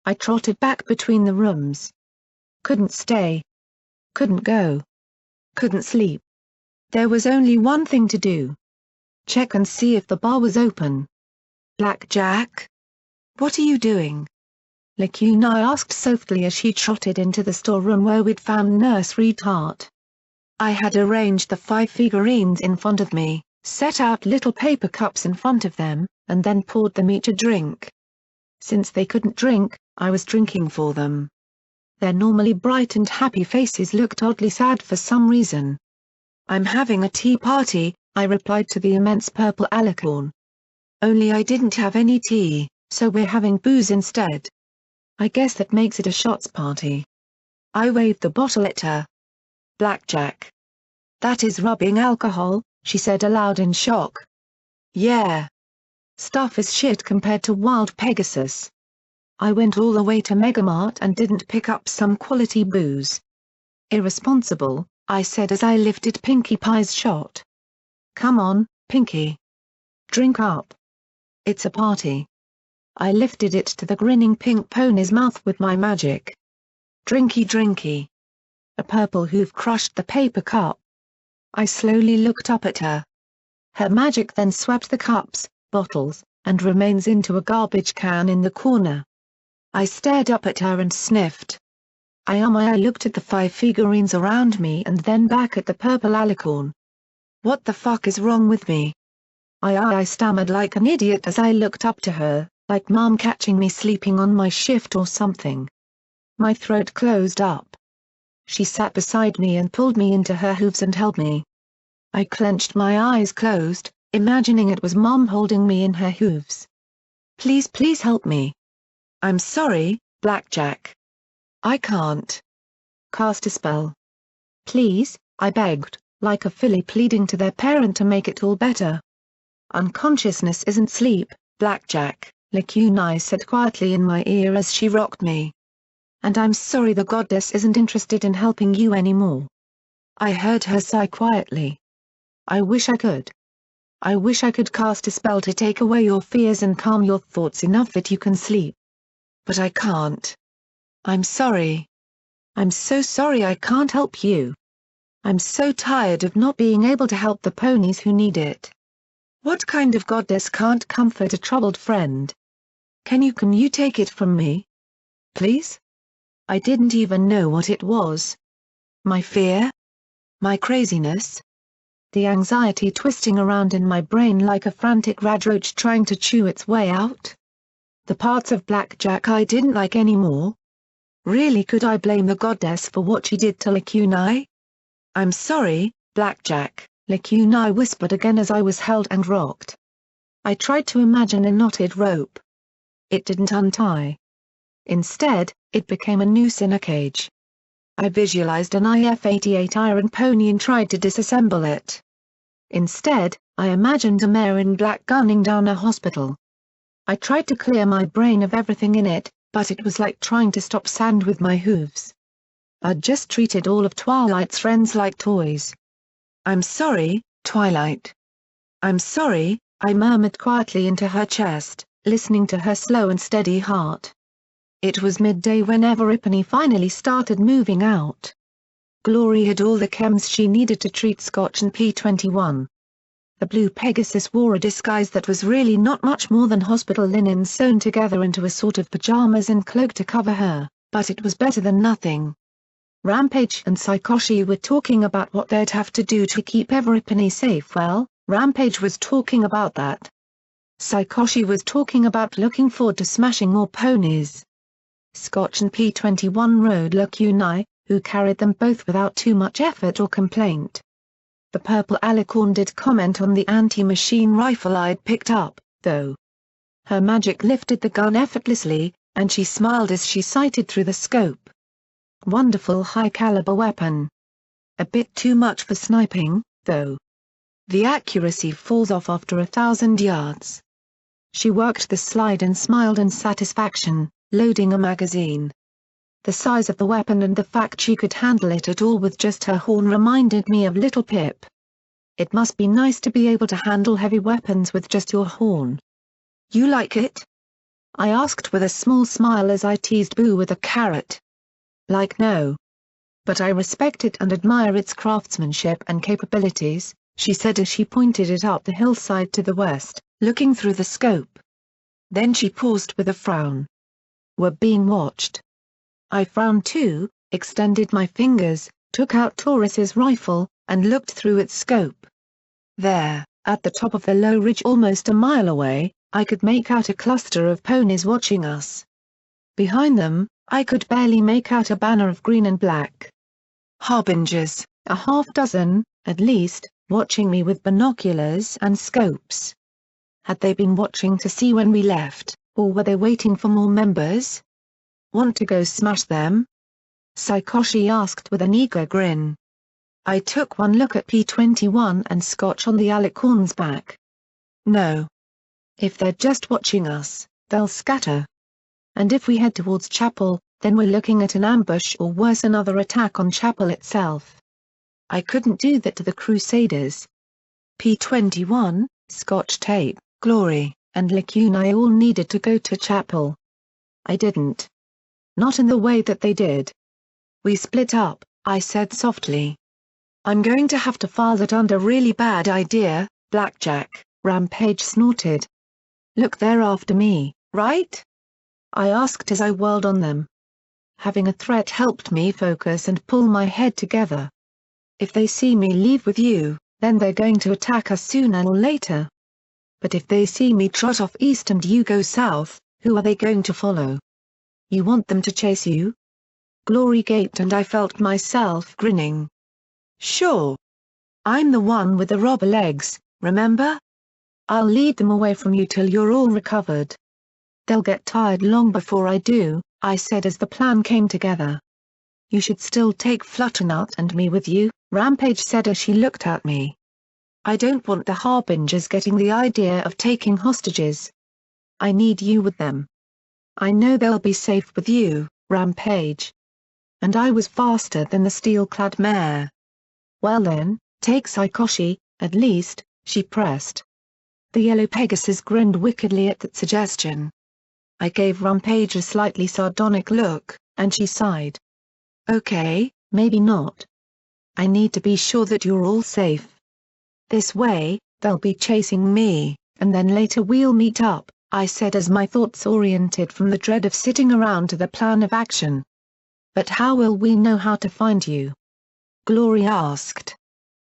I trotted back between the rooms. Couldn't stay. Couldn't go. Couldn't sleep. There was only one thing to do. Check and see if the bar was open. Blackjack? What are you doing? Lacuna asked softly as she trotted into the storeroom where we'd found nursery tart. I had arranged the 5 figurines in front of me, set out little paper cups in front of them, and then poured them each a drink. Since they couldn't drink, I was drinking for them. Their normally bright and happy faces looked oddly sad for some reason. I'm having a tea party, I replied to the immense purple alicorn. Only I didn't have any tea, so we're having booze instead. I guess that makes it a shots party. I waved the bottle at her. Blackjack. That is rubbing alcohol, she said aloud in shock. Yeah. Stuff is shit compared to Wild Pegasus. I went all the way to Megamart and didn't pick up some quality booze. Irresponsible, I said as I lifted Pinkie Pie's shot. Come on, Pinkie. Drink up. It's a party. I lifted it to the grinning pink pony's mouth with my magic. Drinky drinky. A purple hoof crushed the paper cup. I slowly looked up at her. Her magic then swept the cups, bottles, and remains into a garbage can in the corner. I stared up at her and sniffed. I looked at the 5 figurines around me and then back at the purple alicorn. What the fuck is wrong with me? I stammered like an idiot as I looked up to her, like Mom catching me sleeping on my shift or something. My throat closed up. She sat beside me and pulled me into her hooves and held me. I clenched my eyes closed, imagining it was Mom holding me in her hooves. Please help me. I'm sorry, Blackjack. I can't. Cast a spell. Please, I begged, like a filly pleading to their parent to make it all better. Unconsciousness isn't sleep, Blackjack, Lacuna said quietly in my ear as she rocked me. And I'm sorry the goddess isn't interested in helping you anymore. I heard her sigh quietly. I wish I could. I wish I could cast a spell to take away your fears and calm your thoughts enough that you can sleep. But I can't. I'm sorry. I'm so sorry I can't help you. I'm so tired of not being able to help the ponies who need it. What kind of goddess can't comfort a troubled friend? Can you take it from me? Please? I didn't even know what it was. My fear? My craziness? The anxiety twisting around in my brain like a frantic radroach trying to chew its way out? The parts of Blackjack I didn't like anymore? Really, could I blame the goddess for what she did to Lacuna? I'm sorry, Blackjack, Lekunai whispered again as I was held and rocked. I tried to imagine a knotted rope. It didn't untie. Instead, it became a noose in a cage. I visualized an IF-88 iron pony and tried to disassemble it. Instead, I imagined a mare in black gunning down a hospital. I tried to clear my brain of everything in it, but it was like trying to stop sand with my hooves. I'd just treated all of Twilight's friends like toys. "I'm sorry, Twilight. I'm sorry," I murmured quietly into her chest, listening to her slow and steady heart. It was midday when Everipany finally started moving out. Glory had all the chems she needed to treat Scotch and P21. The blue Pegasus wore a disguise that was really not much more than hospital linen sewn together into a sort of pajamas and cloak to cover her, but it was better than nothing. Rampage and Saikoshi were talking about what they'd have to do to keep Everipany safe. Well, Rampage was talking about that. Saikoshi was talking about looking forward to smashing more ponies. Scotch and P21 rode Lekunai, who carried them both without too much effort or complaint. The purple alicorn did comment on the anti-machine rifle I'd picked up, though. Her magic lifted the gun effortlessly, and she smiled as she sighted through the scope. Wonderful high-caliber weapon. A bit too much for sniping, though. The accuracy falls off after 1,000 yards. She worked the slide and smiled in satisfaction, loading a magazine. The size of the weapon and the fact she could handle it at all with just her horn reminded me of Little Pip. It must be nice to be able to handle heavy weapons with just your horn. "You like it?" I asked with a small smile as I teased Boo with a carrot. "Like no. But I respect it and admire its craftsmanship and capabilities," she said as she pointed it up the hillside to the west, looking through the scope. Then she paused with a frown. "We're being watched." I frowned too, extended my fingers, took out Taurus's rifle, and looked through its scope. There, at the top of the low ridge almost a mile away, I could make out a cluster of ponies watching us. Behind them, I could barely make out a banner of green and black harbingers, a half-dozen, at least, watching me with binoculars and scopes. Had they been watching to see when we left, or were they waiting for more members? "Want to go smash them?" Saikoshi asked with an eager grin. I took one look at P21 and Scotch on the alicorn's back. "No. If they're just watching us, they'll scatter. And if we head towards Chapel, then we're looking at an ambush or worse another attack on Chapel itself. I couldn't do that to the Crusaders." P21, Scotch Tape, Glory, and Lekunai all needed to go to Chapel. I didn't. Not in the way that they did. "We split up," I said softly. "I'm going to have to file that under really bad idea, Blackjack," Rampage snorted. "Look, they're after me, right?" I asked as I whirled on them. Having a threat helped me focus and pull my head together. "If they see me leave with you, then they're going to attack us sooner or later. But if they see me trot off east and you go south, who are they going to follow? You want them to chase you?" Glory gaped and I felt myself grinning. "Sure. I'm the one with the robber legs, remember? I'll lead them away from you till you're all recovered." "They'll get tired long before I do," I said as the plan came together. "You should still take Flutternut and me with you," Rampage said as she looked at me. "I don't want the Harbingers getting the idea of taking hostages. I need you with them." "I know they'll be safe with you, Rampage." And I was faster than the steel-clad mare. "Well then, take Saikoshi, at least," she pressed. The yellow Pegasus grinned wickedly at that suggestion. I gave Rampage a slightly sardonic look, and she sighed. "Okay, maybe not. I need to be sure that you're all safe. This way, they'll be chasing me, and then later we'll meet up," I said as my thoughts oriented from the dread of sitting around to the plan of action. "But how will we know how to find you?" Glory asked.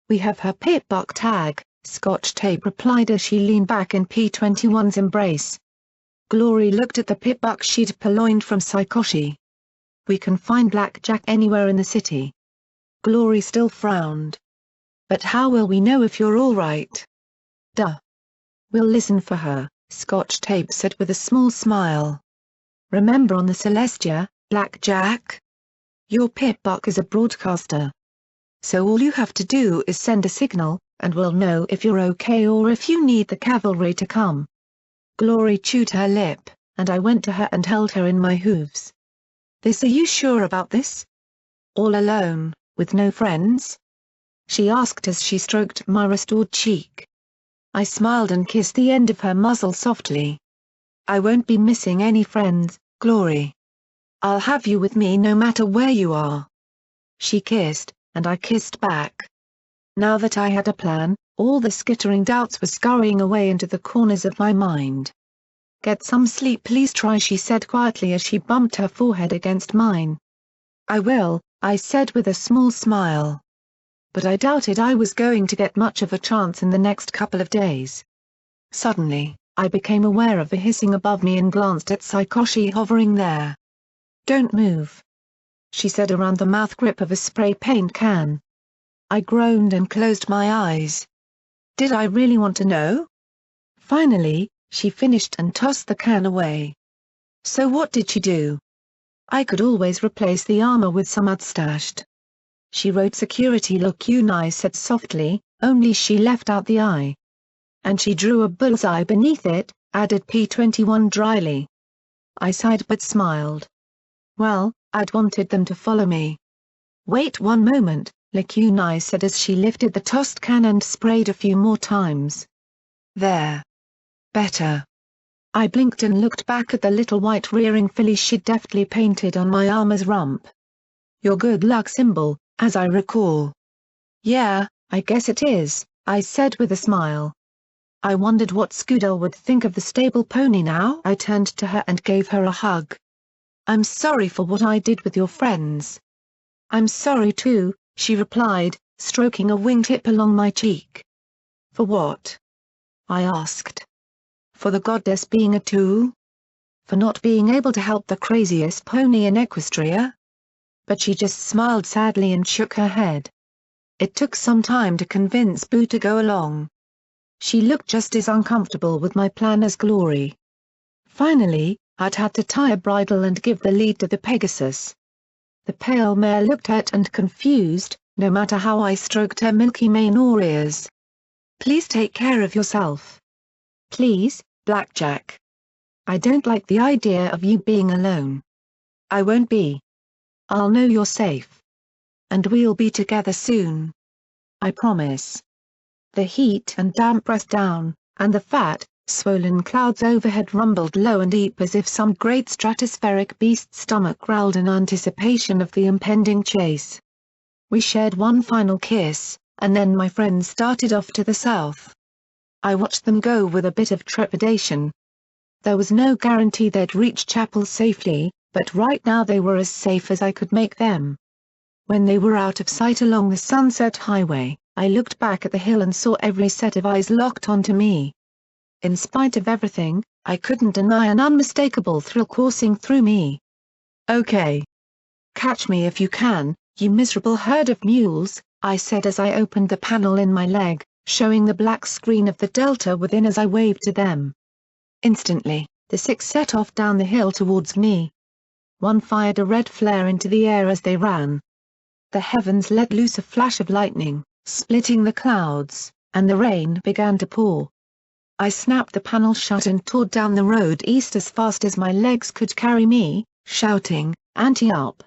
"We have her pip-buck tag," Scotch Tape replied as she leaned back in P21's embrace. Glory looked at the pip-buck she'd purloined from Saikoshi. "We can find Blackjack anywhere in the city." Glory still frowned. But how will we know if you're all right? Duh. We'll listen for her, Scotch Tape said with a small smile. Remember on the Celestia, Blackjack? Your Pip-Buck is a broadcaster. So all you have to do is send a signal, and we'll know if you're okay or if you need the cavalry to come. Glory chewed her lip, and I went to her and held her in my hooves. Are you sure about this? All alone, with no friends? She asked as she stroked my restored cheek. I smiled and kissed the end of her muzzle softly. I won't be missing any friends, Glory. I'll have you with me no matter where you are. She kissed, and I kissed back. Now that I had a plan, all the skittering doubts were scurrying away into the corners of my mind. Get some sleep please try, she said quietly as she bumped her forehead against mine. I will, I said with a small smile. But I doubted I was going to get much of a chance in the next couple of days. Suddenly, I became aware of a hissing above me and glanced at Saikoshi hovering there. Don't move, she said around the mouth grip of a spray paint can. I groaned and closed my eyes. Did I really want to know? Finally, she finished and tossed the can away. So what did she do? I could always replace the armor with some I'd stashed. She wrote Security Locuni said softly, only she left out the I. And she drew a bullseye beneath it, added P21 dryly. I sighed but smiled. Well, I'd wanted them to follow me. Wait one moment, Lacuni said as she lifted the tossed can and sprayed a few more times. There. Better. I blinked and looked back at the little white rearing filly she'd deftly painted on my armor's rump. Your good luck symbol, as I recall. Yeah, I guess it is, I said with a smile. I wondered what Scoodle would think of the stable pony now. I turned to her and gave her a hug. I'm sorry for what I did with your friends. I'm sorry too, she replied, stroking a wingtip along my cheek. For what? I asked. For the goddess being a tool? For not being able to help the craziest pony in Equestria? But she just smiled sadly and shook her head. It took some time to convince Boo to go along. She looked just as uncomfortable with my plan as Glory. Finally, I'd had to tie a bridle and give the lead to the Pegasus. The pale mare looked hurt and confused, no matter how I stroked her milky mane or ears. Please take care of yourself. Please, Blackjack. I don't like the idea of you being alone. I won't be. I'll know you're safe. And we'll be together soon. I promise. The heat and damp pressed down, and the fat, swollen clouds overhead rumbled low and deep as if some great stratospheric beast's stomach growled in anticipation of the impending chase. We shared one final kiss, and then my friends started off to the south. I watched them go with a bit of trepidation. There was no guarantee they'd reach Chapel safely, but right now they were as safe as I could make them. When they were out of sight along the Sunset Highway, I looked back at the hill and saw every set of eyes locked onto me. In spite of everything, I couldn't deny an unmistakable thrill coursing through me. Okay. Catch me if you can, you miserable herd of mules, I said as I opened the panel in my leg, showing the black screen of the Delta within as I waved to them. Instantly, the six set off down the hill towards me. One fired a red flare into the air as they ran. The heavens let loose a flash of lightning, splitting the clouds, and the rain began to pour. I snapped the panel shut and tore down the road east as fast as my legs could carry me, shouting, "Ante-up!"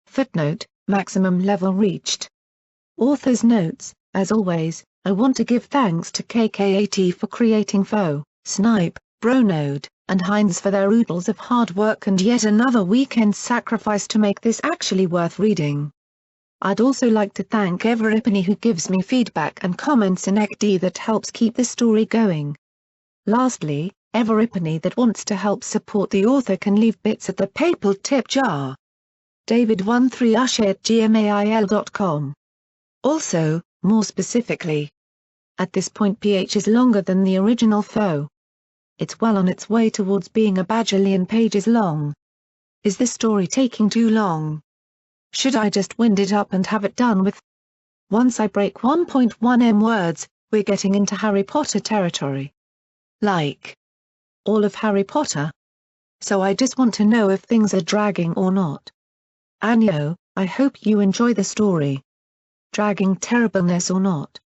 Footnote, maximum level reached. Author's notes, as always, I want to give thanks to KKAT for creating Foe, Snipe, Bronode, and Heinz for their oodles of hard work and yet another weekend sacrifice to make this actually worth reading. I'd also like to thank Everipany who gives me feedback and comments in XD that helps keep the story going. Lastly, Everipany that wants to help support the author can leave bits at the PayPal tip jar. David13ushe@gmail.com. Also, more specifically, at this point PH is longer than the original Foe. It's well on its way towards being a bajillion pages long. Is the story taking too long? Should I just wind it up and have it done with? Once I break 1.1 words, we're getting into Harry Potter territory. Like all of Harry Potter. So I just want to know if things are dragging or not. Anyo, I hope you enjoy the story. Dragging terribleness or not.